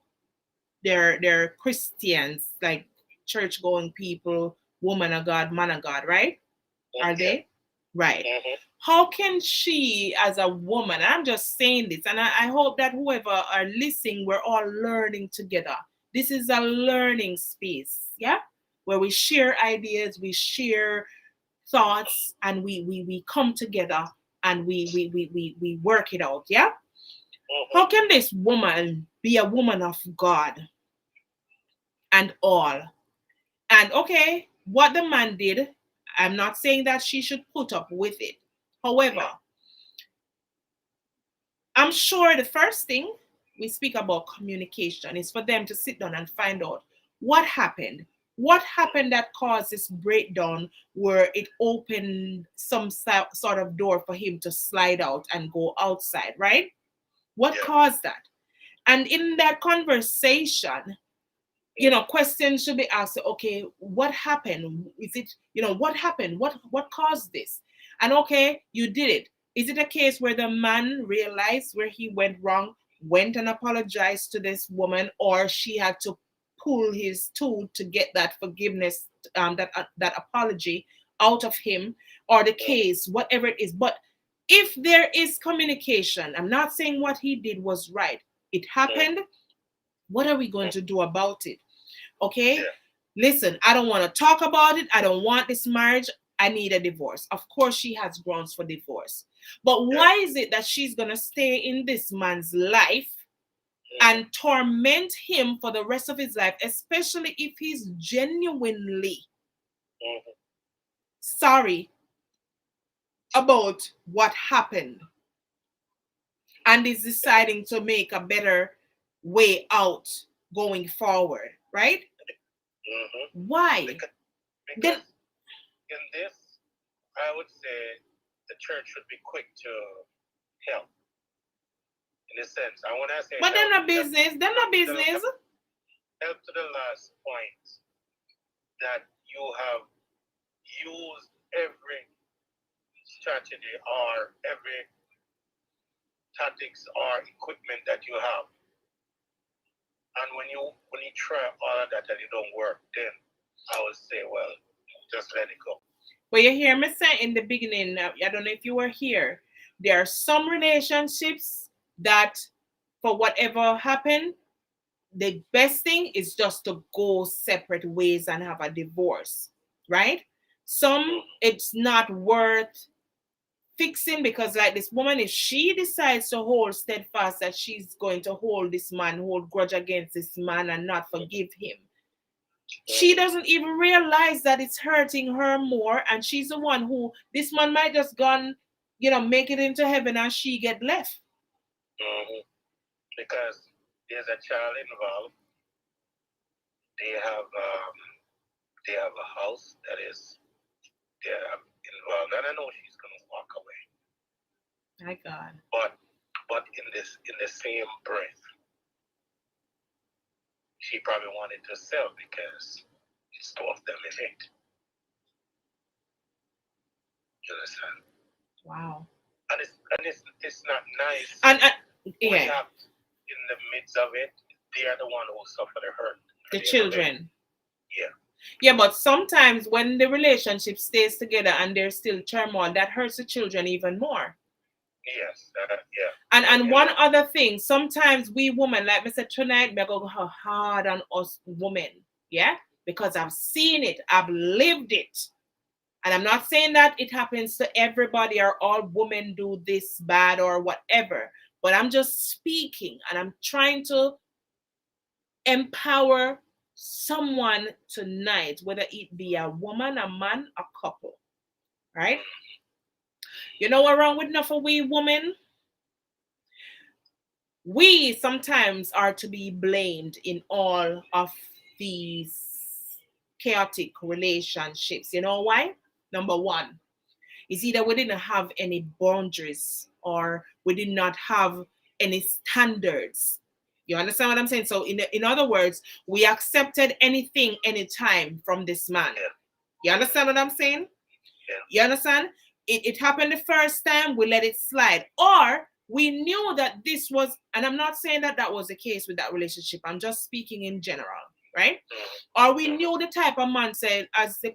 Christians, like church-going people, woman of God, man of God, right? Are they? Right. Mm-hmm. How can she, as a woman, I'm just saying this, and I hope that whoever are listening, we're all learning together. This is a learning space, yeah? Where we share ideas, we share thoughts, and we come together and we work it out, yeah? Mm-hmm. How can this woman be a woman of God and all? And okay, what the man did, I'm not saying that she should put up with it. However, I'm sure the first thing we speak about communication is for them to sit down and find out what happened. What happened that caused this breakdown where it opened some sort of door for him to slide out and go outside, right? What caused that? And in that conversation, you know, questions should be asked. Okay, what happened? Is it, you know, what happened? What caused this? And okay, you did it. Is it a case where the man realized where he went wrong, went and apologized to this woman, or she had to pull his tooth to get that forgiveness, that apology out of him, or the case, whatever it is? But if there is communication, I'm not saying what he did was right. It happened. What are we going to do about it? Okay, listen, I don't want to talk about it. I don't want this marriage. I need a divorce. Of course, she has grounds for divorce. But why is it that she's going to stay in this man's life and torment him for the rest of his life, especially if he's genuinely sorry about what happened and is deciding to make a better way out going forward, right? Why? Because in this, I would say the church should be quick to help. In a sense, I want to say, but they're not business. They're not business. Help to the last point that you have used every strategy or every tactics or equipment that you have, and when you try all of that and it don't work, then I would say, well, just let it go. Well, you hear me say in the beginning, I don't know if you were here, there are some relationships that for whatever happened, the best thing is just to go separate ways and have a divorce, right? Some, it's not worth fixing because like this woman, if she decides to hold steadfast that she's going to hold this man, hold grudge against this man and not forgive him, she doesn't even realize that it's hurting her more, and she's the one who, this man might just gone, make it into heaven and she get left. Because there's a child involved. They have a house that is involved, and I know she's gonna walk away. My God. But in the same breath, she probably wanted to sell because it's two of them in it. You understand? Wow. And it's not nice. And yeah. When you have, in the midst of it, they are the one who suffer the hurt. The children. Yeah. Yeah, but sometimes when the relationship stays together and there's still turmoil, that hurts the children even more. Yes, yeah. And one other thing, sometimes we women, like I said tonight, we're going to go hard on us women, yeah? Because I've seen it, I've lived it. And I'm not saying that it happens to everybody or all women do this bad or whatever, but I'm just speaking and I'm trying to empower someone tonight, whether it be a woman, a man, a couple, right? You know what's wrong with enough of we women? We sometimes are to be blamed in all of these chaotic relationships. You know why? Number one, is either we didn't have any boundaries or we did not have any standards. You understand what I'm saying? So in other words, we accepted anything, anytime from this man. You understand what I'm saying? You understand? It happened the first time, we let it slide. Or we knew that this was, and I'm not saying that that was the case with that relationship. I'm just speaking in general, right? Or we knew the type of man said, as the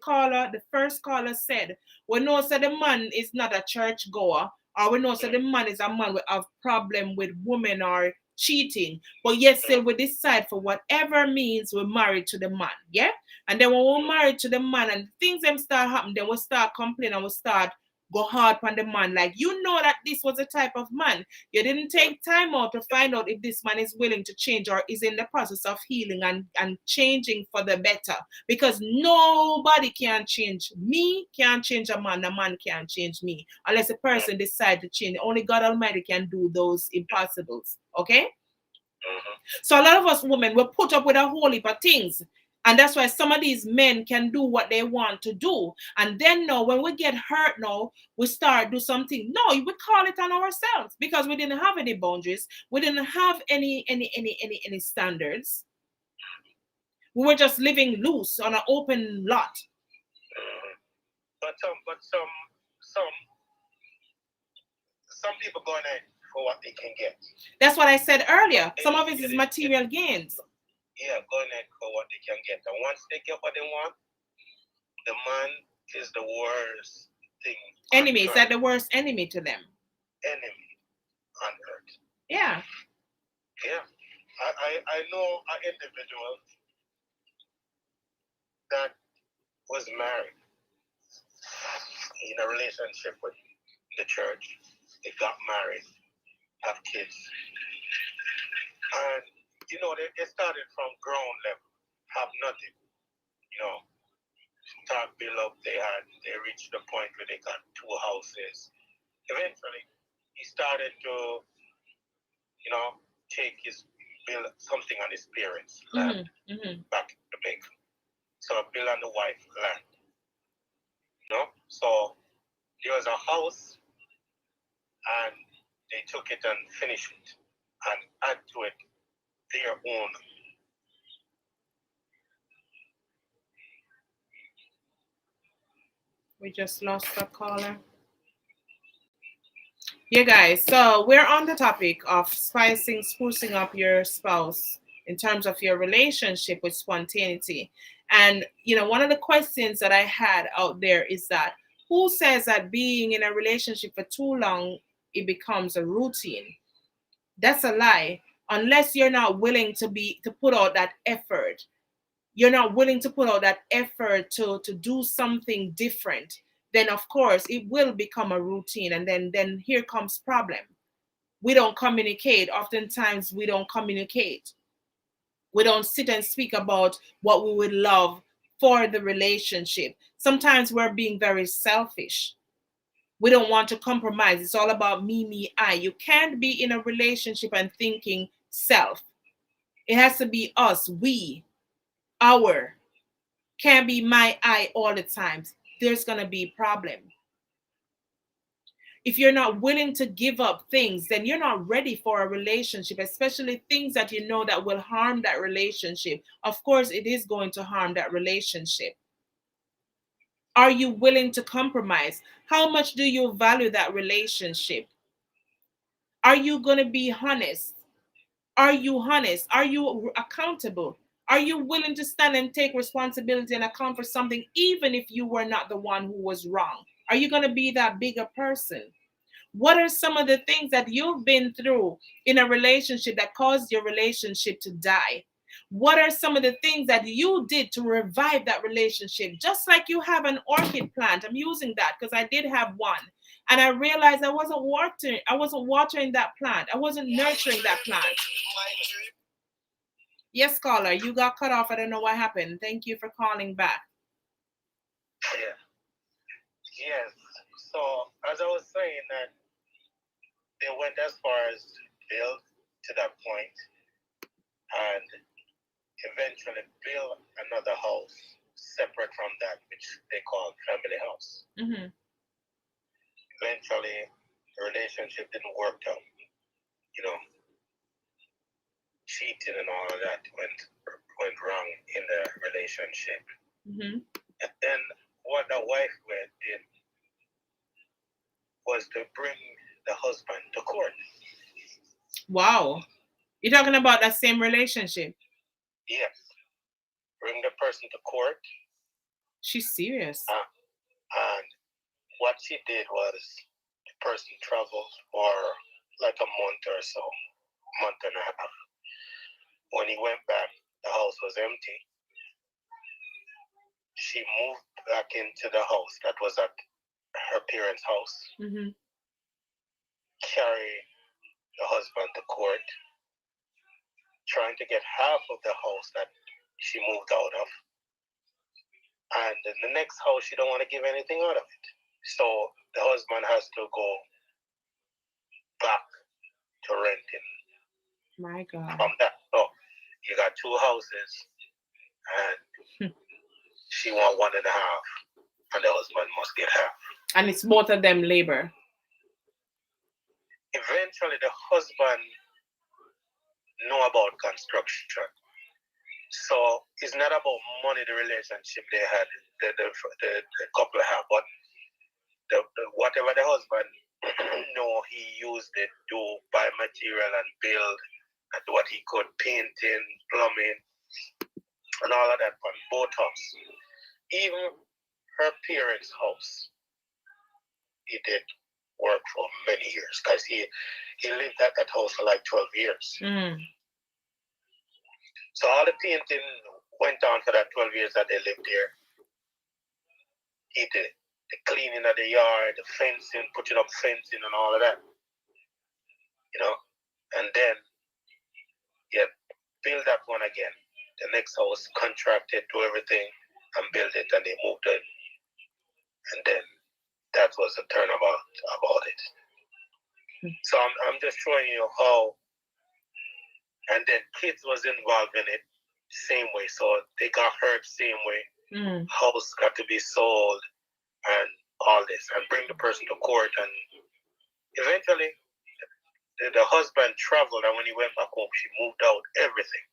first caller said, we know that the man is not a church goer, or we know that the man is a man with a problem with women or cheating, but yet still we decide for whatever means we're married to the man, yeah? And then when we're married to the man and things them start happening, then we start complaining and we start go hard on the man. Like, you know that this was a type of man. You didn't take time out to find out if this man is willing to change or is in the process of healing and changing for the better. Because nobody can change me, can't change a man can't change me. Unless a person decides to change. Only God Almighty can do those impossibles. Okay? So a lot of us women, we put up with a whole heap of things. And that's why some of these men can do what they want to do. And then now, when we get hurt now, we start do something. No, we call it on ourselves because we didn't have any boundaries. We didn't have any standards. We were just living loose on an open lot. But some people going in for what they can get. That's what I said earlier. Some of it is material gains. Yeah, going in for what they can get. And once they get what they want, the man is the worst thing. Enemy, is that the worst enemy to them? Enemy on earth. Yeah. Yeah. I know an individual that was married in a relationship with the church. They got married, have kids. And you know, they started from ground level, have nothing. You know, start build up. They reached the point where they got 2 houses. Eventually, he started to, build something on his parents' land back in Jamaica. So build on the wife's land. So there was a house, and they took it and finished it and add to it their own. We just lost the caller. Yeah, guys, so we're on the topic of sprucing up your spouse in terms of your relationship with spontaneity. And, one of the questions that I had out there is that who says that being in a relationship for too long, it becomes a routine? That's a lie. Unless you're not willing to put out that effort. You're not willing to put out that effort to do something different, then of course it will become a routine, and then here comes problem. We don't communicate. Oftentimes we don't communicate. We don't sit and speak about what we would love for the relationship. Sometimes we're being very selfish. We don't want to compromise. It's all about me, I. You can't be in a relationship and thinking self. It has to be us, we, our. Can't be my, I all the time. There's going to be a problem. If you're not willing to give up things, then you're not ready for a relationship, especially things that you know that will harm that relationship. Of course, it is going to harm that relationship. Are you willing to compromise? How much do you value that relationship? Are you going to be honest? Are you honest? Are you accountable? Are you willing to stand and take responsibility and account for something, even if you were not the one who was wrong? Are you going to be that bigger person? What are some of the things that you've been through in a relationship that caused your relationship to die? What are some of the things that you did to revive that relationship? Just like you have an orchid plant. I'm using that because I did have one. And I realized I wasn't watering that plant. I wasn't nurturing that plant. Yes, caller, you got cut off. I don't know what happened. Thank you for calling back. Yeah. Yes. So as I was saying, that they went as far as build to that point, and eventually build another house separate from that, which they call family house. Eventually, the relationship didn't work out. Cheating and all of that went wrong in the relationship. And then what the wife did was to bring the husband to court. Wow. You're talking about that same relationship? Yes. Bring the person to court. She's serious. And what she did was the person traveled for like a month or so, month and a half. When he went back, the house was empty. She moved back into the house that was at her parents' house. Carried the husband to court, trying to get half of the house that she moved out of. And in the next house, she don't want to give anything out of it. So the husband has to go back to renting. My God. From that. So you got two houses, and she want 1.5, and the husband must get half. And it's both of them labor. Eventually, the husband know about construction. So it's not about money, the relationship they had, the couple have, but whatever the husband know, he used it to buy material and build and what he could, painting, plumbing, and all of that on both houses. Even her parents' house, he did work for many years because he lived at that house for like 12 years. So all the painting went on for that 12 years that they lived there. He did it. The cleaning of the yard, the fencing, putting up fencing and all of that. And then build that one again. The next house, contracted, do everything and build it, and they moved in. And then that that was the turnabout about it. So I'm just showing you how, and then kids was involved in it same way, so they got hurt same way. House got to be sold and all this, and bring the person to court, and eventually the husband traveled, and when he went back home, she moved out everything,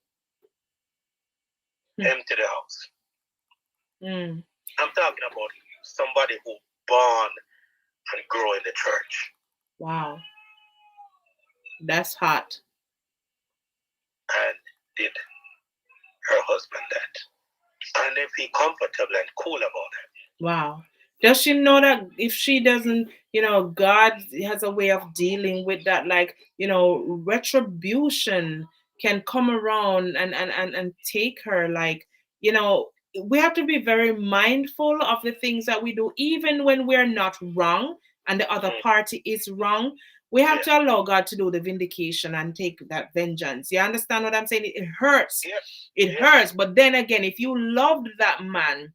empty the house. I'm talking about somebody who born and grow in the church. Wow. That's hot. And did her husband that. And they feel comfortable and cool about it. Wow. Does she know that if she doesn't, God has a way of dealing with that, like, retribution can come around and take her, like, we have to be very mindful of the things that we do, even when we're not wrong and the other party is wrong. We have to allow God to do the vindication and take that vengeance. You understand what I'm saying? It hurts. It hurts. But then again, if you loved that man,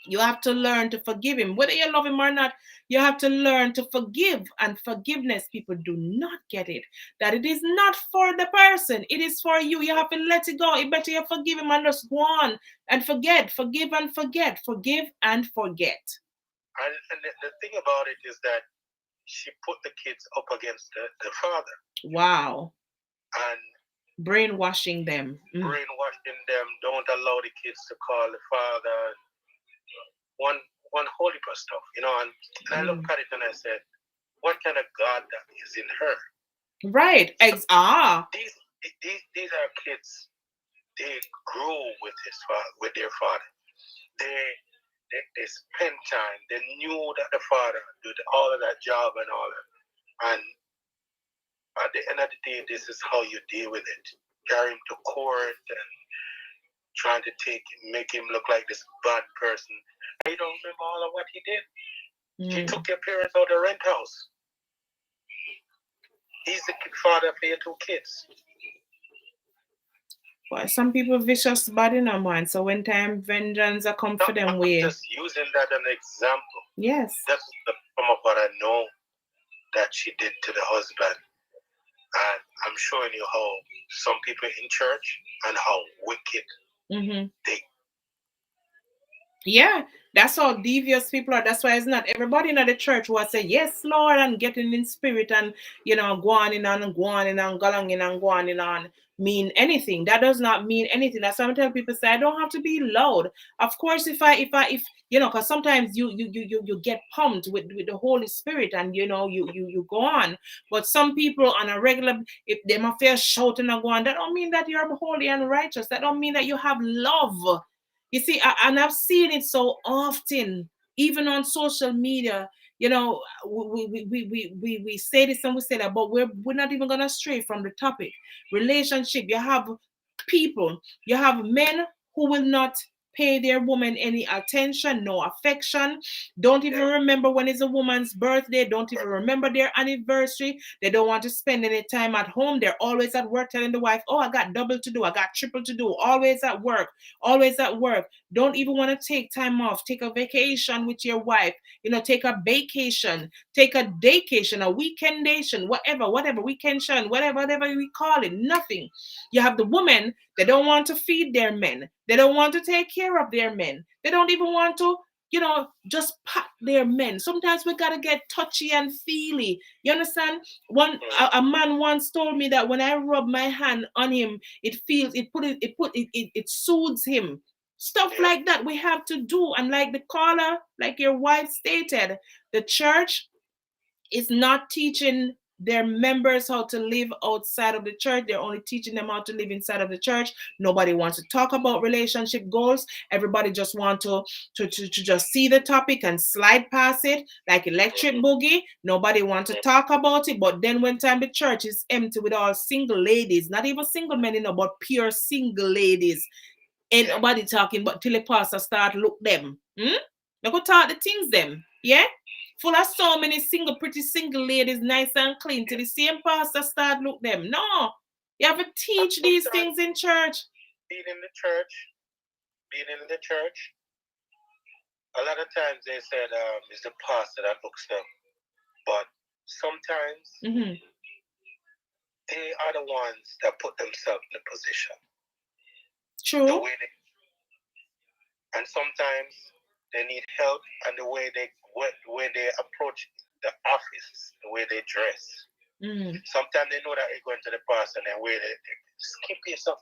you have to learn to forgive him. Whether you love him or not, you have to learn to forgive. And forgiveness, people do not get it. That it is not for the person. It is for you. You have to let it go. It better you forgive him and just go on and forget. Forgive and forget. Forgive and forget. And the thing about it is that she put the kids up against the father. Wow. And brainwashing them. Brainwashing them. Don't allow the kids to call the father. One holy stuff, and I looked at it and I said, what kind of God that is in her? Right. These are kids. They grew with their father. They spent time. They knew that the father did all of that job and all that. And at the end of the day, this is how you deal with it. Carry him to court and trying to make him look like this bad person. You don't remember all of what he did. He took your parents out of the rent house. He's the father for your two kids. Well, some people vicious bad in our mind. So when time vengeance are come for them way. Just using that as an example. Yes. That's some of what I know that she did to the husband. And I'm showing you how some people in church and how wicked they. Yeah, that's how devious people are. That's why it's not everybody in the church who will say, yes, Lord, and getting in spirit and, go on and go on and going and go on and mean anything. That does not mean anything. That's why I tell people, say, I don't have to be loud. Of course, if because sometimes you get pumped with the Holy Spirit and, you go on. But some people on a regular, if they might feel shouting and go on, that don't mean that you're holy and righteous. That don't mean that you have love. You see, and I've seen it so often, even on social media. We say this and we say that, but we're not even gonna stray from the topic. Relationship. You have people. You have men who will not pay their woman any attention, no affection. Don't even remember when it's a woman's birthday. Don't even remember their anniversary. They don't want to spend any time at home. They're always at work telling the wife, oh, I got double to do. I got triple to do. Always at work. Always at work. Don't even want to take time off. Take a vacation with your wife. Take a vacation. Take a daycation, a weekendation, whatever, weekendation, whatever we call it. Nothing. You have the women, they don't want to feed their men. They don't want to take care of their men. They don't even want to, just pat their men. Sometimes we got to get touchy and feely. You understand? A man once told me that when I rub my hand on him, it soothes him. Stuff like that we have to do. And like the caller, like your wife stated, the church is not teaching their members how to live outside of the church. They're only teaching them how to live inside of the church. Nobody wants to talk about relationship goals. Everybody just want to just see the topic and slide past it like electric boogie. Nobody wants to talk about it. But then when time the church is empty with all single ladies, not even single men, but pure single ladies, ain't nobody talking, but till the pastor start look them. They go talk the things them. Yeah? Full of so many pretty single ladies, nice and clean, till the same pastor start look them. No. You have to teach these things in church. Being in the church, a lot of times they said it's the pastor that looks them, but sometimes they are the ones that put themselves in the position. True. And sometimes they need help, and the way they approach the office, the way they dress. Sometimes they know that they're going to the pastor, and the way they skip yourself.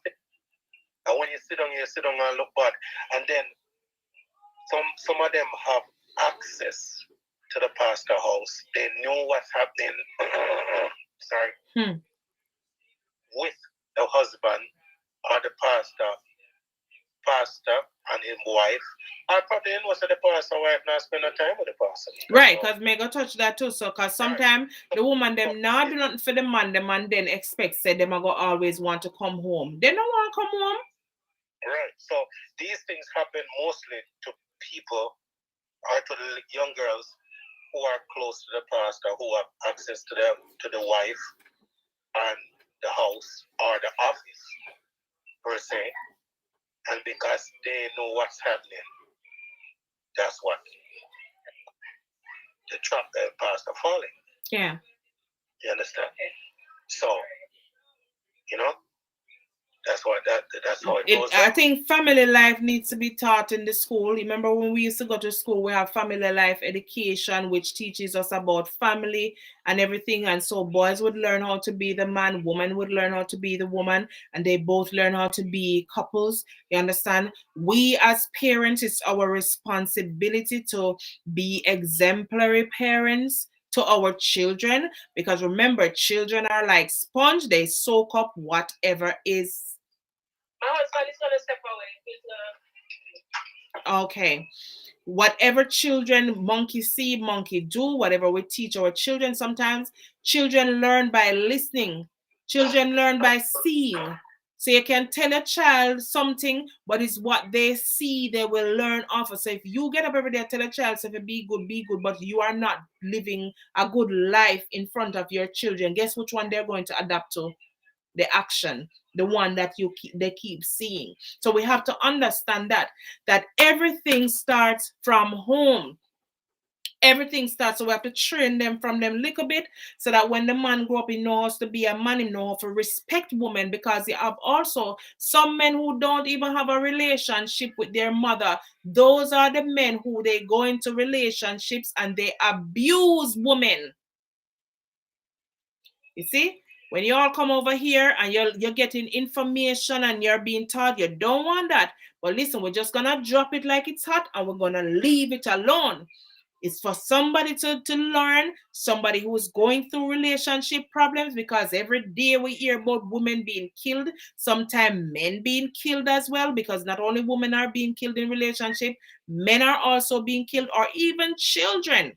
And when you sit down and look bad. And then some of them have access to the pastor house. They know what's happening. With the husband or the pastor and his wife. I probably know that the pastor wife not spend no time with the pastor. Right, because me go touch that too. So because sometimes the woman them not do nothing for the man then expect say them go always want to come home. They don't want to come home. Right. So these things happen mostly to people or to the young girls who are close to the pastor, who have access to the wife and the house or the office per se. And because they know what's happening, that's what the trap the pastor falling. Yeah. You understand? So, that's how it goes. I think family life needs to be taught in the school. Remember when we used to go to school, we have family life education, which teaches us about family and everything. And so boys would learn how to be the man, woman would learn how to be the woman, and they both learn how to be couples. You understand? We as parents, it's our responsibility to be exemplary parents to our children, because remember, children are like sponge. They soak up whatever is. My husband is gonna step away. Okay. Whatever children monkey see, monkey do, whatever we teach our children, sometimes children learn by listening. Children learn by seeing. So you can tell a child something, but it's what they see they will learn off of. So if you get up every day and tell a child, so if you be good, but you are not living a good life in front of your children, guess which one they're going to adapt to? The action, the one that they keep seeing. So we have to understand that everything starts from home. Everything starts, so we have to train them from them little bit, so that when the man grow up, he knows to be a man, he knows to respect women, because you have also some men who don't even have a relationship with their mother. Those are the men who they go into relationships and they abuse women. You see? When you all come over here and you're getting information and you're being taught, you don't want that. But listen, we're just going to drop it like it's hot and we're going to leave it alone. It's for somebody to learn, somebody who is going through relationship problems, because every day we hear about women being killed, sometimes men being killed as well, because not only women are being killed in relationship, men are also being killed, or even children.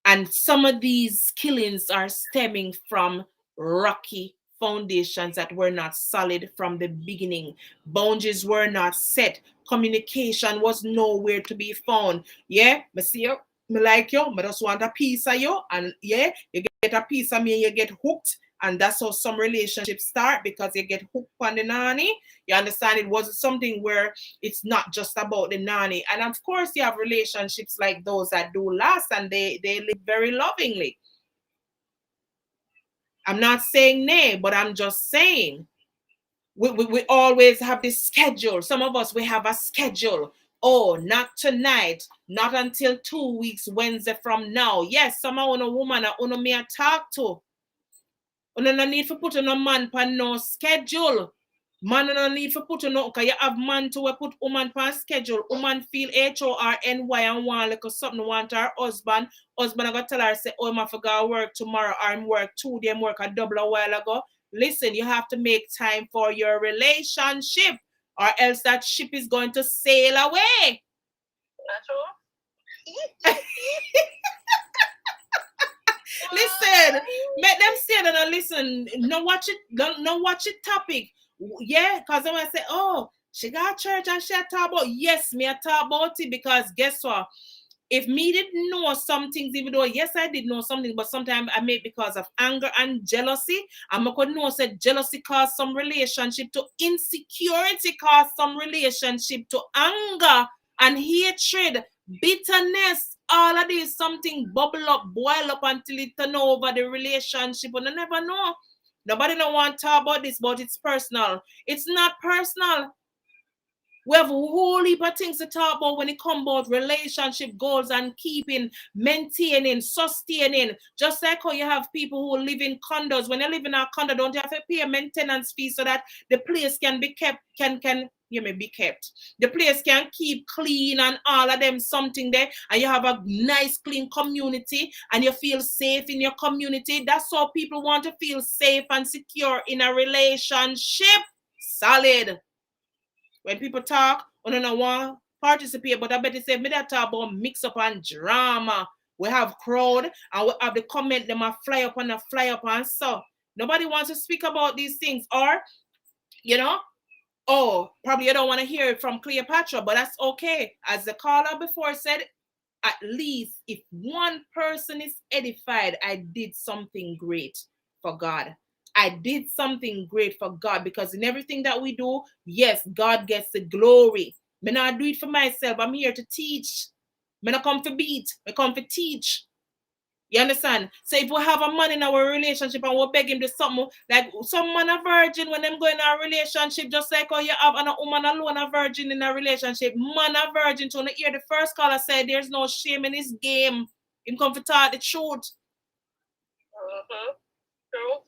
And some of these killings are stemming from rocky foundations that were not solid from the beginning. Boundaries were not set. Communication was nowhere to be found. Yeah, I see you, I like you, I just want a piece of you. And yeah, you get a piece of me and you get hooked. And that's how some relationships start, because you get hooked on the nanny. You understand? It wasn't something where it's not just about the nanny. And of course, you have relationships like those that do last and they live very lovingly. I'm not saying nay, but I'm just saying we always have this schedule. Some of us, we have a schedule. Oh, not tonight, not until 2 weeks, Wednesday from now. Yes, some of a woman I me a talk to. You no need to put on a man pan no schedule. Man no need to put on no, because you have man to put woman pan schedule. Woman feel HORNY and want like something want her husband. Husband I got tell her say, oh, I forgot work tomorrow, or I'm work 2 days, work a double a while ago. Listen, you have to make time for your relationship, or else that ship is going to sail away. That's true. Listen, make them say that and listen. No watch it topic. Yeah, because when I say, oh, she got church and she talk about, yes, me I talk about it, because guess what? If me didn't know some things, even though yes, I did know something, but sometimes I make because of anger and jealousy. I'm gonna know that jealousy cause some relationship to insecurity, cause some relationship to anger. and hatred, bitterness, all of this, something bubble up, boil up until it turn over the relationship, and I never know. Nobody don't want to talk about this, but it's personal. It's not personal. We have a whole heap of things to talk about when it comes about relationship goals and keeping, maintaining, sustaining. Just like how you have people who live in condos. When you live in a condo, don't you have to pay a maintenance fee so that the place can be kept, be kept. The place can keep clean and all of them something there, and you have a nice clean community and you feel safe in your community. That's how people want to feel safe and secure in a relationship. Solid. When people talk, I don't want to participate, but I bet they say, me that talk about mix up and drama. We have crowd and we have the comment, them a fly up and so. Nobody wants to speak about these things. Or, probably you don't want to hear it from Cleopatra, but that's okay. As the caller before said, at least if one person is edified, I did something great for God. I did something great for God, because in everything that we do, yes, God gets the glory. I not do it for myself. I'm here to teach. I not come to beat. I come to teach. You understand? So if we have a man in our relationship and we beg him to something, like some man a virgin when them go in a relationship, just like how you have a woman alone a virgin in a relationship, man a virgin. So when you hear the first caller say there's no shame in this game, him come to talk the truth. True.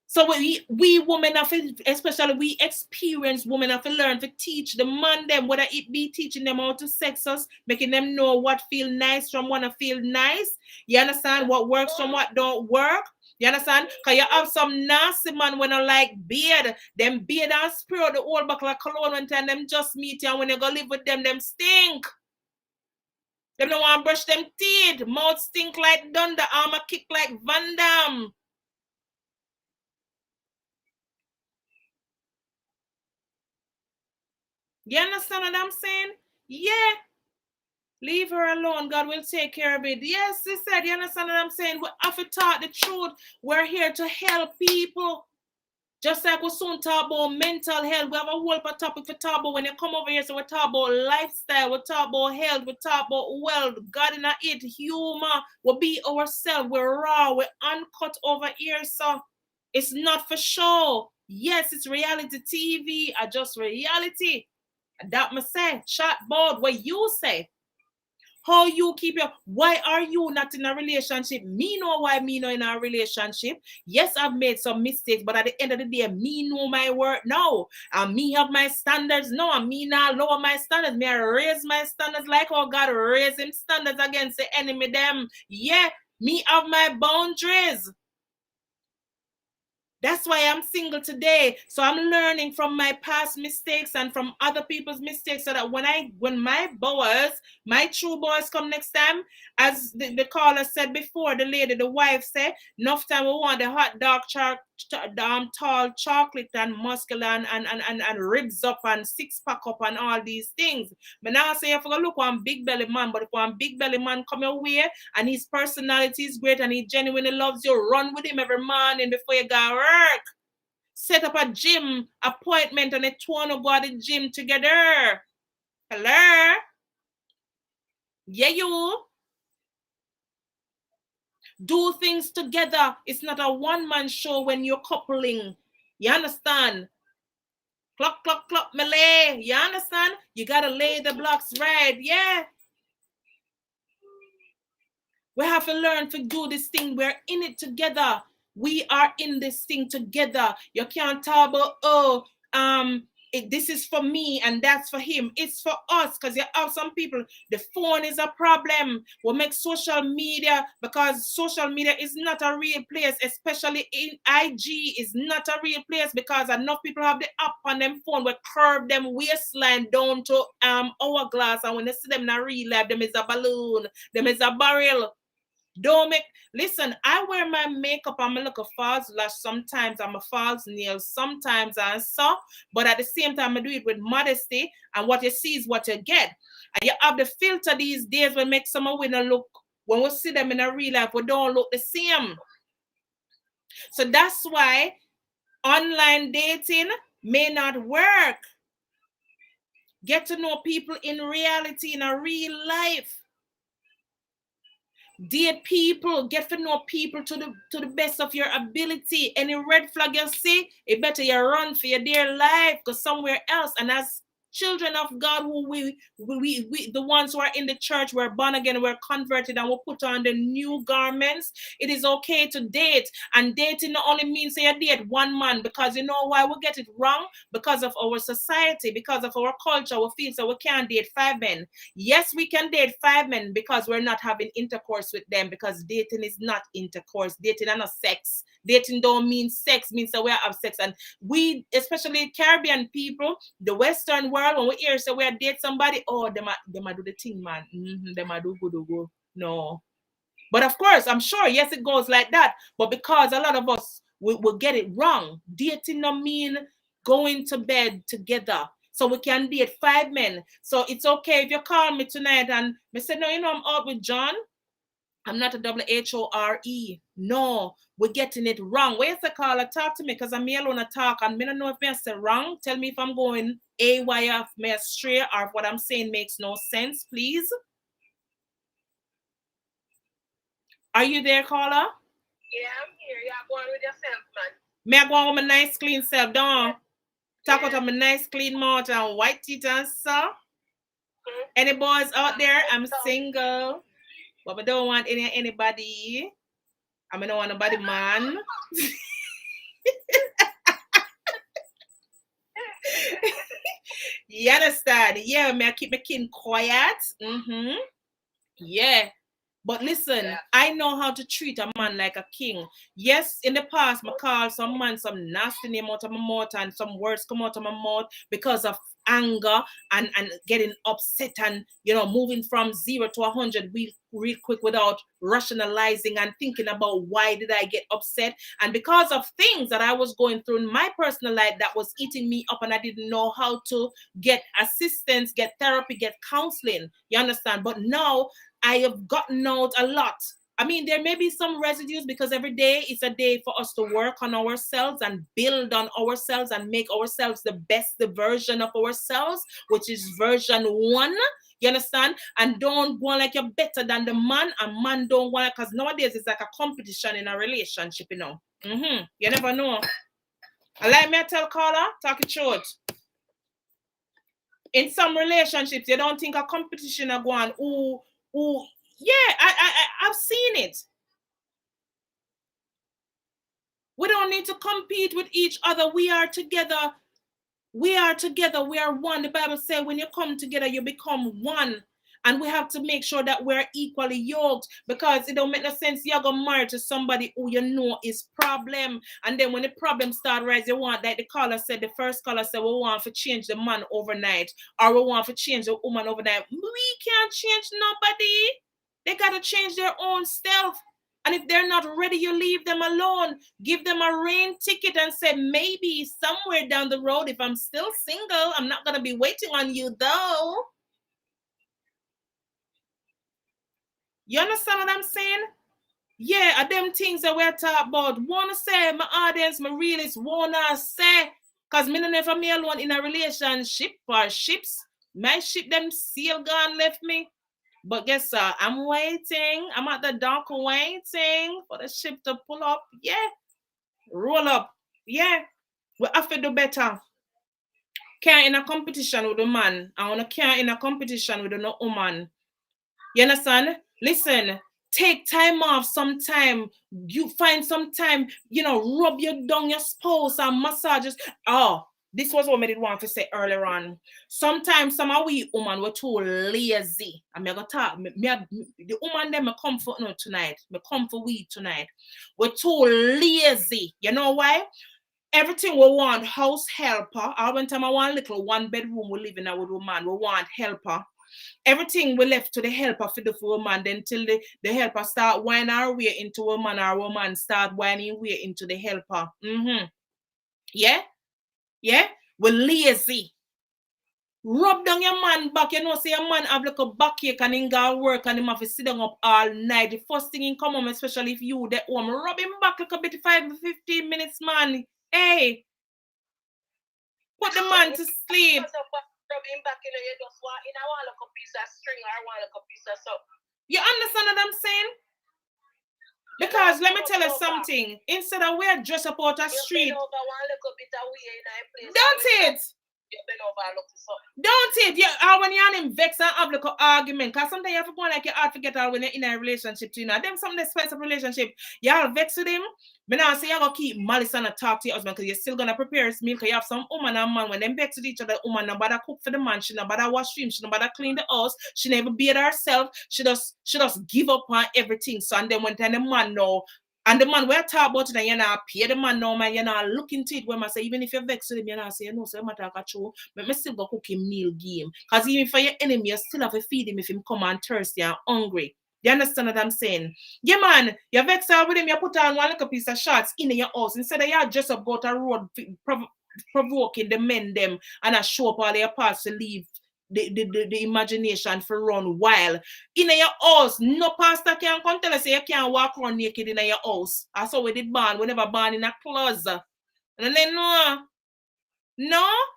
So we women have to, especially we experienced women have to learn to teach the man them, whether it be teaching them how to sex us, making them know what feel nice from what feel nice. You understand? What works from what don't work. You understand? Because you have some nasty man when I like beard. Them beard and spirit, the old buckle of cologne one time, them just meet you, and when you go live with them stink. Them don't want to brush them teeth. Mouth stink like thunder, armor kick like Van Damme. You understand what I'm saying? Yeah. Leave her alone. God will take care of it. Yes, he said. You understand what I'm saying? We have to talk the truth. We're here to help people. Just like we soon talk about mental health. We have a whole topic for talk about when you come over here. So we talk about lifestyle. We talk about health. We talk about wealth. God in it. Humor. We be ourselves. We're raw. We're uncut over here. So it's not for show. Yes, it's reality TV. Just reality. That must say, chat board, what you say. How you keep your, why are you not in a relationship? Me know why me not in a relationship. Yes, I've made some mistakes, but at the end of the day, me know my worth now. And me have my standards now. And me not lower my standards. Me I raise my standards like how God raised him standards against the enemy them. Yeah, me have my boundaries. That's why I'm single today. So I'm learning from my past mistakes and from other people's mistakes, so that when my boys, my true boys come next time, as the caller said before, the wife said, enough time we want the hot dark tall chocolate and muscular and ribs up and six pack up and all these things. But now I say if you look one big belly man, but if one big belly man come your way and his personality is great and he genuinely loves you, run with him every morning before you go work. Set up a gym appointment and a two to go to the gym together. Hello? Yeah, you. Do things together. It's not a one-man show when you're coupling. You understand? Clock, clock, clock, melee. You understand? You gotta lay the blocks right. Yeah. We have to learn to do this thing. We're in it together. We are in this thing together. You can't talk about, this is for me and that's for him. It's for us, because you have some people, the phone is a problem. We make social media, because social media is not a real place, especially in IG is not a real place, because enough people have the app on them phone. We curve them waistline down to hourglass, and when they see them in a real life, them is a balloon, them is a barrel. Listen, I wear my makeup, I'm a look a false lash sometimes, I'm a false nail sometimes, and so, but at the same time I do it with modesty, and what you see is what you get. And you have the filter these days when make some winner look, when we see them in a real life, we don't look the same. So that's why online dating may not work. Get to know people in reality, in a real life. Date people, get to know people to the best of your ability. Any red flag you see, it better you run for your dear life, because somewhere else. And as children of God, who we the ones who are in the church, we're born again, we're converted, and we put on the new garments. It is okay to date, and dating not only means you date one man, because you know why we get it wrong? Because of our society, because of our culture, we feel so we can't date 5 men. Yes, we can date 5 men because we're not having intercourse with them, because dating is not intercourse. Dating and not sex. Dating don't mean sex, means that we have sex. And we, especially Caribbean people, the Western world, when we hear so we date somebody, oh, them a do the thing, man. Them a do good. No. But of course, I'm sure, yes, it goes like that. But because a lot of us will get it wrong, dating no mean going to bed together. So we can date 5 men. So it's okay if you call me tonight and me say, no, you know, I'm out with John. I'm not a WHORE. No, we're getting it wrong. Where's the caller? Talk to me, because I'm here alone to talk, and I don't know if I say wrong. Tell me if I'm going AYF, me astray, or if what I'm saying makes no sense, please. Are you there, caller? Yeah, I'm here. Yeah, go on with yourself, man. Me I go on with my nice clean self, don't talk about my nice clean mouth and white teeth and so. Any boys out there? I'm single, but I don't want anybody. I don't want nobody man. You understand? Yeah, me I keep my kin quiet. Yeah. But listen, I know how to treat a man like a king. Yes, in the past, I call some man some nasty name out of my mouth and some words come out of my mouth because of anger and getting upset and, you know, moving from 0 to 100 real quick without rationalizing and thinking about why did I get upset. And because of things that I was going through in my personal life that was eating me up, and I didn't know how to get assistance, get therapy, get counseling. You understand? But now I have gotten out a lot. I mean, there may be some residues, because every day is a day for us to work on ourselves and build on ourselves and make ourselves the best version of ourselves, which is version 1. You understand? And don't go like you're better than the man, and man don't want, because nowadays it's like a competition in a relationship, you know. You never know. I like me to tell caller, talk it short. In some relationships, you don't think a competition are going, yeah, I've seen it. We don't need to compete with each other. We are together. We are together. We are one. The Bible says when you come together, you become one. And we have to make sure that we're equally yoked, because it don't make no sense you're going to marry to somebody who you know is problem. And then when the problem start rise, you want, like the caller said, the first caller said, we want to change the man overnight, or we want to change the woman overnight. We can't change nobody. They got to change their own self. And if they're not ready, you leave them alone. Give them a rain ticket and say, maybe somewhere down the road, if I'm still single, I'm not going to be waiting on you though. You understand what I'm saying? Yeah, them things that we're talking about. Wanna say, my audience, my realists wanna say, because me never me alone in a relationship or ships. My ship them sail gone left me. But guess what? I'm waiting. I'm at the dock waiting for the ship to pull up. Yeah. Roll up. Yeah. We have to do better. Can't in a competition with a man. I wanna can't in a competition with a woman. You understand? Listen, take time off sometime. You find some time, you know, rub your down your spouse and massages. Oh, this was what I did want to say earlier on. Sometimes some of we women were too lazy. I'm gonna talk. The woman them come for no tonight. Me come for we tonight. We're too lazy. You know why? Everything we want house helper. All when time I want little 1 bedroom we live in with a man. We want helper. Everything we left to the helper for the woman, then till the helper start winding our way into a man, our woman start winding way into the helper. Yeah? Yeah? We're lazy. Rub down your man back. You know, say a man have like a backache and he go work and he have to sit down up all night. The first thing in come home, especially if you the home, rub him back like a bit 5-15 minutes, man. Hey. Put the man to sleep. rubbing back, you know, you just want, you know, want like a piece of string or want like a piece of something. You understand what I'm saying? Because let me tell you something. Instead of we're dressed up out the street. Don't it? Don't it? Yeah, when you're in vex and have like an argument, because sometimes you have to go like your heart to get out when you're in a relationship, you know. Them something that spice up relationship. Y'all vex with him. But now say you're gonna keep malice and talk to your husband because you're still gonna prepare his meal. Because you have some woman and man when them vex with each other, woman no bother cook for the man, she no bother wash him, she no bother clean the house, she never bathe herself, she just give up on everything. So and then when the man know. And the man, we're talking about it, and you're not pay the man now, man, you're not looking to it. When I say, even if you're vexed with him, you're not saying, no, so I'm not talking true, but I still go cook him meal game. Because even for your enemy, you still have to feed him if him come on thirsty and hungry. You understand what I'm saying? Yeah, man, you're vexed with him, you put on one little piece of shots in your house. Instead of you just up go to road provoking the men them and I show up all their parts to leave. The imagination for run wild in your house. No pastor can come tell us you can't walk around naked in your house. That's how we did born. We never born in a closet. And then no,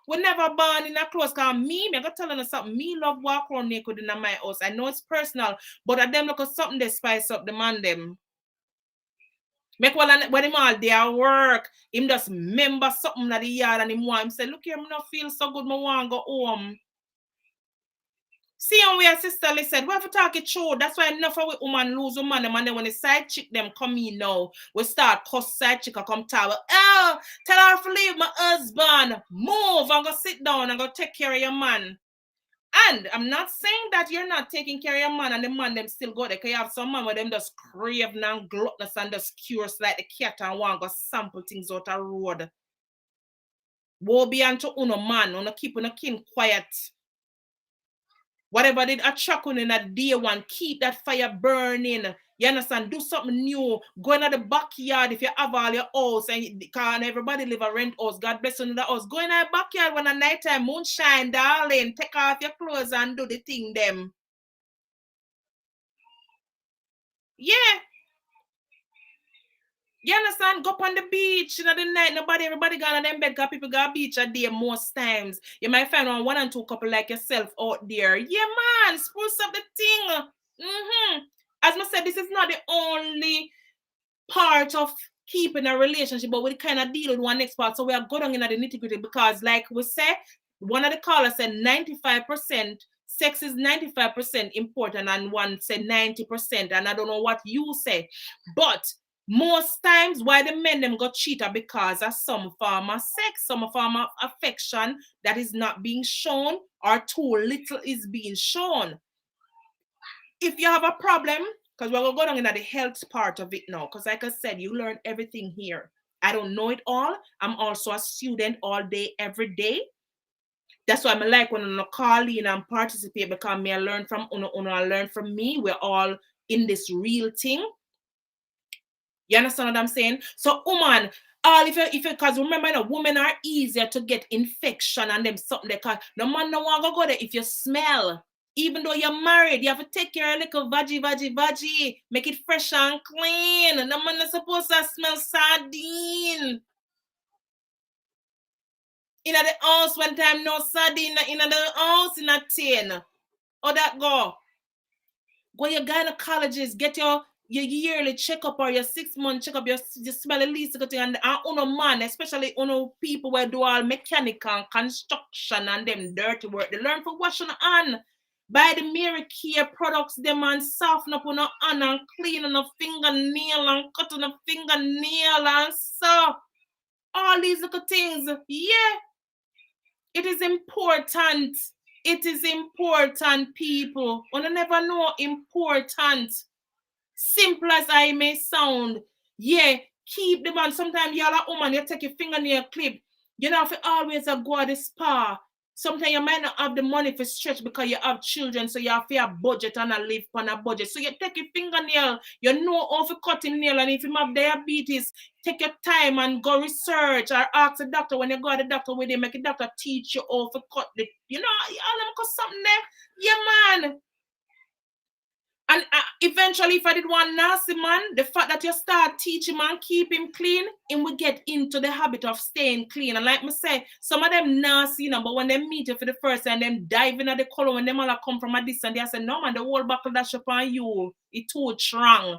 we never born in a closet. Because me I got telling us something. Me love walk around naked in my house. I know it's personal, but at them look at something they spice up the man them. Make when him all day at work, him just remember something at the yard and him want him say, look here, I not feel so good, I want to go home. See how we our sister said, we have to talk it through. That's why enough of we woman lose woman them and then when the side chick them come in now, we start cuss side chick come tower. Oh, tell her to leave my husband. Move and go sit down and go take care of your man. And I'm not saying that you're not taking care of your man and the man them still go there. Because you have some man with them just crave and gluttonous and just curious like the cat and want to go sample things out the road. Woe be unto uno man, uno keep uno kin quiet. Whatever did attract you in that day one, keep that fire burning. You understand? Do something new. Go into the backyard if you have all your house and can everybody live a rent house. God bless you in the house. Go in the backyard when the nighttime moonshine, darling. Take off your clothes and do the thing them. Yeah. You understand? Go up on the beach in the night. Everybody gone on them bed because people go beach a day most times. You might find one and two couple like yourself out there. Yeah, man. Spruce up the thing. As I said, this is not the only part of keeping a relationship, but we kind of deal with one next part. So we are going in at the nitty-gritty because like we said, one of the callers said 95%. Sex is 95% important and one said 90%. And I don't know what you say. But most times why the men them got cheated because of some form of sex, some form of affection that is not being shown or too little is being shown. If you have a problem, because we're going to go down into the health part of it now, because like I said, you learn everything here. I don't know it all. I'm also a student all day, every day. That's why I like when I call in and participate because I learn from Uno, I learn from me. We're all in this real thing. You understand what I'm saying? So, woman, if you, because remember, women are easier to get infection and them something they call. No man no want to go there if you smell. Even though you're married, you have to take care of a little veggie. Make it fresh and clean. No man is supposed to smell sardine. In the house one time, no sardine in the house in a tin. How that go? Go your gynecologist, get your yearly checkup or your 6-month checkup, you smell at least good thing. And uno man, especially uno people where do all mechanical construction and them dirty work, they learn for washing on. Buy the Mary Care products, them and soften up on a hand and clean on a fingernail and cut on a fingernail and so all these little things. Yeah. It is important. It is important, people. You never know important. Simple as I may sound. Yeah, keep the man. Sometimes you're a woman, you take your fingernail clip. You know, if you always go to the spa, sometimes you might not have the money for stretch because you have children, so you have to budget and live on a budget. So you take your fingernail, you know how to cut him nail, and if you have diabetes, take your time and go research or ask the doctor. When you go to the doctor with him, make the doctor teach you how to cut the, you know, all them cut something there. Yeah, man. And eventually, if I did one nasty man, the fact that you start teaching man, keep him clean, and we get into the habit of staying clean. And like me say, some of them nasty, you know, but when they meet you for the first time, them dive into the color, when them all come from a distance, they say, no man, the whole buckle dash up on you, it too strong.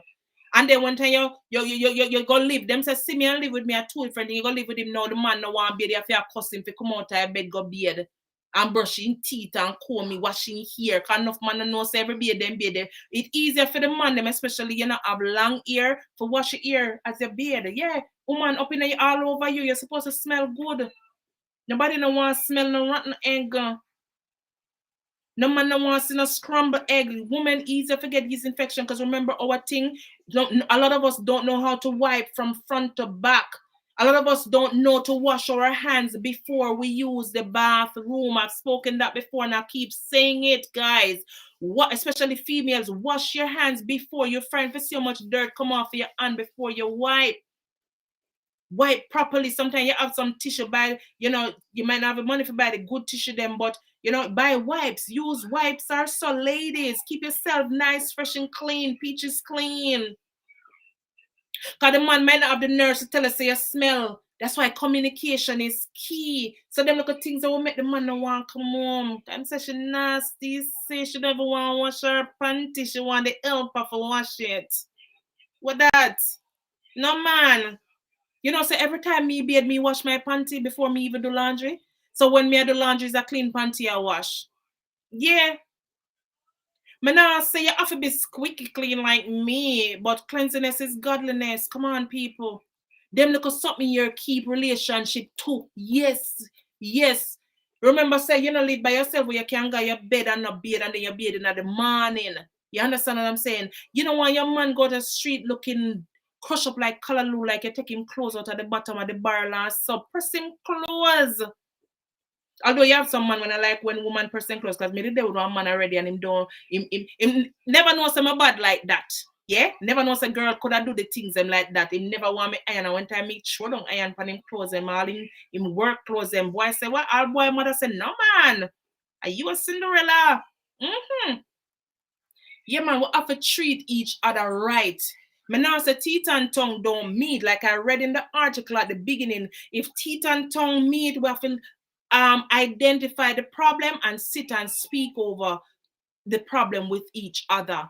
And then one time you go live, them say, see me and live with me at 2 different things. You go live with him now, the man no want be there if you cuss him, if you come out of your bed, go bed. And brushing teeth and combing, washing hair. Because enough man know say every bathe them bathe. It's easier for the man them, especially you know have long hair, for wash your hair as you bathe. Yeah, woman up in you all over you, you're supposed to smell good. Nobody no want to smell no rotten egg. No man no want to see no scrambled egg. Women easier to get this infection because remember our thing, a lot of us don't know how to wipe from front to back. A lot of us don't know to wash our hands before we use the bathroom. I've spoken that before and I keep saying it, guys. What, especially females, wash your hands before you find for so much dirt come off your hand before you wipe. Wipe properly. Sometimes you have some tissue by, you know, you might not have the money for buy the good tissue them, but you know, buy wipes. Use wipes so ladies. Keep yourself nice, fresh and clean. Peaches clean. Because the man might not have the nerves to tell us, say you smell. That's why communication is key. So them little things that will make the man no want to come home. Time say she nasty, say she never want to wash her panty. She want the helper for wash it. What that? No man. You know, so every time me bathe, me wash my panty before me even do laundry. So when me do laundry, is a clean panty I wash. Yeah. Me now say you have to be squeaky clean like me, but cleanliness is godliness. Come on, people. Them look something here keep relationship too. Yes, yes. Remember, say you know live by yourself where you can go your bed and not bed and then you bed in the morning. You understand what I'm saying? You don't want your man go to the street looking crush up like callaloo, like you're taking clothes out of the bottom of the barrel and so press him clothes. Although you have some man when I like when woman person close, because maybe they would want man already and him don't him never know some bad like that. Yeah? Never know some girl could have do the things them like that. Him never want me iron. And one time me throw down iron for him clothes them all him work clothes them. Boy say, what all boy mother said, no man. Are you a Cinderella? Yeah man, we have to treat each other right. Me now say teeth and tongue don't meet. Like I read in the article at the beginning. If teeth and tongue meet, we have to identify the problem and sit and speak over the problem with each other.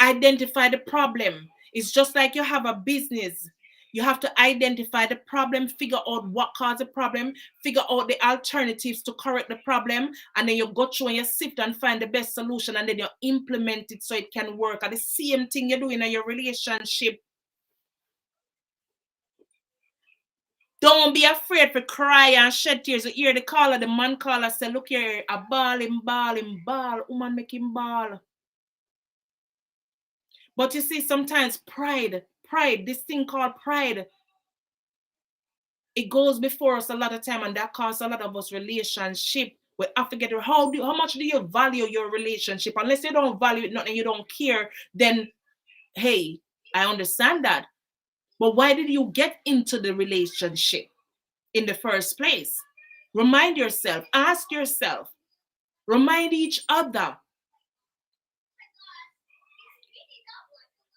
Identify the problem. It's just like you have a business. You have to identify the problem, figure out what caused the problem, figure out the alternatives to correct the problem, and then you go through and you sift and find the best solution, and then you implement it so it can work. And the same thing you're doing in your relationship. Don't be afraid to cry and shed tears. You hear the caller, the man caller say, look here, a ball, him ball, woman make him ball. But you see, sometimes pride, this thing called pride, it goes before us a lot of time, and that causes a lot of us relationship. We have to get how much do you value your relationship? Unless you don't value it, nothing, you don't care, then hey, I understand that. But why did you get into the relationship in the first place? Remind yourself, ask yourself, remind each other.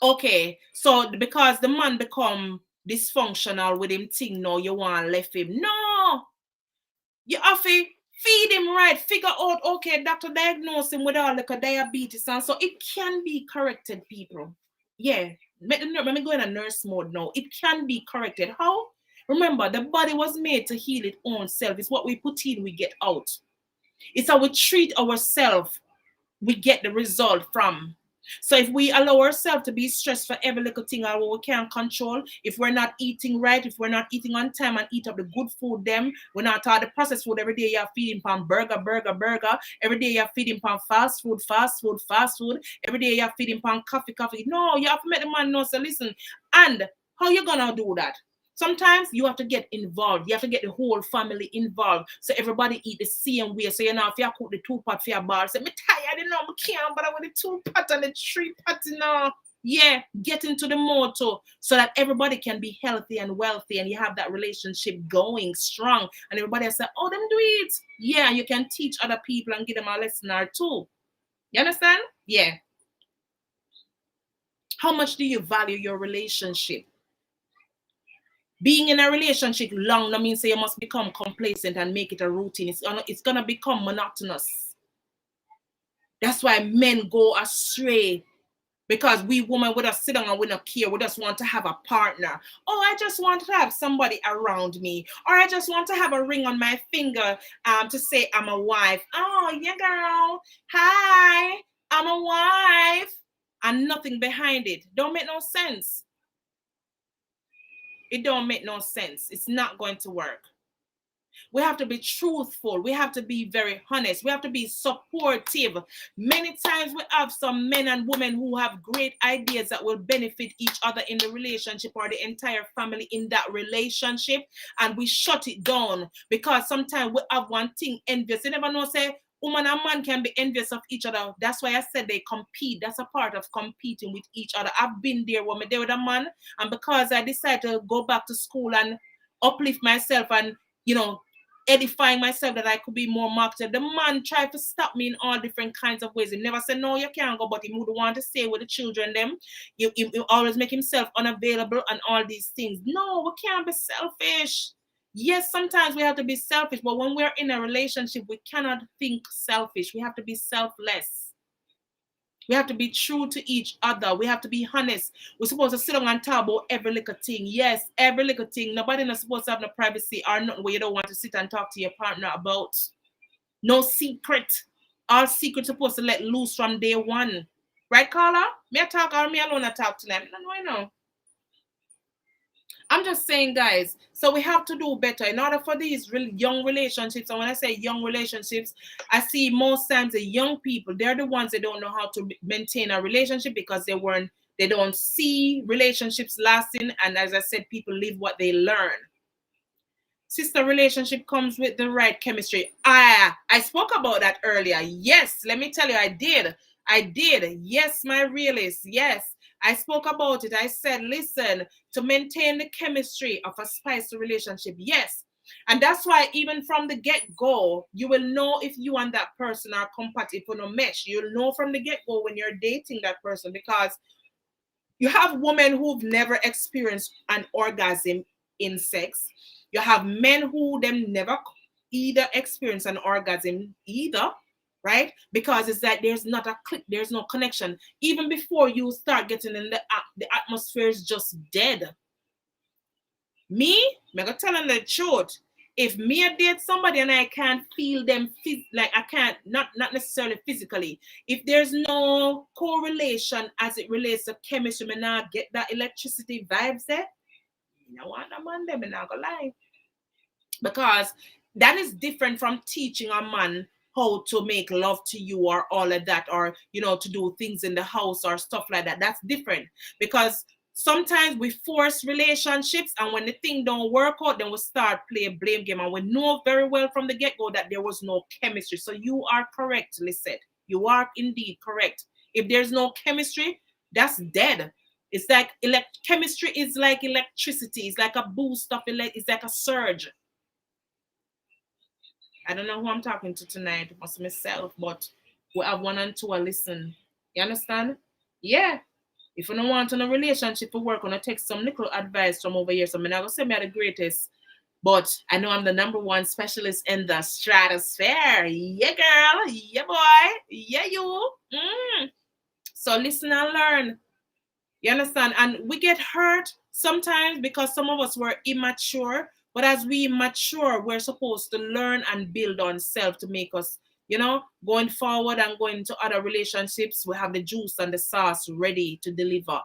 Okay, so because the man become dysfunctional with him thing now, you want to left him. No, you have to feed him right, figure out, okay, doctor diagnose him with all like a diabetes, and so it can be corrected, people. Yeah, let me go in a nurse mode now. It can be corrected. How? Remember, the body was made to heal its own self. It's what we put in, we get out. It's how we treat ourselves, we get the result from. So if we allow ourselves to be stressed for every little thing or we can't control, if we're not eating right, if we're not eating on time and eat up the good food, them, we're not all the processed food. Every day you're feeding pan burger. Every day you're feeding pan fast food. Every day you're feeding pan coffee. No, you have to make the man know, so listen. And how you gonna do that? Sometimes you have to get involved. You have to get the whole family involved. So everybody eat the same way. So you know, if you cook the 2-pot for your bar, say, me tired, you know, I can't, but I want the 2-pot and the 3-pot, you know. Yeah, get into the motto so that everybody can be healthy and wealthy and you have that relationship going strong. And everybody will say, oh, them do it. Yeah, you can teach other people and give them a lesson or two. You understand? Yeah. How much do you value your relationship? Being in a relationship long no means you must become complacent and make it a routine. It's gonna become monotonous. That's why men go astray. Because we women, we just sit down and we don't care. We just want to have a partner. Oh, I just want to have somebody around me. Or I just want to have a ring on my finger to say I'm a wife. Oh, yeah, girl. Hi, I'm a wife. And nothing behind it. Don't make no sense. It don't make no sense. It's not going to work. We have to be truthful. We have to be very honest. We have to be supportive. Many times we have some men and women who have great ideas that will benefit each other in the relationship or the entire family in that relationship, and we shut it down because sometimes we have one thing envious. You never know, say, woman and man can be envious of each other. That's why I said they compete. That's a part of competing with each other. I've been there when I'm there with a man, and because I decided to go back to school and uplift myself and, you know, edifying myself that I could be more marketed. The man tried to stop me in all different kinds of ways. He never said, no, you can't go, but he would want to stay with the children, them. He always make himself unavailable and all these things. No, we can't be selfish. Yes, sometimes we have to be selfish, but when we're in a relationship, we cannot think selfish. We have to be selfless. We have to be true to each other. We have to be honest. We're supposed to sit down and talk about every little thing. Yes, every little thing. Nobody is supposed to have no privacy or nothing where you don't want to sit and talk to your partner about. No secret. All secrets supposed to let loose from day one. Right, Carla? Me I talk or me alone I talk to them? I know. I'm just saying, guys, so we have to do better in order for these really young relationships. And when I say young relationships, I see most times the young people, they're the ones that don't know how to maintain a relationship because they don't see relationships lasting. And as I said, people live what they learn. Sister, relationship comes with the right chemistry. I spoke about that earlier. Yes, let me tell you, I did. Yes, my realist. Yes. I spoke about it. I said, listen, to maintain the chemistry of a spicy relationship, yes. And that's why even from the get-go, you will know if you and that person are compatible, no mesh. You'll know from the get-go when you're dating that person, because you have women who've never experienced an orgasm in sex. You have men who them never either experience an orgasm either. Right? Because it's like there's not a click, there's no connection. Even before you start getting in the atmosphere is just dead. Me gonna tell them the truth. If me I date somebody and I can't feel them, like I can't, not necessarily physically, if there's no correlation as it relates to chemistry, me not get that electricity vibes there, you know what, I'm on them, I'm not gonna lie. Because that is different from teaching a man how to make love to you or all of that, or, you know, to do things in the house or stuff like that. That's different, because sometimes we force relationships, and when the thing don't work out, then we start play a blame game, and we know very well from the get-go that there was no chemistry. So you are correct, Lisette. You are indeed correct. If there's no chemistry, that's dead. It's like chemistry is like electricity. It's like a boost of it's like a surge. I don't know who I'm talking to tonight. It must be myself, but we have one and two. I listen. You understand? Yeah. If you don't want in a relationship to work, I'm going to take some little advice from over here. So I'm not going to say I'm the greatest, but I know I'm the #1 specialist in the stratosphere. Yeah, girl. Yeah, boy. Yeah, you. So listen and learn. You understand? And we get hurt sometimes because some of us were immature. But as we mature, we're supposed to learn and build on self to make us, you know, going forward and going into other relationships, we have the juice and the sauce ready to deliver.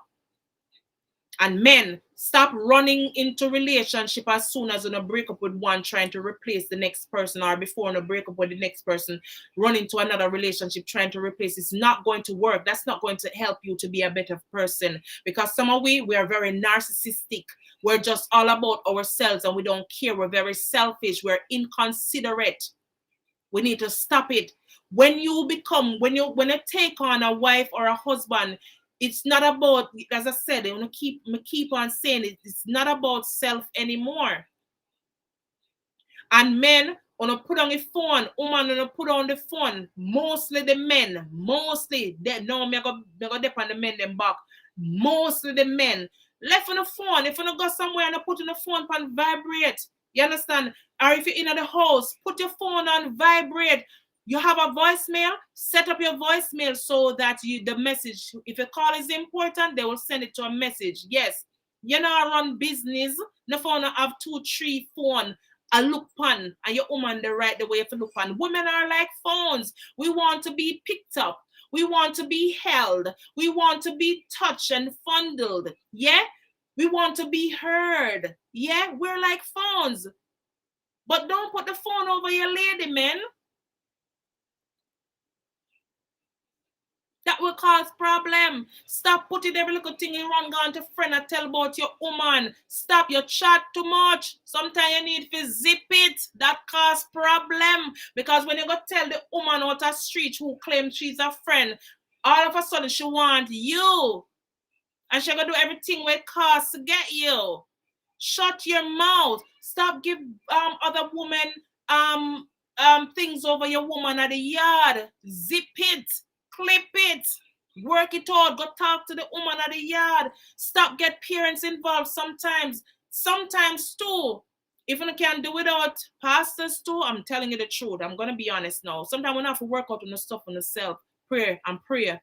And men, stop running into relationship as soon as you break up with one, trying to replace the next person, or before you break up with the next person, run into another relationship trying to replace. It's not going to work. That's not going to help you to be a better person, because some of we are very narcissistic. We're just all about ourselves and we don't care. We're very selfish. We're inconsiderate. We need to stop it. When you take on a wife or a husband, it's not about, as I said, I want to keep on saying it, it's not about self anymore. And men, when you put on the phone, woman, when you put on the phone, mostly the men, they know me go depend on the men them back. Mostly the men. Left on the phone. If you don't go somewhere and put on the phone on vibrate. You understand? Or if you're in the house, put your phone on vibrate. You have a voicemail, set up your voicemail so that the message, if a call is important, they will send it to a message. Yes. You know, run business. The phone have 2, 3 phone. I look on and your woman the right the way to look on. Women are like phones. We want to be picked up. We want to be held. We want to be touched and fondled. Yeah? We want to be heard. Yeah? We're like phones. But don't put the phone over your lady, man. That will cause problem. Stop putting every little thing you run going to friend and tell about your woman. Stop your chat too much. Sometimes you need to zip it. That cause problem. Because when you go tell the woman out the street who claims she's a friend, all of a sudden she want you. And she gonna do everything where it costs to get you. Shut your mouth. Stop give other women things over your woman at the yard. Zip it. Clip it. Work it out. Go talk to the woman at the yard. Stop get parents involved sometimes. Sometimes too. If you can't do without pastors too, I'm telling you the truth. I'm going to be honest now. Sometimes we have to work out on the stuff on yourself. Prayer and prayer.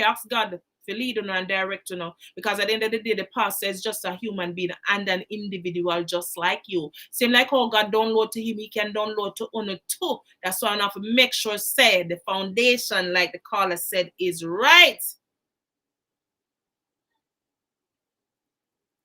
Ask God to lead you and direct you, because at the end of the day, the pastor is just a human being and an individual just like you. Same like how God download to him, he can download to honor too. That's why I have to make sure the foundation, like the caller said, is right.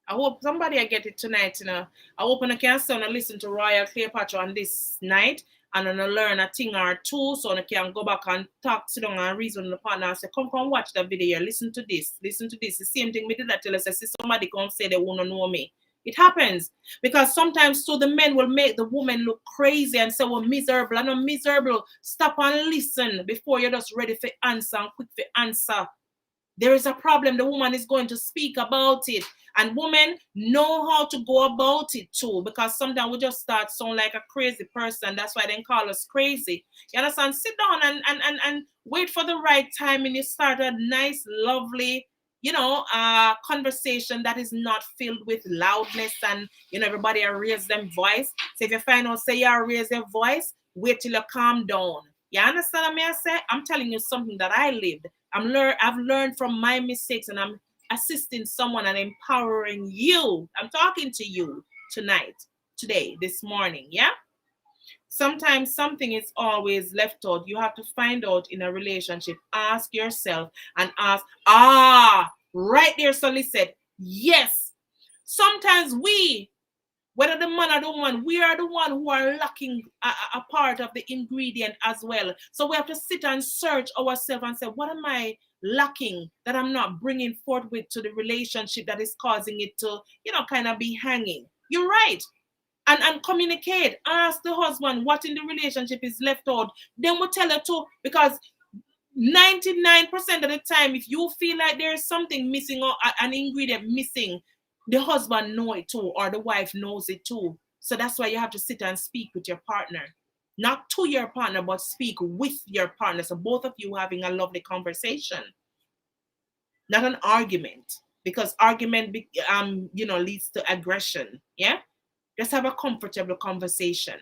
I hope somebody I get it tonight, I hope I can stay and listen to Royal Cleopatra on this night and then learn a thing or two so I can go back and talk, sit down and reason with the partner and say, come watch the video, listen to this. The same thing we did that till I say somebody come say they won't know me. It happens because sometimes the men will make the woman look crazy and say, well, miserable. I know miserable. Stop and listen before you're just ready for answer and quick for answer. There is a problem. The woman is going to speak about it. And women know how to go about it too, because sometimes we just start sound like a crazy person. That's why they call us crazy. You understand? Sit down and wait for the right time and you start a nice, lovely, conversation that is not filled with loudness and, everybody raise them voice. So if you find out, say you raise your voice, wait till you calm down. You understand what I say? I'm telling you something that I lived. I've learned from my mistakes and I'm assisting someone and empowering you. I'm talking to you tonight, today, this morning, yeah? Sometimes something is always left out. You have to find out in a relationship. Ask yourself and ask, right there, Sully said, yes. Sometimes whether the man or the woman, we are the one who are lacking a part of the ingredient as well. So we have to sit and search ourselves and say, what am I lacking that I'm not bringing forward to the relationship that is causing it to, kind of be hanging? You're right. And communicate. Ask the husband what in the relationship is left out. Then we'll tell her too, because 99% of the time, if you feel like there's something missing or an ingredient missing, the husband know it too, or the wife knows it too. So that's why you have to sit and speak with your partner. Not to your partner, but speak with your partner. So both of you having a lovely conversation. Not an argument. Because argument, leads to aggression. Yeah? Just have a comfortable conversation.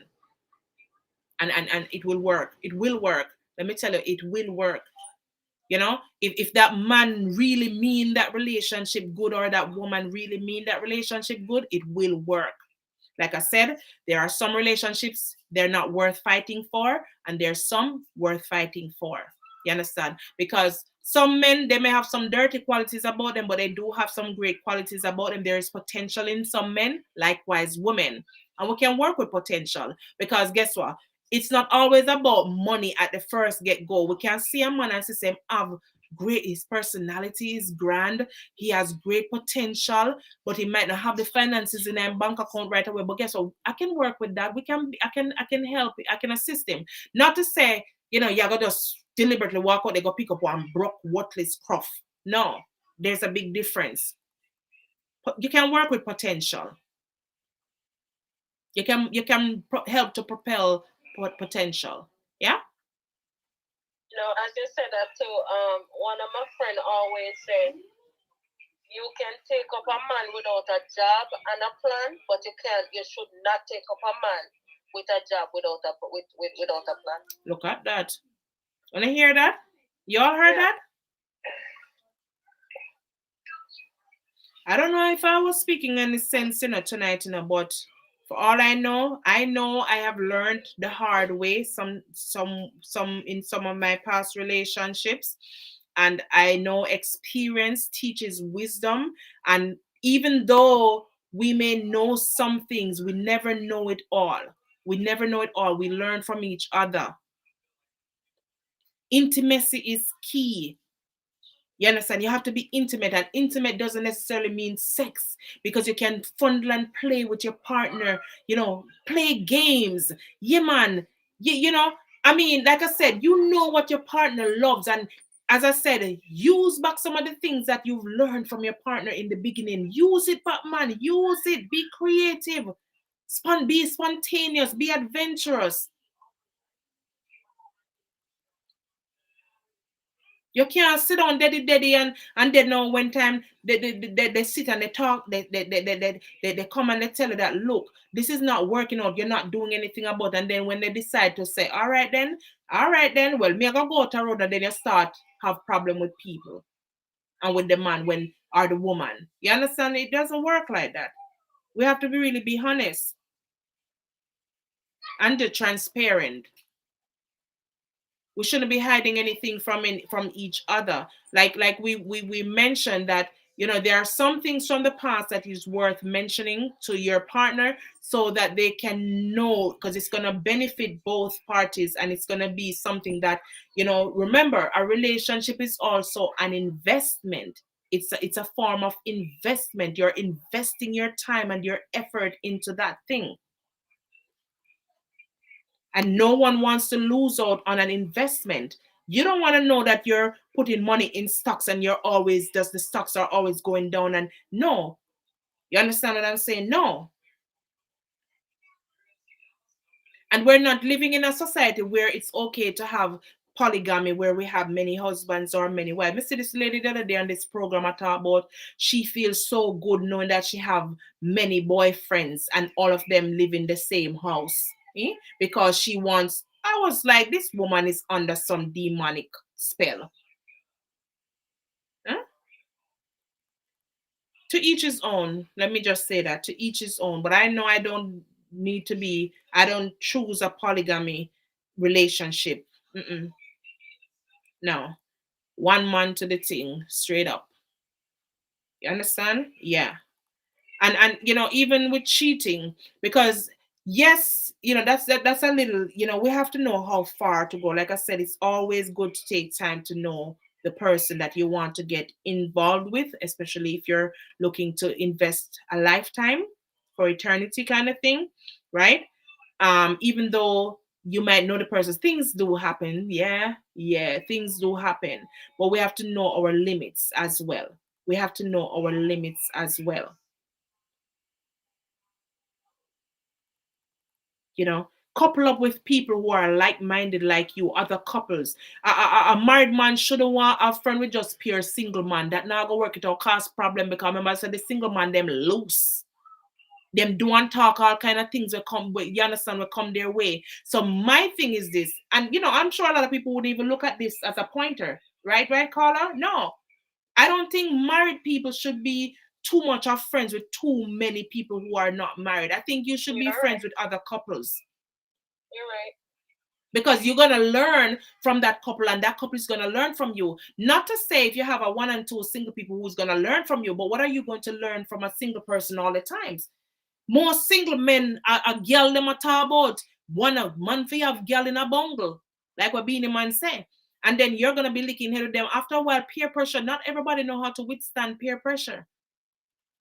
And it will work. It will work. Let me tell you, it will work. If that man really mean that relationship good or that woman really mean that relationship good, it will work. Like I said, there are some relationships they're not worth fighting for, and there's some worth fighting for. You understand? Because some men, they may have some dirty qualities about them, but they do have some great qualities about them. There is potential in some men, likewise women. And we can work with potential because guess what? It's not always about money at the first get-go. We can see a man and see him have great, his personality is grand, he has great potential, but he might not have the finances in a bank account right away. But guess what? I can work with that. I can help, I can assist him. Not to say, you're gonna just deliberately walk out, they go pick up one broke, worthless cruff. No, there's a big difference. You can work with potential. You can help to propel potential. Yeah. As you said that too, one of my friends always say, you can take up a man without a job and a plan, but you should not take up a man with a job without a plan. Look at that. Wanna hear that? Y'all heard that? I don't know if I was speaking any sense, tonight, but for all I know I have learned the hard way some in some of my past relationships, and I know experience teaches wisdom, and even though we may know some things, we never know it all. We learn from each other. Intimacy is key. You understand? You have to be intimate, and intimate doesn't necessarily mean sex, because you can fondle and play with your partner, play games. Yeah, man. I mean, like I said, what your partner loves. And as I said, use back some of the things that you've learned from your partner in the beginning. Use it back, man. Use it. Be creative. Be spontaneous. Be adventurous. You can't sit down daddy and then know when time they sit and they talk, they come and they tell you that, look, this is not working out, you're not doing anything about it. And then when they decide to say, all right then, well, me I gonna go out the road, and then you start have problem with people and with the man or the woman. You understand? It doesn't work like that. We have to really be honest and transparent. We shouldn't be hiding anything from each other. Like we mentioned that, there are some things from the past that is worth mentioning to your partner so that they can know, because it's going to benefit both parties, and it's going to be something that, remember, a relationship is also an investment. It's a form of investment. You're investing your time and your effort into that thing. And no one wants to lose out on an investment. You don't want to know that you're putting money in stocks and the stocks are always going down. And no, you understand what I'm saying? No. And we're not living in a society where it's okay to have polygamy, where we have many husbands or many wives. I see this lady the other day on this program I talk about, she feels so good knowing that she have many boyfriends and all of them live in the same house. Because she wants, I was like, this woman is under some demonic spell. Huh? To each his own. Let me just say that, to each his own. But I know I don't choose a polygamy relationship. No. One man to the thing, straight up. You understand? Yeah. And even with cheating, because yes, that's a little, we have to know how far to go. Like I said, it's always good to take time to know the person that you want to get involved with, especially if you're looking to invest a lifetime for eternity kind of thing, right? Even though you might know the person, things do happen. Yeah, things do happen. But we have to know our limits as well. Couple up with people who are like-minded like you, other couples. A married man shouldn't want a friend with just pure single man. That not gonna work. It will cause problem, because remember I said the single man, them loose. Them do and talk all kind of things will come, you understand, will come their way. So my thing is this, and I'm sure a lot of people would even look at this as a pointer. Right, Carla? No. I don't think married people should be too much of friends with too many people who are not married. I think you should be friends with other couples. You're right. Because you're going to learn from that couple, and that couple is going to learn from you. Not to say if you have a 1 and 2 single people who's going to learn from you, but what are you going to learn from a single person all the times? Most single men are girl them a talk about. One man for you have girl in a bungle, like what Beanie Man say. And then you're going to be licking head with them. After a while, peer pressure. Not everybody know how to withstand peer pressure.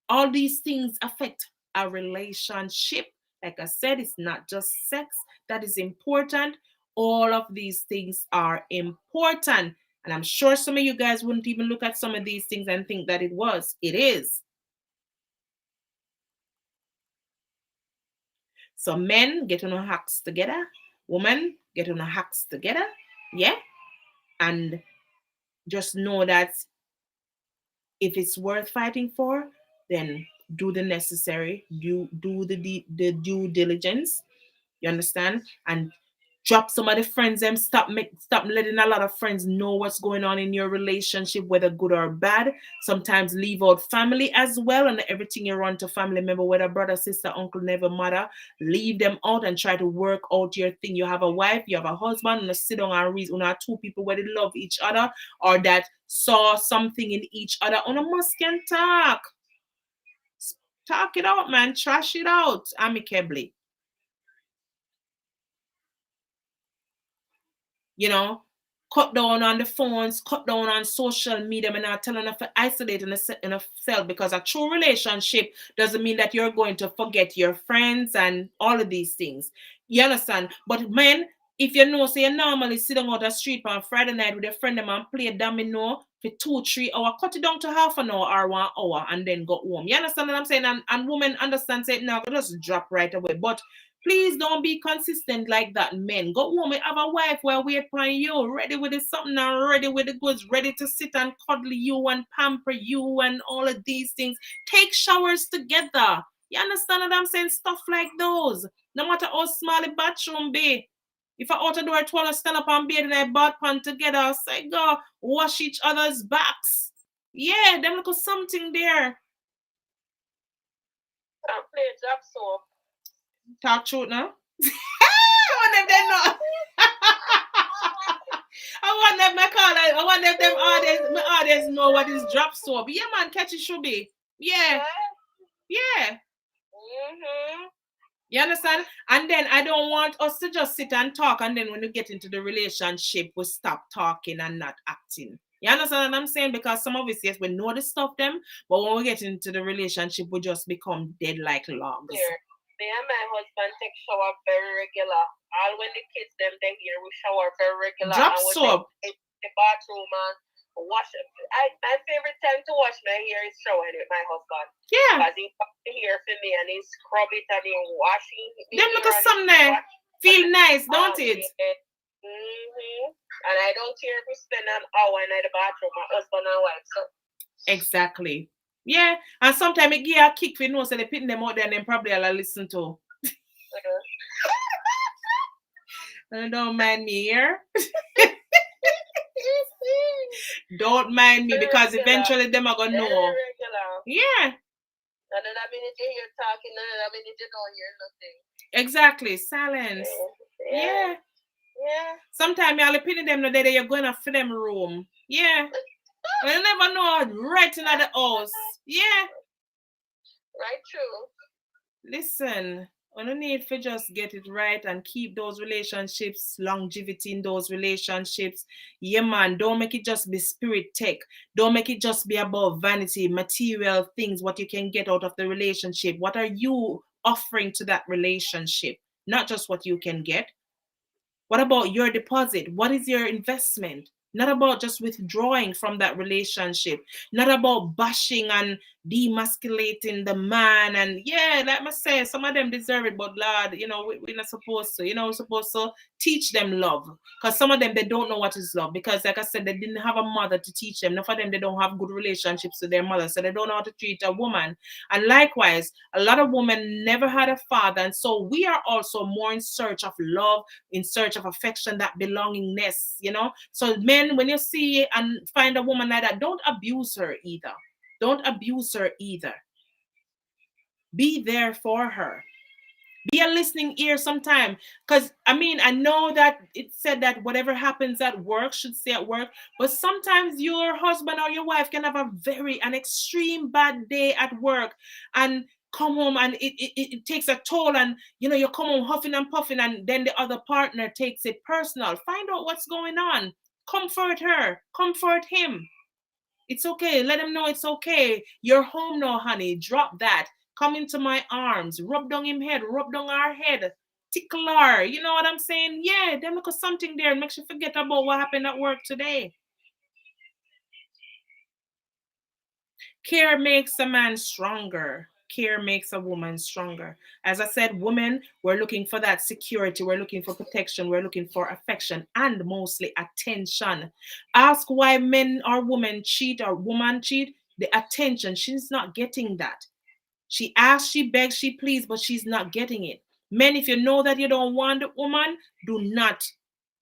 All these things affect a relationship. Like I said, it's not just sex that is important. All of these things are important. And I'm sure some of you guys wouldn't even look at some of these things and think that it was. It is. So men, get on your hacks together. Women, get on your hacks together. Yeah? And just know that If it's worth fighting for, then do the necessary, do the due diligence. You understand? And drop some of the friends them. Stop letting a lot of friends know what's going on in your relationship, whether good or bad. Sometimes leave out family as well, and everything you run to family member, whether brother, sister, uncle, never mother. Leave them out and try to work out your thing. You have a wife, you have a husband, and sit down and reason. Are two people where they love each other or that saw something in each other. On a must can talk. Talk it out, man. Trash it out amicably. You know, cut down on the phones, cut down on social media. I'm not telling them to isolate in a cell, because a true relationship doesn't mean that you're going to forget your friends and all of these things. You understand? But men, if you know, say you normally sit on the street on Friday night with a friend and play domino for 2-3 hours, cut it down to half an hour or 1 hour and then go home. You understand what I'm saying? And women understand, say, no, just drop right away. But please don't be consistent like that, men. Go home and have a wife where wait upon you, ready with the something and ready with the goods, ready to sit and cuddle you and pamper you and all of these things. Take showers together. You understand what I'm saying? Stuff like those. No matter how small the bathroom be. If I out the door, 12 stand up and bathe in a bath pan together, I'll say, go wash each other's backs. Yeah, them look something there. I'll play drop soap. Talk truth now. I want them I want them audience know what is drop soap. Yeah, man, catch it should be. Yeah. Mm-hmm. You understand? And then I don't want us to just sit and talk, and then when we get into the relationship, we stop talking and not acting. You understand what I'm saying? Because some of us, yes, we know the stuff them, but when we get into the relationship, we just become dead like logs. Yeah. Me and my husband take shower very regular. All when the kids them they here, we shower very regular. Drop soap. In the bathroom and wash. My favorite time to wash my hair is showering with my husband. Yeah. Because he cut the hair for me and he scrub it and he washing. Them look at something there. Feel nice, don't it? Mm-hmm. And I don't care if we spend an hour in the bathroom, my husband and wife. So. Exactly. Yeah, and sometimes it give a kick for know, so they put them out there and then probably I'll listen to. Don't mind me here. Don't mind me, because eventually them are gonna know. Yeah. Another minute you hear talking, another minute you don't hear nothing. Exactly. Silence. Yeah. Sometimes I'll pin them the day you're going to fill them room. Yeah. You never know, right in the house. Yeah. Right, true. Listen, I don't need to just get it right and keep those relationships, longevity in those relationships. Yeah, man, don't make it just be spirit tech. Don't make it just be about vanity, material things, what you can get out of the relationship. What are you offering to that relationship? Not just what you can get. What about your deposit? What is your investment? Not about just withdrawing from that relationship. Not about bashing and demasculating the man. And yeah, like I say, some of them deserve it, but Lord, we're not supposed to. We're supposed to teach them love. Because some of them, they don't know what is love. Because like I said, they didn't have a mother to teach them. None of them, they don't have good relationships with their mother. So they don't know how to treat a woman. And likewise, a lot of women never had a father. And so we are also more in search of love, in search of affection, that belongingness, So men, when you see and find a woman like that, don't abuse her either. Don't abuse her either. Be there for her. Be a listening ear sometime. Because, I know that it said that whatever happens at work should stay at work. But sometimes your husband or your wife can have an extreme bad day at work and come home and it takes a toll, and you come home huffing and puffing, and then the other partner takes it personal. Find out what's going on. Comfort her. Comfort him. It's okay. Let him know it's okay. You're home now, honey. Drop that. Come into my arms. Rub down him head. Rub down our head. Tickle her. You know what I'm saying? Yeah, then look at something there and makes you forget about what happened at work today. Care makes a man stronger. Care makes a woman stronger. As I said, women, we're looking for that security. We're looking for protection. We're looking for affection and mostly attention. Ask why men or women cheat or woman cheat. the attention. She's not getting that. She asks, she begs, she pleads, but she's not getting it. Men, if you know that you don't want the woman, do not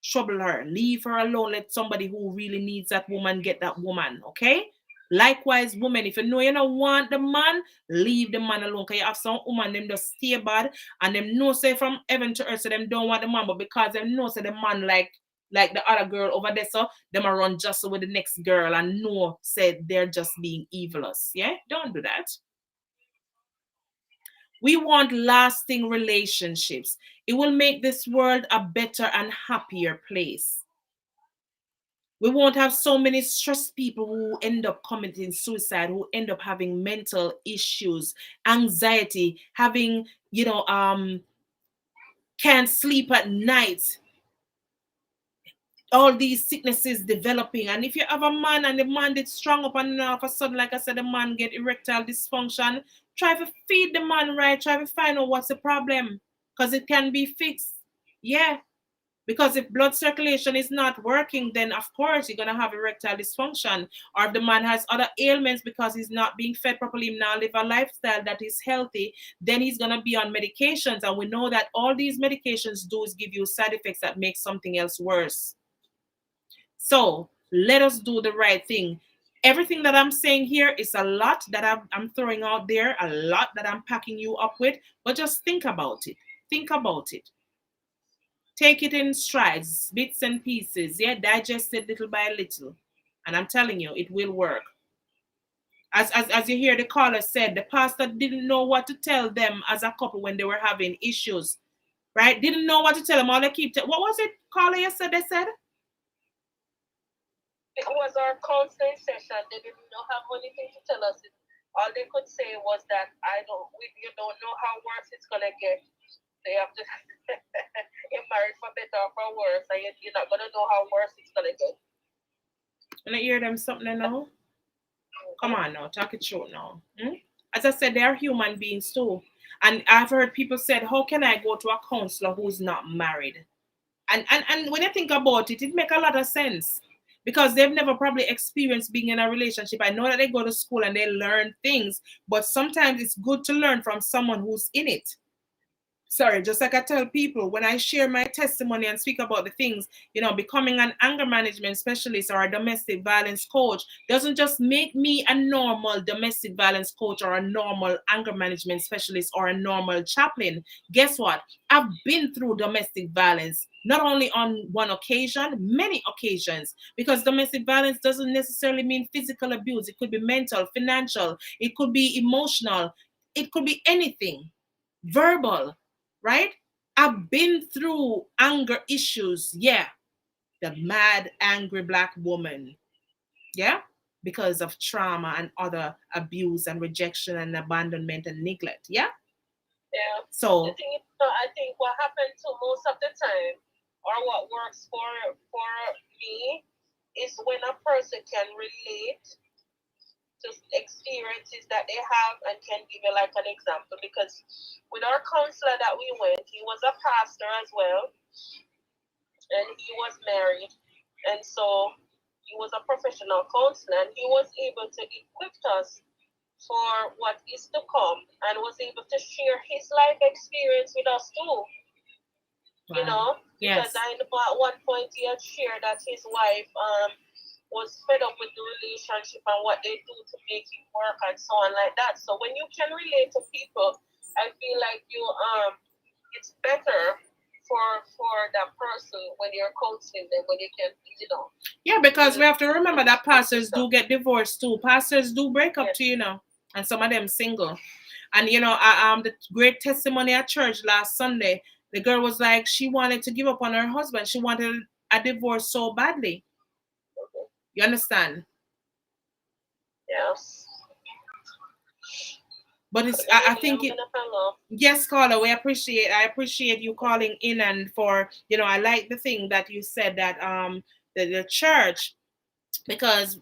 trouble her. Leave her alone. Let somebody who really needs that woman get that woman, okay? Likewise, women, if you know you don't want the man, leave the man alone. Because you have some woman, them just stay bad, and them know say from heaven to earth, so them don't want the man, but because them know say the man like the other girl over there, so them a run just with the next girl and know say they're just being evilous. Yeah, don't do that. We want lasting relationships. It will make this world a better and happier place. We won't have so many stressed people who end up committing suicide, who end up having mental issues, anxiety, having, can't sleep at night. All these sicknesses developing. And if you have a man and the man did strong up and all of a sudden, like I said, the man get erectile dysfunction, try to feed the man right, try to find out what's the problem, because it can be fixed. Yeah. Because if blood circulation is not working, then of course you're going to have erectile dysfunction. Or if the man has other ailments because he's not being fed properly, now live a lifestyle that is healthy, then he's going to be on medications. And we know that all these medications do is give you side effects that make something else worse. So let us do the right thing. Everything that I'm saying here is a lot that I'm throwing out there, a lot that I'm packing you up with, but just think about it. Think about it. Take it in strides, bits and pieces. Yeah, digest it little by little. And I'm telling you, it will work. As you hear the caller said, the pastor didn't know what to tell them as a couple when they were having issues, right? Didn't know what to tell them. All they keep what was it, caller, you said they said? It was our counseling session. They didn't have anything to tell us. All they could say was that you don't know how worse it's gonna get. So you have to get married for better or for worse, and you're not gonna know how worse it's gonna get. Can I hear them something now? Come on now, talk it short now. As I said, they are human beings too. And I've heard people said, how can I go to a counselor who's not married? And when you think about it, it makes a lot of sense. Because they've never probably experienced being in a relationship. I know that they go to school and they learn things, but sometimes it's good to learn from someone who's in it. Sorry, just like I tell people, when I share my testimony and speak about the things, becoming an anger management specialist or a domestic violence coach doesn't just make me a normal domestic violence coach or a normal anger management specialist or a normal chaplain. Guess what? I've been through domestic violence, not only on one occasion, many occasions, because domestic violence doesn't necessarily mean physical abuse. It could be mental, financial, it could be emotional, it could be anything, verbal. Right? I've been through anger issues. Yeah. The mad, angry Black woman. Yeah. Because of trauma and other abuse and rejection and abandonment and neglect. Yeah. Yeah. So the thing is, I think what happens to most of the time, or what works for me, is when a person can relate to experiences that they have and can give you like an example. Because with our counselor that we went, he was a pastor as well, and he was married, and so he was a professional counselor, and he was able to equip us for what is to come, and was able to share his life experience with us too. Wow. Because I know at one point he had shared that his wife was fed up with the relationship and what they do to make it work and so on like that. So when you can relate to people, I feel like it's better for that person when you're coaching them, when you can, Yeah, because we have to remember that pastors do get divorced too. Pastors do break up too, and some of them single. And the great testimony at church last Sunday, the girl was like, she wanted to give up on her husband. She wanted a divorce so badly. You understand? Yes. But it's I think it, yes, caller, I appreciate you calling in, and for I like the thing that you said that the church, because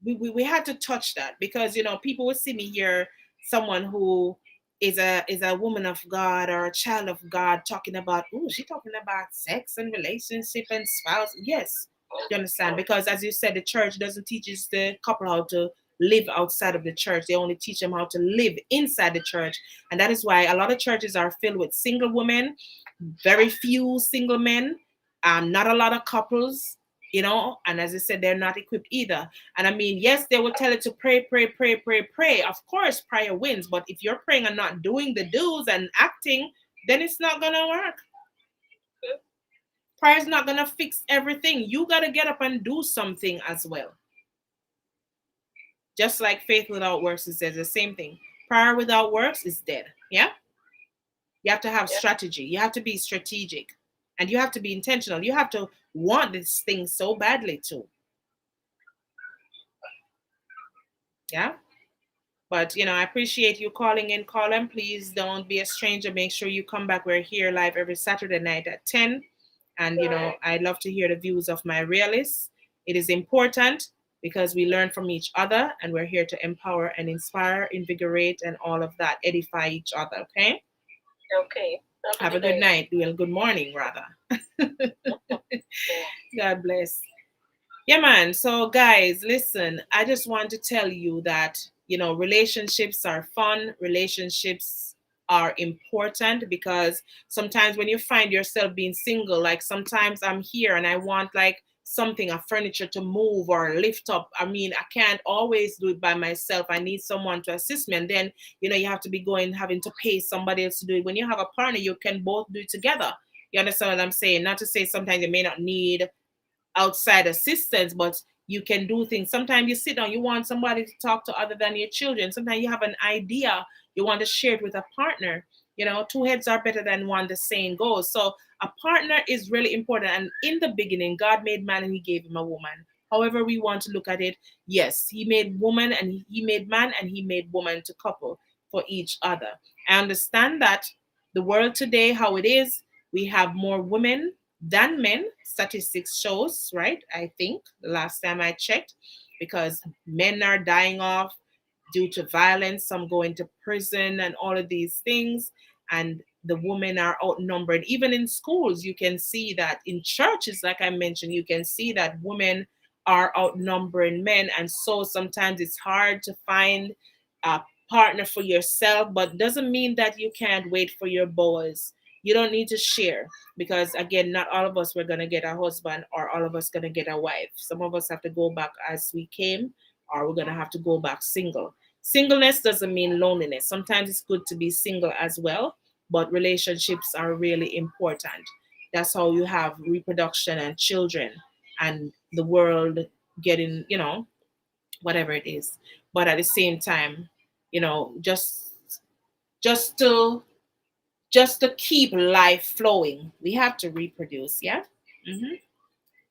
we had to touch that, because people will see me here, someone who is a woman of God or a child of God talking about, she's talking about sex and relationship and spouse. Yes. You understand? Because as you said, the church doesn't teach us the couple how to live outside of the church. They only teach them how to live inside the church. And that is why a lot of churches are filled with single women, very few single men, not a lot of couples, you know, and as I said, they're not equipped either. And I mean, yes, they will tell you to pray, pray, pray, pray, pray. Of course, prayer wins, but if you're praying and not doing the do's and acting, then it's not going to work. Prayer is not going to fix everything. You got to get up and do something as well. Just like faith without works, it says the same thing. Prayer without works is dead. Yeah? You have to have strategy. You have to be strategic. And you have to be intentional. You have to want this thing so badly too. Yeah? But, you know, I appreciate you calling in, Colin. Please don't be a stranger. Make sure you come back. We're here live every Saturday night at 10. And, you know, I love to hear the views of my realists. It is important because we learn from each other and we're here to empower and inspire, invigorate, and all of that, edify each other, okay? Okay. Have a good night. Well, good morning, rather. God bless. Yeah, man. So, guys, listen, I just want to tell you that, you know, relationships are fun. Relationships are important because sometimes when you find yourself being single, like sometimes I'm here and I want like something, a furniture to move or lift up. I mean, I can't always do it by myself. I need someone to assist me. And then, you know, you have to be having to pay somebody else to do it. When you have a partner, you can both do it together. You understand what I'm saying? Not to say sometimes you may not need outside assistance, but you can do things. Sometimes you sit down, you want somebody to talk to other than your children. Sometimes you have an idea, you want to share it with a partner. You know, two heads are better than one, the saying goes. So a partner is really important. And in the beginning, God made man and he gave him a woman. However we want to look at it, yes, he made woman and he made man and he made woman to couple for each other. I understand that the world today, how it is, we have more women than men. Statistics shows, right? I think the last time I checked, because men are dying off due to violence, some go into prison and all of these things, and the women are outnumbered. Even in schools, you can see that. In churches, like I mentioned, you can see that women are outnumbering men, and so sometimes it's hard to find a partner for yourself, but doesn't mean that you can't wait for your boys. You don't need to share because, again, not all of us we're going to get a husband or all of us going to get a wife. Some of us have to go back as we came, or we're going to have to go back single. Singleness doesn't mean loneliness. Sometimes it's good to be single as well, but relationships are really important. That's how you have reproduction and children and the world getting, you know, whatever it is. But at the same time, you know, just to keep life flowing, we have to reproduce, yeah?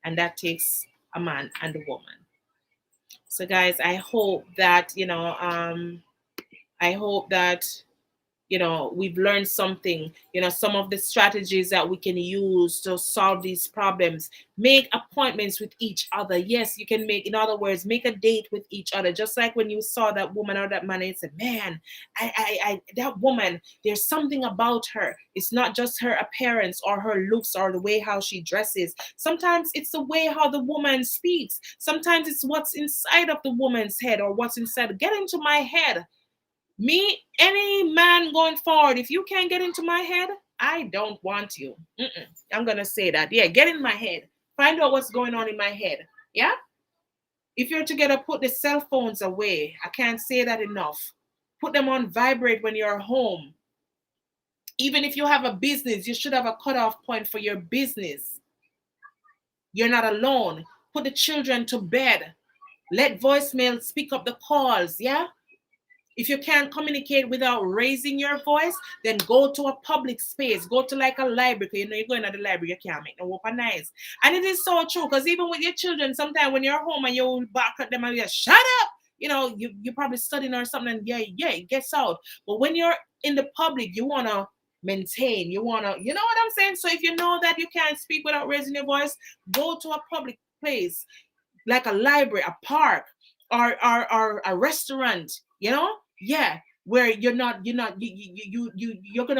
And that takes a man and a woman. So, guys, I hope that, we've learned something, some of the strategies that we can use to solve these problems. Make appointments with each other. Yes, you can make, in other words, make a date with each other. Just like when you saw that woman or that man and said, man, that woman, there's something about her. It's not just her appearance or her looks or the way how she dresses. Sometimes it's the way how the woman speaks. Sometimes it's what's inside of the woman's head or what's inside. Get into my head. Me, any man going forward, if you can't get into my head, I don't want you. I'm going to say that. Yeah, get in my head. Find out what's going on in my head. Yeah? If you're together, put the cell phones away. I can't say that enough. Put them on vibrate when you're home. Even if you have a business, you should have a cutoff point for your business. You're not alone. Put the children to bed. Let voicemail speak up the calls. Yeah? If you can't communicate without raising your voice, then go to a public space. Go to like a library. You're going to the library, you can't make no open eyes. And it is so true, because even with your children, sometimes when you're home and you bark at them and you shut up, you're probably studying or something, and it gets out. But when you're in the public, you want to maintain. You want to, you know what I'm saying? So if you know that you can't speak without raising your voice, go to a public place, like a library, a park, or a restaurant, where you're gonna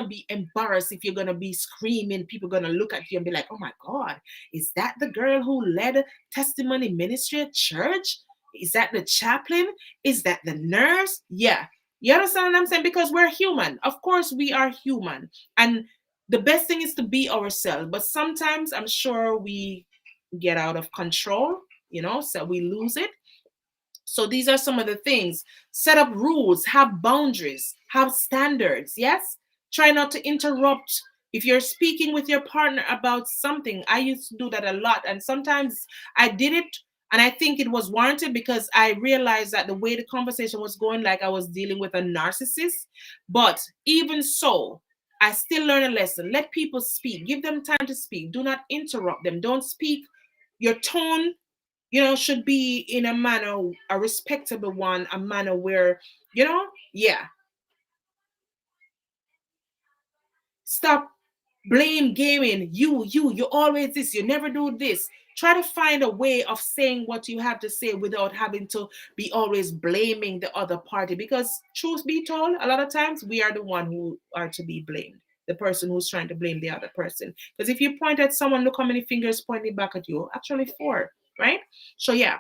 be embarrassed if you're gonna be screaming. People gonna look at you and be like, oh my God, is that the girl who led testimony ministry at church? Is that the chaplain? Is that the nurse? Yeah. You understand what I'm saying? Because we're human. Of course, we are human. And the best thing is to be ourselves. But sometimes I'm sure we get out of control, so we lose it. So these are some of the things. Set up rules, have boundaries, have standards. Yes? Try not to interrupt. If you're speaking with your partner about something, I used to do that a lot. And sometimes I did it, and I think it was warranted because I realized that the way the conversation was going, like I was dealing with a narcissist. But even so, I still learn a lesson. Let people speak. Give them time to speak. Do not interrupt them. Don't speak. Your tone, should be in a manner, a respectable one, a manner where, yeah. Stop blame gaming. You always this, you never do this. Try to find a way of saying what you have to say without having to be always blaming the other party. Because truth be told, a lot of times we are the one who are to be blamed. The person who's trying to blame the other person. Because if you point at someone, look how many fingers pointing back at you. Actually 4, right? So yeah.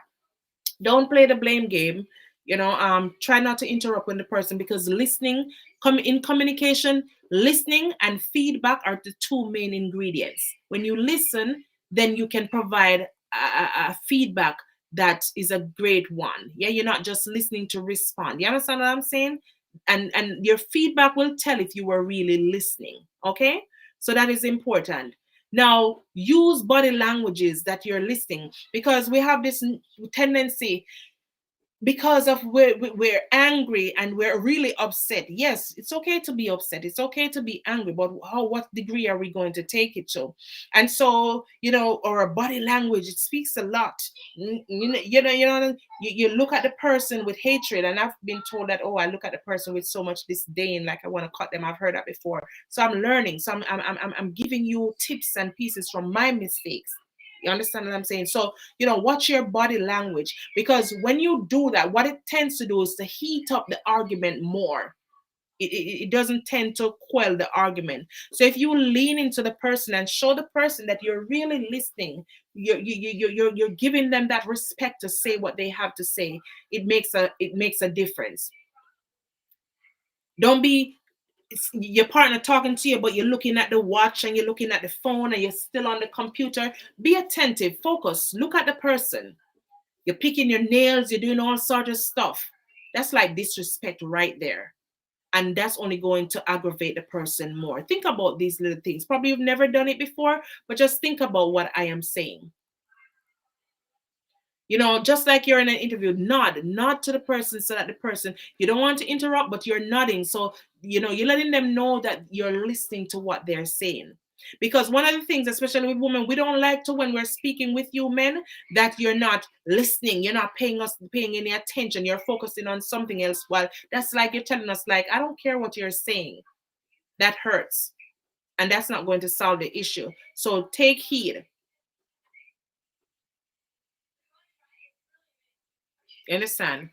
Don't play the blame game. Try not to interrupt when the person, because listening, in communication, listening and feedback are the 2 main ingredients. When you listen, then you can provide a feedback that is a great one. Yeah, you're not just listening to respond. You understand what I'm saying? And your feedback will tell if you were really listening. Okay, so that is important. Now, use body languages that you're listening, because we have this tendency, because of we're angry and we're really upset. Yes, it's okay to be upset. It's okay to be angry, but what degree are we going to take it to? And so, our body language, it speaks a lot. You look at the person with hatred, and I've been told that, I look at the person with so much disdain, like I want to cut them. I've heard that before. So I'm learning. So I'm giving you tips and pieces from my mistakes. You understand what I'm saying? So, watch your body language, because when you do that, what it tends to do is to heat up the argument more. It doesn't tend to quell the argument. So if you lean into the person and show the person that you're really listening, you're giving them that respect to say what they have to say, it makes a difference. Don't be your partner talking to you, but you're looking at the watch and you're looking at the phone and you're still on the computer. Be attentive, focus, look at the person. You're picking your nails, you're doing all sorts of stuff. That's like disrespect right there. And that's only going to aggravate the person more. Think about these little things. Probably you've never done it before, but just think about what I am saying. Just like you're in an interview, nod to the person, so that the person, you don't want to interrupt, but you're nodding. So, you're letting them know that you're listening to what they're saying. Because one of the things, especially with women, we don't like to, when we're speaking with you men, that you're not listening, you're not paying any attention, you're focusing on something else. Well, that's like you're telling us, like, I don't care what you're saying. That hurts. And that's not going to solve the issue. So take heed. You understand?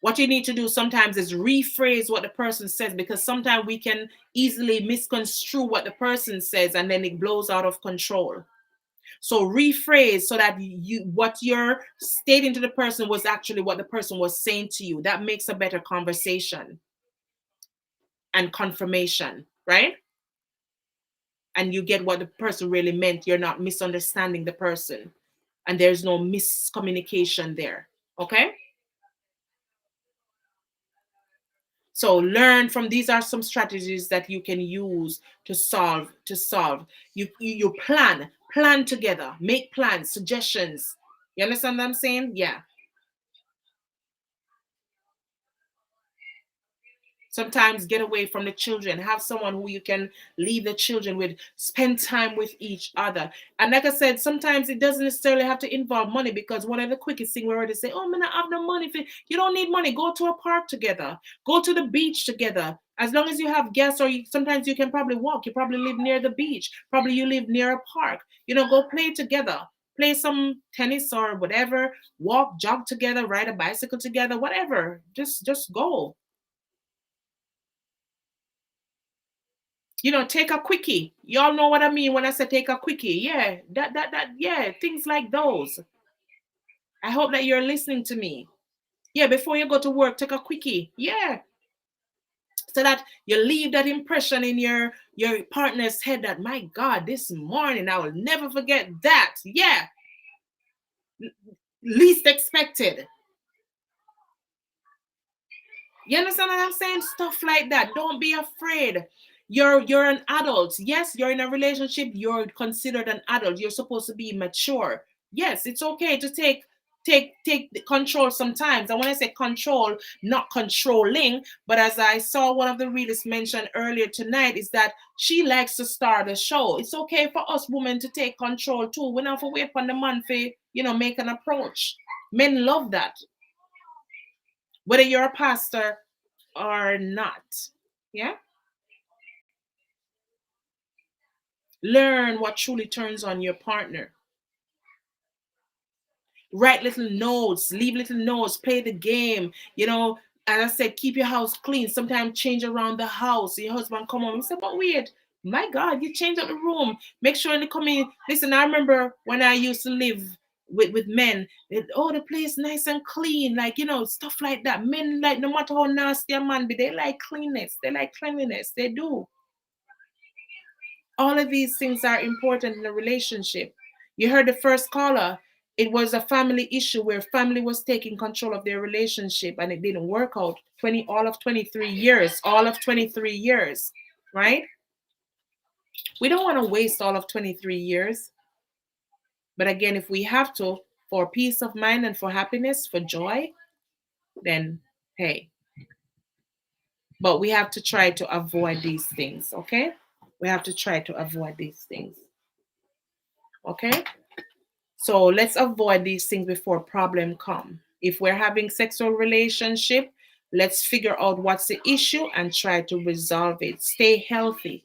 What you need to do sometimes is rephrase what the person says, because sometimes we can easily misconstrue what the person says and then it blows out of control. So rephrase so that what you're stating to the person was actually what the person was saying to you. That makes a better conversation and confirmation, right? And you get what the person really meant. You're not misunderstanding the person, and there's no miscommunication there. Okay? So learn from, these are some strategies that you can use to solve. You plan together, make plans, suggestions. You understand what I'm saying? Yeah. Sometimes get away from the children. Have someone who you can leave the children with. Spend time with each other. And like I said, sometimes it doesn't necessarily have to involve money, because one of the quickest things we already say, oh, man, I have no money. You don't need money. Go to a park together. Go to the beach together. As long as you have gas, or sometimes you can probably walk. You probably live near the beach. Probably you live near a park. Go play together. Play some tennis or whatever. Walk, jog together, ride a bicycle together, whatever. Just go. Take a quickie. Y'all know what I mean when I say take a quickie. Yeah, yeah, things like those. I hope that you're listening to me. Yeah, before you go to work, take a quickie. Yeah. So that you leave that impression in your partner's head that, my God, this morning I will never forget that. Yeah. Least expected. You understand what I'm saying? Stuff like that. Don't be afraid. You're an adult. Yes, you're in a relationship. You're considered an adult. You're supposed to be mature. Yes, it's okay to take the control sometimes. And when I say control, not controlling, but as I saw one of the readers mention earlier tonight, is that she likes to start a show. It's okay for us women to take control too. We don't have to wait for the man for, make an approach. Men love that. Whether you're a pastor or not. Yeah? Learn what truly turns on your partner. Write little notes, leave little notes, play the game. As I said, keep your house clean. Sometimes change around the house. Your husband come home and say, but weird. My God, you change up the room. Make sure they come in. Listen, I remember when I used to live with men, the place nice and clean, stuff like that. Men, like, no matter how nasty a man be, they like cleanness. They like cleanliness. They do. All of these things are important in a relationship. You heard the first caller. It was a family issue where family was taking control of their relationship and it didn't work out. All of 23 years, right? We don't want to waste all of 23 years. But again, if we have to, for peace of mind and for happiness, for joy, then hey. But we have to try to avoid these things, okay? We have to try to avoid these things. Okay? So let's avoid these things before problem come. If we're having sexual relationship, let's figure out what's the issue and try to resolve it. Stay healthy.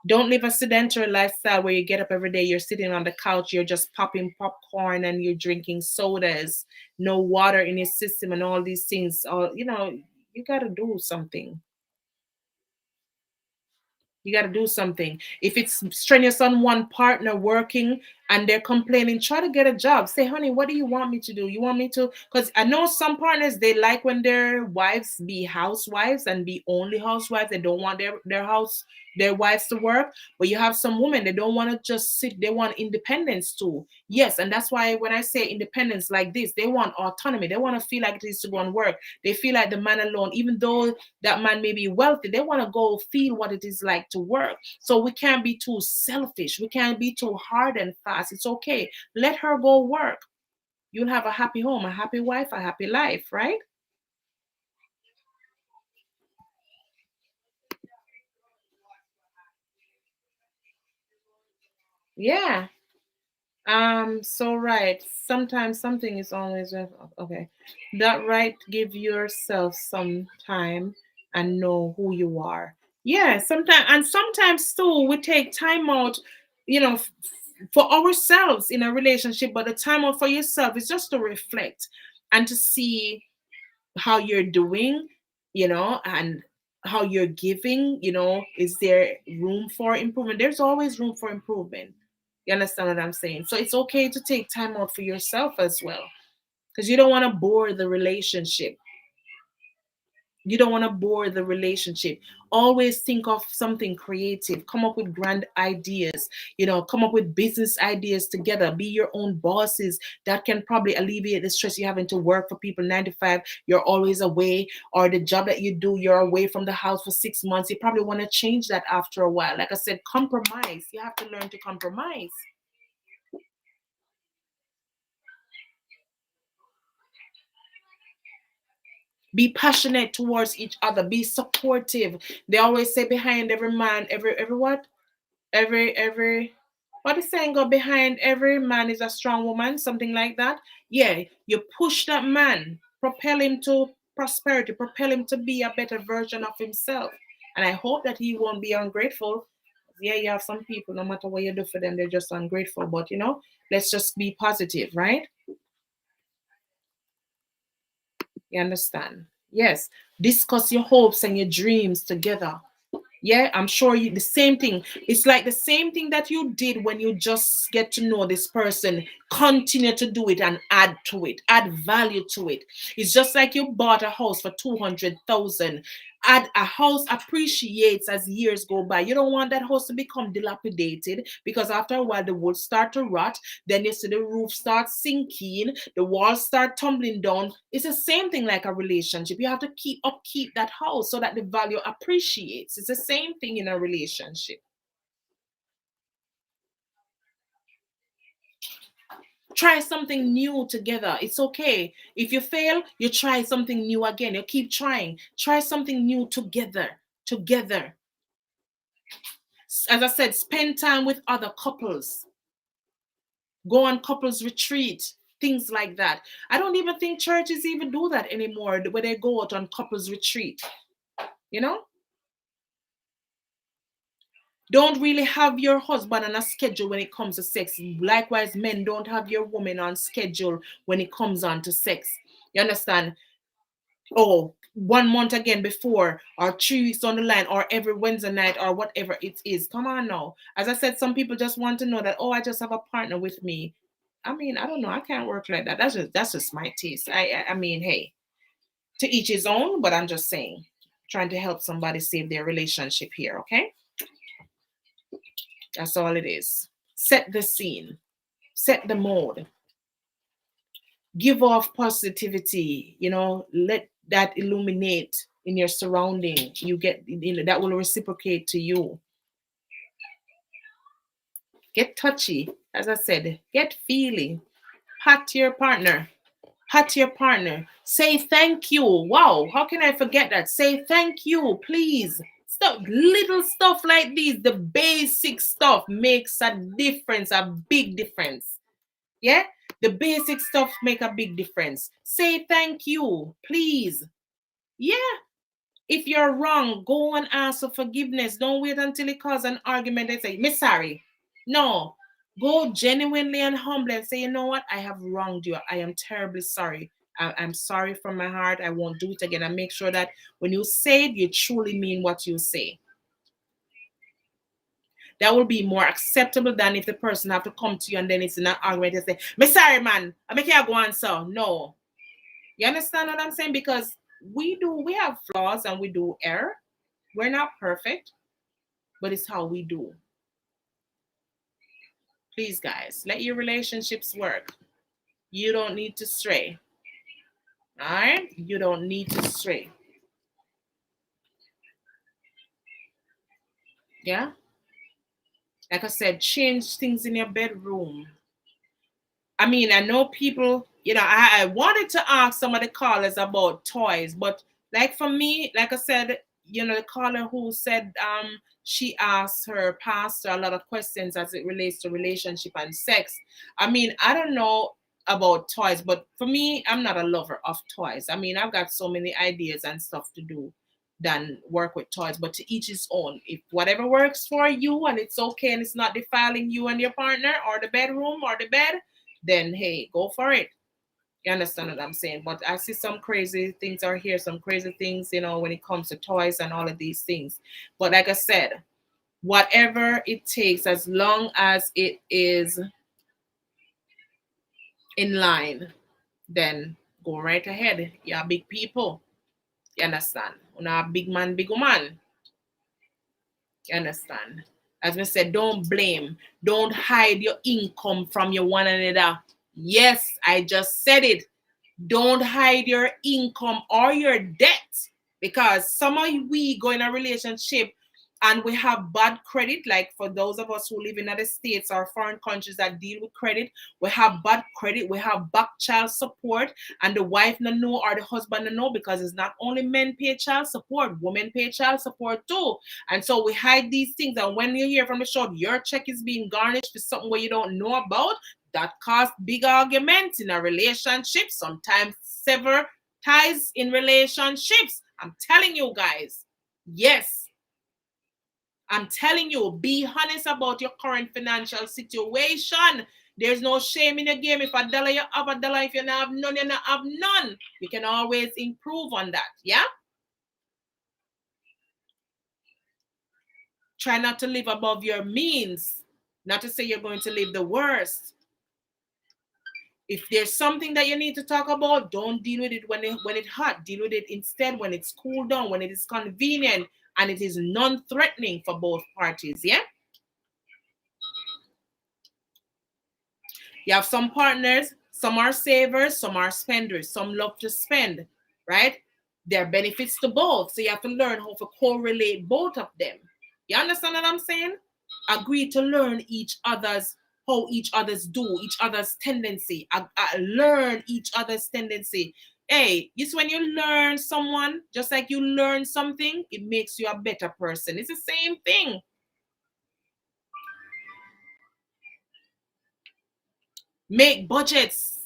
Don't live a sedentary lifestyle where you get up every day, you're sitting on the couch, you're just popping popcorn and you're drinking sodas, no water in your system and all these things. You got to do something. You got to do something. If it's strenuous on one partner working and they're complaining, try to get a job. Say, honey, what do you want me to do? You want me to? Because I know some partners, they like when their wives be housewives and be only housewives. They don't want their wives to work. But you have some women, they don't want to just sit. They want independence too. Yes, and that's why when I say independence like this, they want autonomy. They want to feel like it is to go and work. They feel like the man alone, even though that man may be wealthy, they want to go feel what it is like to work. So we can't be too selfish. We can't be too hard and fast. It's okay. Let her go work. You'll have a happy home, a happy wife, a happy life, right? Yeah. So right. Sometimes something is always okay. That right, give yourself some time and know who you are. Yeah, sometimes too we take time out, for ourselves in a relationship, but the time out for yourself is just to reflect and to see how you're doing, and how you're giving, is there room for improvement? There's always room for improvement. You understand what I'm saying? So it's okay to take time out for yourself as well, because you don't want to bore the relationship. You don't want to bore the relationship. Always think of something creative. Come up with grand ideas. Come up with business ideas together. Be your own bosses. That can probably alleviate the stress you're having to work for people 9 to 5. You're always away, or the job that you do, you're away from the house for 6 months. You probably want to change that after a while. Like I said, compromise. You have to learn to compromise. Be passionate towards each other. Be supportive. They always say behind every man, what is saying? Go behind every man is a strong woman, something like that. Yeah, you push that man, propel him to prosperity, propel him to be a better version of himself. And I hope that he won't be ungrateful. Yeah, you have some people, no matter what you do for them, they're just ungrateful. But let's just be positive, right? You understand? Yes. Discuss your hopes and your dreams together. Yeah, I'm sure the same thing. It's like the same thing that you did when you just get to know this person. Continue to do it and add to it, add value to it. It's just like you bought a house for 200,000. Add a house appreciates as years go by. You don't want that house to become dilapidated, because after a while the wood start to rot. Then you see the roof start sinking, the walls start tumbling down. It's the same thing like a relationship. You have to upkeep that house so that the value appreciates. It's the same thing in a relationship. Try something new together. It's okay. If you fail, you try something new again. You keep trying. Try something new together. As I said, spend time with other couples. Go on couples retreat. Things like that. I don't even think churches even do that anymore, where they go out on couples retreat. You know? Don't really have your husband on a schedule when it comes to sex. Likewise, men don't have your woman on schedule when it comes on to sex. You understand? Oh, 1 month again before, or 3 weeks on the line, or every Wednesday night, or whatever it is. Come on now. As I said, some people just want to know that, oh, I just have a partner with me. I mean, I don't know. I can't work like that. That's just my taste. I mean, hey, to each his own, but I'm just saying, trying to help somebody save their relationship here, okay? That's all it is. Set the scene. Set the mode. Give off positivity, you know, let that illuminate in your surrounding. You get, you know, that will reciprocate to you. Get touchy. As I said, get feely. Pat your partner. Pat your partner. Say thank you. Wow, how can I forget that? Say thank you, please. Stuff, little stuff like these, the basic stuff makes a difference, a big difference. Yeah, the basic stuff make a big difference. Say thank you, please. Yeah, if you're wrong, go and ask for forgiveness. Don't wait until it causes an argument and say, "Miss sorry." No, go genuinely and humbly and say, "You know what? I have wronged you. I am terribly sorry. I'm sorry from my heart. I won't do it again." And make sure that when you say it, you truly mean what you say. That will be more acceptable than if the person have to come to you and then it's in an argument and say, "Me sorry, man. I make you go on so." No. You understand what I'm saying? Because we have flaws and we do error. We're not perfect, but it's how we do. Please, guys, let your relationships work. You don't need to stray. All right? You don't need to stray. Yeah? Like I said, change things in your bedroom. I mean, I know people, you know, I wanted to ask some of the callers about toys, but like for me, like I said, you know, the caller who said she asked her pastor a lot of questions as it relates to relationship and sex. I mean, I don't know about toys, but for me, I'm not a lover of toys. I mean, I've got so many ideas and stuff to do than work with toys, but to each his own. If whatever works for you and it's okay and it's not defiling you and your partner or the bedroom or the bed, then hey, go for it. You understand what I'm saying? But I see some crazy things are here, some crazy things, you know, when it comes to toys and all of these things. But like I said, whatever it takes, as long as it is in line, then go right ahead. You're big people. You understand? You're not a big man, big woman. You understand? As we said, don't blame. Don't hide your income from your one another. Yes, I just said it. Don't hide your income or your debt, because some of we go in a relationship and we have bad credit. Like for those of us who live in other states or foreign countries that deal with credit, we have bad credit, we have back child support, and the wife no know or the husband no know, because it's not only men pay child support, women pay child support too. And so we hide these things, and when you hear from the show your check is being garnished for something where you don't know about, that cause big arguments in a relationship, sometimes sever ties in relationships. I'm telling you guys, yes. I'm telling you, be honest about your current financial situation. There's no shame in the game. If a dollar, you have a dollar. If you don't have none, you don't have none. You can always improve on that, yeah? Try not to live above your means. Not to say you're going to live the worst. If there's something that you need to talk about, don't deal with it when it's hot. Deal with it instead when it's cooled down, when it is convenient and it is non-threatening for both parties. Yeah? You have some partners, some are savers, some are spenders, some love to spend, right? There are benefits to both. So you have to learn how to correlate both of them. You understand what I'm saying? Agree to learn each other's, how each other's do, each other's tendency. Learn each other's tendency. Hey, it's when you learn someone, just like you learn something, it makes you a better person. It's the same thing. Make budgets.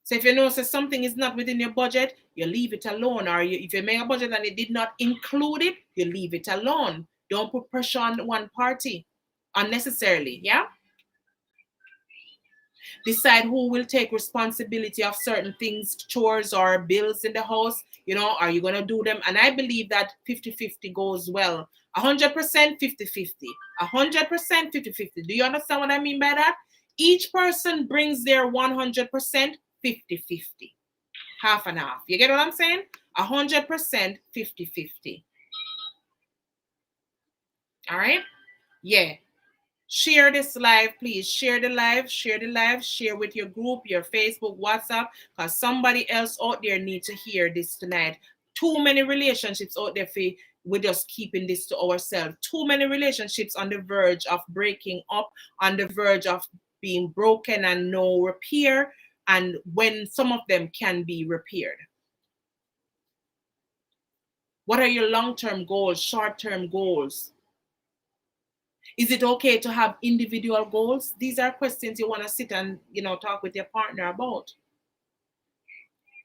So if you know that something is not within your budget, you leave it alone. Or if you make a budget and it did not include it, you leave it alone. Don't put pressure on one party unnecessarily, yeah? Decide who will take responsibility of certain things, chores or bills in the house. You know, are you going to do them? And I believe that 50-50 goes well. 100% 50-50. 100% 50-50. Do you understand what I mean by that? Each person brings their 100% 50-50. Half and half. You get what I'm saying? 100% 50-50. All right? Yeah. Share this live, please. Share the live, share the live, share with your group, your Facebook, WhatsApp, because somebody else out there needs to hear this tonight. Too many relationships out there, we're just keeping this to ourselves. Too many relationships on the verge of breaking up, on the verge of being broken and no repair, and when some of them can be repaired. What are your long-term goals, short-term goals? Is it okay to have individual goals? These are questions you want to sit and, talk with your partner about.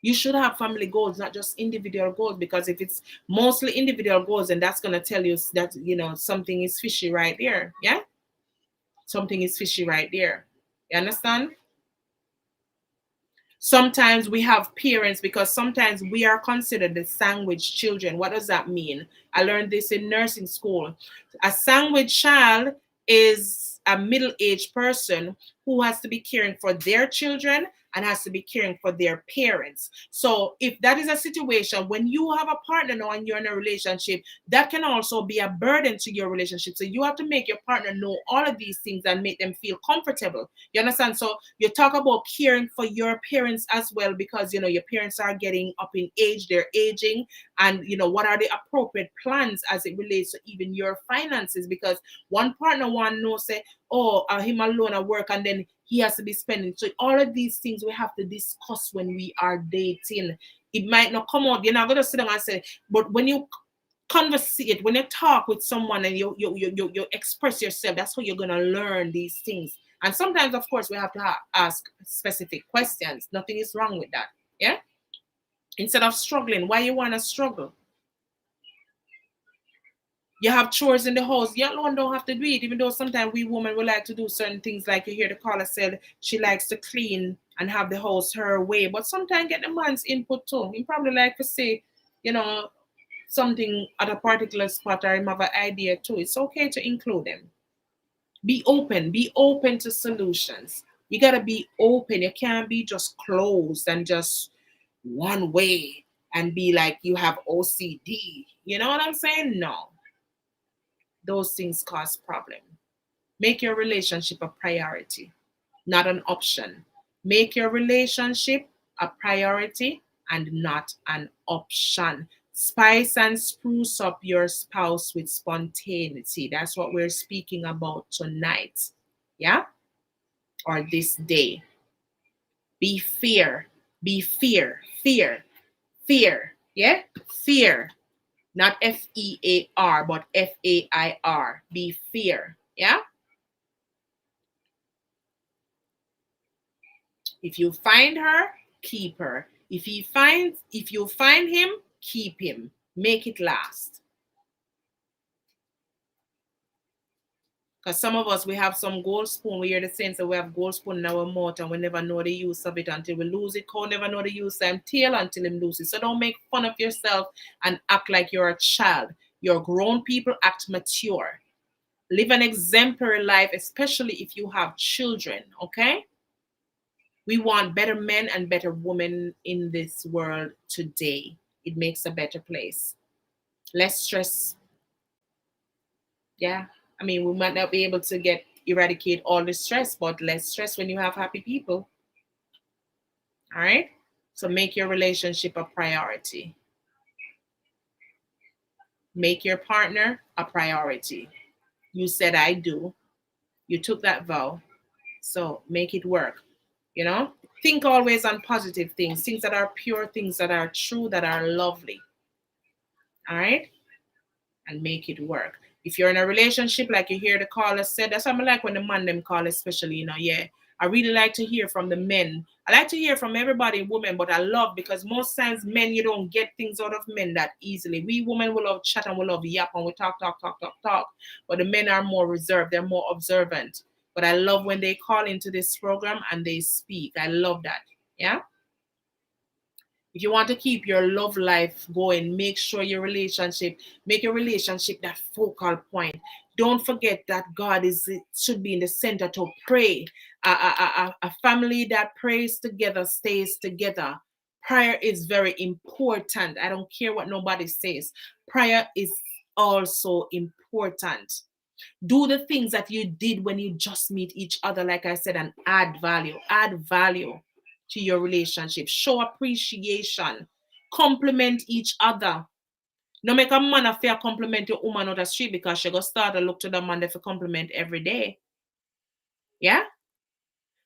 You should have family goals, not just individual goals, because if it's mostly individual goals, then that's going to tell you that, something is fishy right there. Yeah? Something is fishy right there. You understand? Sometimes we have parents, because sometimes we are considered the sandwich children. What does that mean? I learned this in nursing school. A sandwich child is a middle-aged person who has to be caring for their children and has to be caring for their parents. So if that is a situation, when you have a partner now and you're in a relationship, that can also be a burden to your relationship. So you have to make your partner know all of these things and make them feel comfortable. You understand? So you talk about caring for your parents as well, because, your parents are getting up in age, they're aging, and, what are the appropriate plans as it relates to even your finances? Because one partner want to know, say, him alone at work, and then he has to be spending. So all of these things we have to discuss when we are dating. It might not come out. You're not going to sit down and say, but when you conversate, when you talk with someone and you express yourself, that's how you're going to learn these things. And sometimes, of course, we have to ask specific questions. Nothing is wrong with that. Yeah? Instead of struggling, why you want to struggle? You have chores in the house. You alone don't have to do it, even though sometimes we women would like to do certain things. Like you hear the caller said, she likes to clean and have the house her way. But sometimes get the man's input too. He probably like to say, something at a particular spot, or him have an idea too. It's okay to include them. Be open to solutions. You got to be open. You can't be just closed and just one way and be like you have OCD. You know what I'm saying? No. Those things cause problem. Make your relationship a priority, not an option. Make your relationship a priority and not an option. Spice and spruce up your spouse with spontaneity. That's what we're speaking about tonight. Yeah? Or this day. Be fear. Yeah? Fear. Not F-E-A-R, but F-A-I-R. Be fear. Yeah? If you find her, keep her. If you find him, keep him. Make it last. Because some of us, we have some gold spoon. We hear the saying, so we have gold spoon in our mouth and we never know the use of it until we lose it. Cow never know the use of tail until him lose it. So don't make fun of yourself and act like you're a child. You're grown people, act mature. Live an exemplary life, especially if you have children, okay? We want better men and better women in this world today. It makes a better place. Less stress. Yeah. I mean, we might not be able to eradicate all the stress, but less stress when you have happy people. All right? So make your relationship a priority. Make your partner a priority. You said I do. You took that vow. So make it work. You know? Think always on positive things that are pure, things that are true, that are lovely. All right? And make it work. If you're in a relationship, like you hear the caller said, that's what I like when the man them call, especially, yeah. I really like to hear from the men. I like to hear from everybody, women, but I love, because most times men, you don't get things out of men that easily. We women will love chat and we love yap and we talk. But the men are more reserved. They're more observant. But I love when they call into this program and they speak. I love that. Yeah. If you want to keep your love life going, make your relationship that focal point. Don't forget that God should be in the center to pray. A family that prays together stays together. Prayer is very important. I don't care what nobody says. Prayer is also important. Do the things that you did when you just meet each other, like I said, and add value. Add value to your relationship. Show appreciation. Compliment each other. No make a man a fair compliment your woman on the street because she go start to look to the man for compliment every day. Yeah?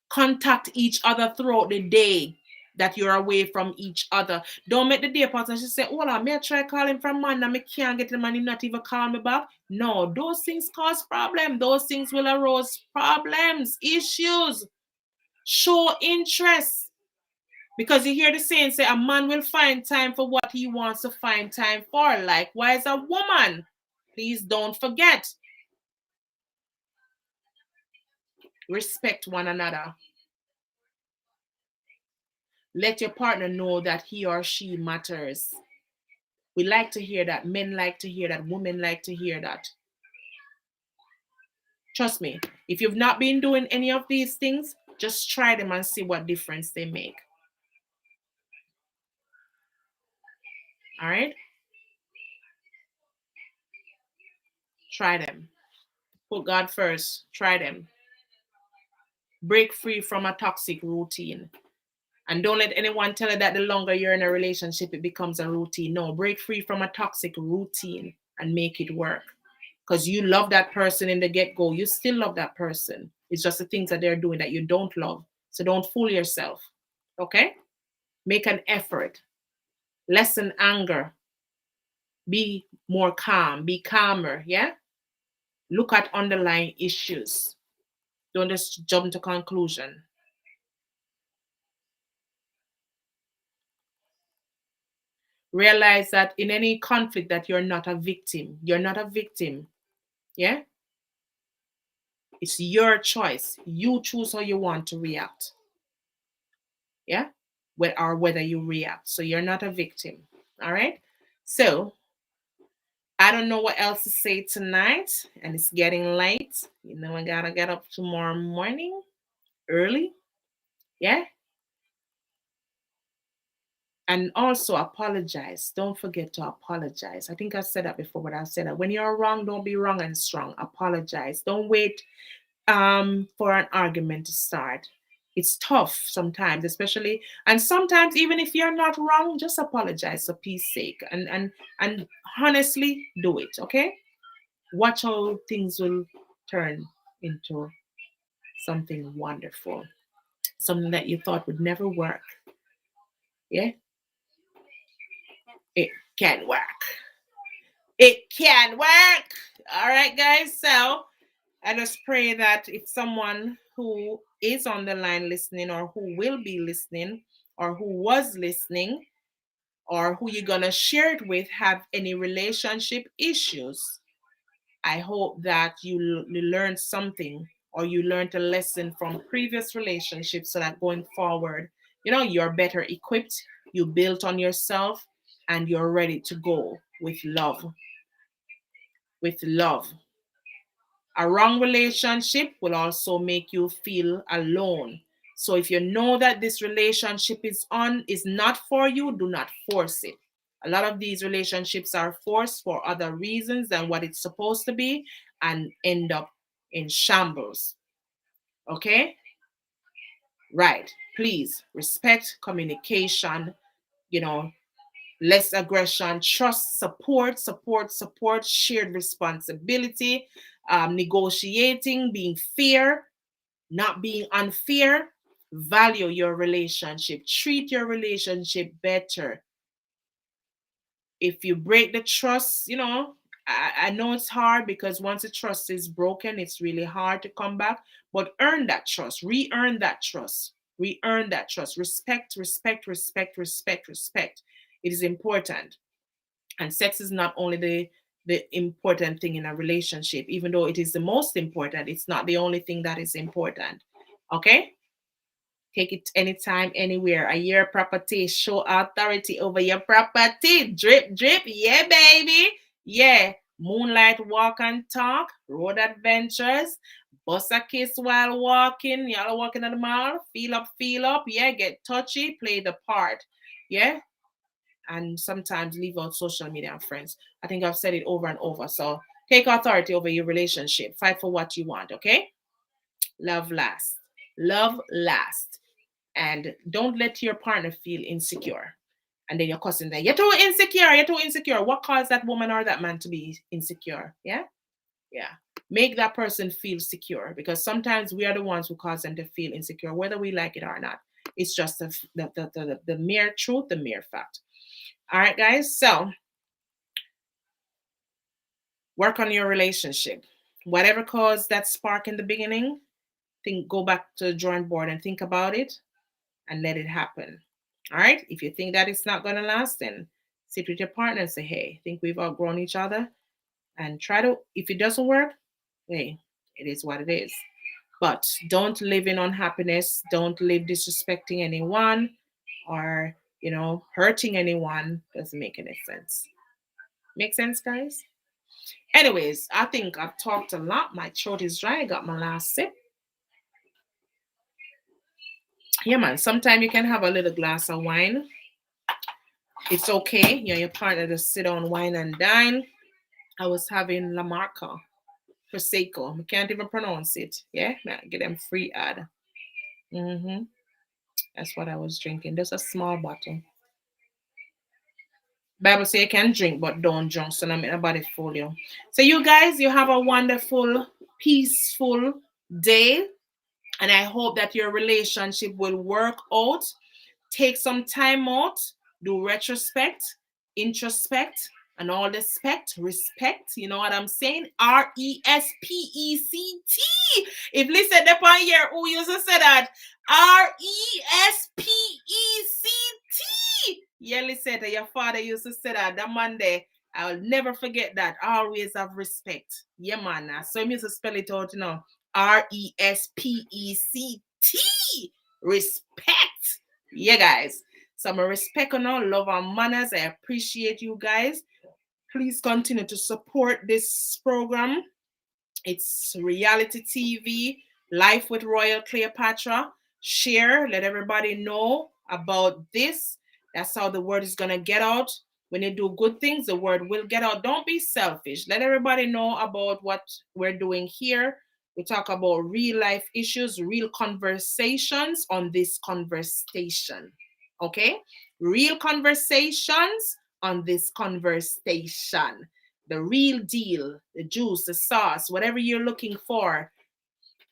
Contact each other throughout the day that you're away from each other. Don't make the day pass and she say, hold on, may I try calling from man and I can't get the man, he not even call me back. No, those things cause problems. Those things will arouse problems, issues. Show interest. Because you hear the saying, say a man will find time for what he wants to find time for. Likewise, a woman. Please don't forget. Respect one another. Let your partner know that he or she matters. We like to hear that. Men like to hear that. Women like to hear that. Trust me, if you've not been doing any of these things, just try them and see what difference they make. All right? Try them. Put God first. Try them. Break free from a toxic routine. And don't let anyone tell you that the longer you're in a relationship, it becomes a routine. No, break free from a toxic routine and make it work. Because you love that person in the get-go. You still love that person. It's just the things that they're doing that you don't love. So don't fool yourself. Okay? Make an effort. Lessen anger. Be more calm. Be calmer. Yeah? Look at underlying issues. Don't just jump to conclusion. Realize that in any conflict that you're not a victim. You're not a victim. Yeah? It's your choice. You choose how you want to react. Yeah? Or whether you react. So you're not a victim. All right? So, I don't know what else to say tonight. And it's getting late. I gotta get up tomorrow morning. Early. Yeah? And also apologize. Don't forget to apologize. I think I said that before, but I said that when you're wrong, don't be wrong and strong. Apologize. Don't wait for an argument to start. It's tough sometimes, especially, and sometimes even if you're not wrong, just apologize for peace sake, and honestly do it. Okay? Watch how things will turn into something wonderful, something that you thought would never work. Yeah? It can work. It can work. All right, guys. So I just pray that if someone who is on the line listening, or who will be listening, or who was listening, or who you're going to share it with, have any relationship issues, I hope that you learned something, or you learned a lesson from previous relationships, so that going forward, you're better equipped, you built on yourself, and you're ready to go with love. with love. A wrong relationship will also make you feel alone. So if you know that this relationship is not for you, do not force it. A lot of these relationships are forced for other reasons than what it's supposed to be and end up in shambles. Okay? Right. Please respect communication, less aggression, trust, support, shared responsibility, negotiating, being fair, not being unfair. Value your relationship. Treat your relationship better. If you break the trust, I know it's hard because once the trust is broken, it's really hard to come back. But earn that trust. Re-earn that trust. Re-earn that trust. Respect. It is important. And sex is not only the important thing in a relationship, even though it is the most important. It's not the only thing that is important. Okay? Take it anytime, anywhere. A year property. Show authority over your property. Drip. Yeah, baby. Yeah. Moonlight walk and talk. Road adventures. Bust a kiss while walking. Y'all walking at the mall. Feel up. Yeah, get touchy. Play the part. Yeah. And sometimes leave out social media and friends. I think I've said it over and over. So take authority over your relationship. Fight for what you want, okay? Love lasts. And don't let your partner feel insecure. And then your cousin there, you're too insecure. What caused that woman or that man to be insecure? Yeah. Make that person feel secure, because sometimes we are the ones who cause them to feel insecure, whether we like it or not. It's just the mere truth, the mere fact. All right, guys. So work on your relationship. Whatever caused that spark in the beginning, go back to the drawing board and think about it and let it happen. All right. If you think that it's not going to last, then sit with your partner and say, hey, I think we've outgrown each other, and try to, if it doesn't work, hey, it is what it is. But don't live in unhappiness. Don't live disrespecting anyone or, hurting anyone. Doesn't make any sense. Make sense, guys? Anyways, I think I've talked a lot. My throat is dry. I got my last sip. Yeah, man. Sometimes you can have a little glass of wine. It's okay. Your partner to sit on wine and dine. I was having La Marca, Prosecco. I can't even pronounce it. Yeah, get them free ad. That's what I was drinking. There's a small bottle. Bible says you can drink, but don't drink. So I'm nobody fool you. So you guys, you have a wonderful, peaceful day. And I hope that your relationship will work out. Take some time out. Do retrospect, introspect, and all the respect. You know what I'm saying? RESPECT. If listen upon here, who used to say that? RESPECT. Yeah, listen, your father used to say that Monday. I'll never forget that. Always have respect. Yeah, man. So I'm used to spell it out, RESPECT. Respect. Yeah, guys. So I'm a respect on all love and manners. I appreciate you guys. Please continue to support this program. It's reality TV, Life with Royal Cleopatra. Share, let everybody know about this. That's how the word is going to get out. When you do good things, the word will get out. Don't be selfish. Let everybody know about what we're doing here. We talk about real life issues, real conversations on this conversation. Okay? Real conversations on this conversation. The real deal, the juice, the sauce, whatever you're looking for,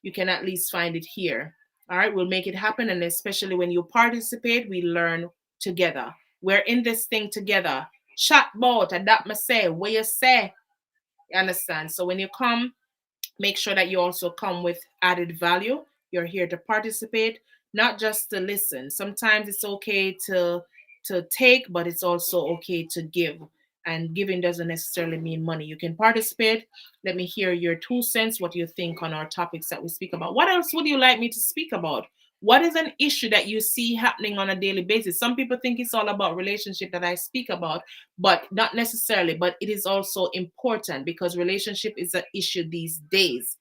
you can at least find it here. All right? We'll make it happen. And especially when you participate, we learn together. We're in this thing together. Chat about, adapt my say, what you say. You understand? So when you come, make sure that you also come with added value. You're here to participate, not just to listen. Sometimes it's okay to take, but it's also okay to give. And giving doesn't necessarily mean money. You can participate. Let me hear your 2 cents, what you think on our topics that we speak about. What else would you like me to speak about? What is an issue that you see happening on a daily basis? Some people think it's all about relationship that I speak about, but not necessarily. But it is also important because relationship is an issue these days.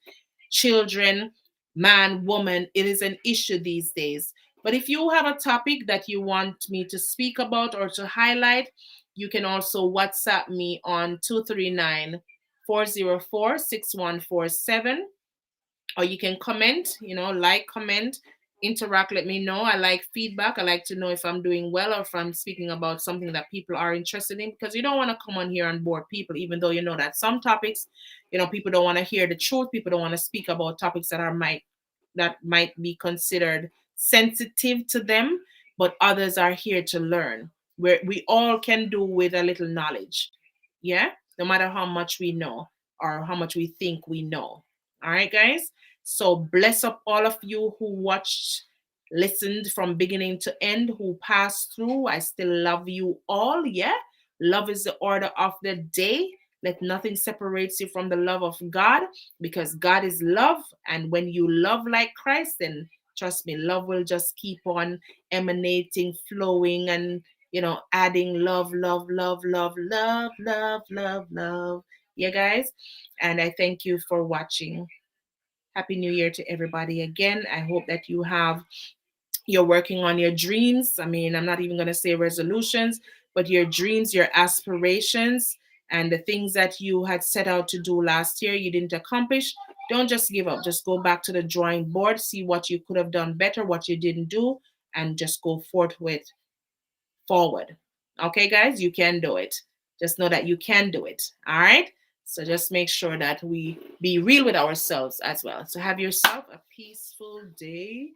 Children, man, woman, it is an issue these days. But if you have a topic that you want me to speak about or to highlight, you can also WhatsApp me on 239-404-6147. Or you can comment, like, comment, interact, let me know. I like feedback. I like to know if I'm doing well or if I'm speaking about something that people are interested in, because you don't want to come on here and bore people, even though you know that some topics, people don't want to hear the truth. People don't want to speak about topics that might be considered sensitive to them, but others are here to learn. Where we all can do with a little knowledge. Yeah, no matter how much we know or how much we think we know. All right, guys. So bless up all of you who watched, listened from beginning to end, who passed through. I still love you all. Yeah. Love is the order of the day. Let nothing separate you from the love of God, because God is love. And when you love like Christ, then trust me, love will just keep on emanating, flowing, and adding love, love, love, love, love, love, love, love. Yeah, guys. And I thank you for watching. Happy New Year to everybody again. I hope that you're working on your dreams. I mean, I'm not even going to say resolutions, but your dreams, your aspirations, and the things that you had set out to do last year you didn't accomplish. Don't just give up. Just go back to the drawing board, see what you could have done better, what you didn't do, and just go forward. Okay, guys, you can do it. Just know that you can do it. All right. So just make sure that we be real with ourselves as well. So have yourself a peaceful day.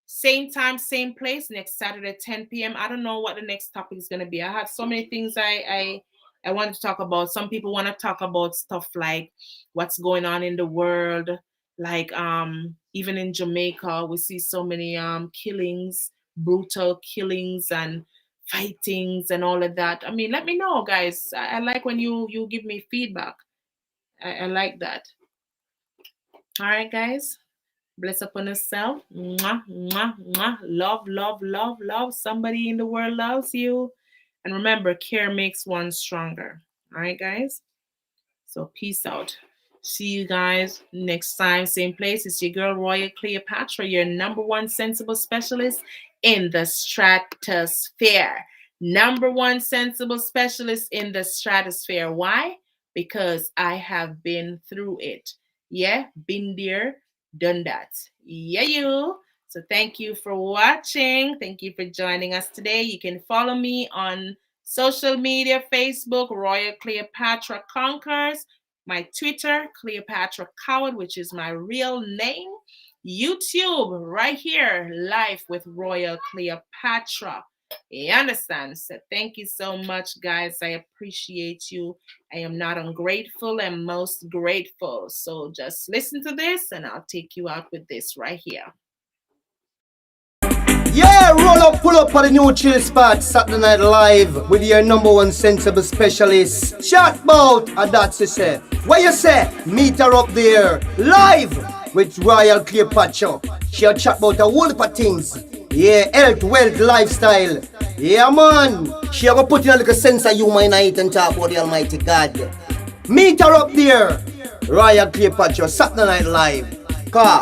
Same time, same place, next Saturday, 10 p.m. I don't know what the next topic is going to be. I have so many things I wanted to talk about. Some people want to talk about stuff like what's going on in the world. Like even in Jamaica, we see so many killings, brutal killings and fightings and all of that. I mean, let me know, guys. I like when you give me feedback. I like that. All right, guys. Bless upon yourself. Mwah, mwah, mwah. Love, love, love, love. Somebody in the world loves you. And remember, care makes one stronger. All right, guys. So peace out. See you guys next time, same place. It's your girl, Royal Cleopatra, your number one sensible specialist in the stratosphere. Number one sensible specialist in the stratosphere. Why? Because I have been through it. Yeah, been there, done that. Yeah, you. So thank you for watching. Thank you for joining us today. You can follow me on social media, Facebook, Royal Cleopatra Conquers. My Twitter, Cleopatra Coward, which is my real name. YouTube, right here, live with Royal Cleopatra. You understand? So thank you so much, guys. I appreciate you. I am not ungrateful. I'm most grateful. So just listen to this and I'll take you out with this right here. Yeah, roll up, pull up on the new chill spot, Saturday Night Live with your number one sensible specialist. Chat about, and that's it say. What you say? Meet her up there, live with Royal Cleopatra. She'll chat about a whole heap of things. Yeah, health, wealth, lifestyle. Yeah, man. She'll go put in a little sense of humor in it and talk about the Almighty God. Meet her up there, Royal Cleopatra, Saturday Night Live. Car.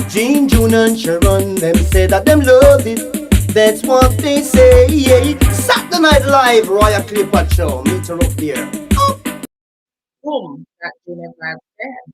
Jean, June and Sharon, them say that them love it. That's what they say, yeah. Saturday Night Live, Royal Cleopatra, meet her up there. Boom. That you never have said.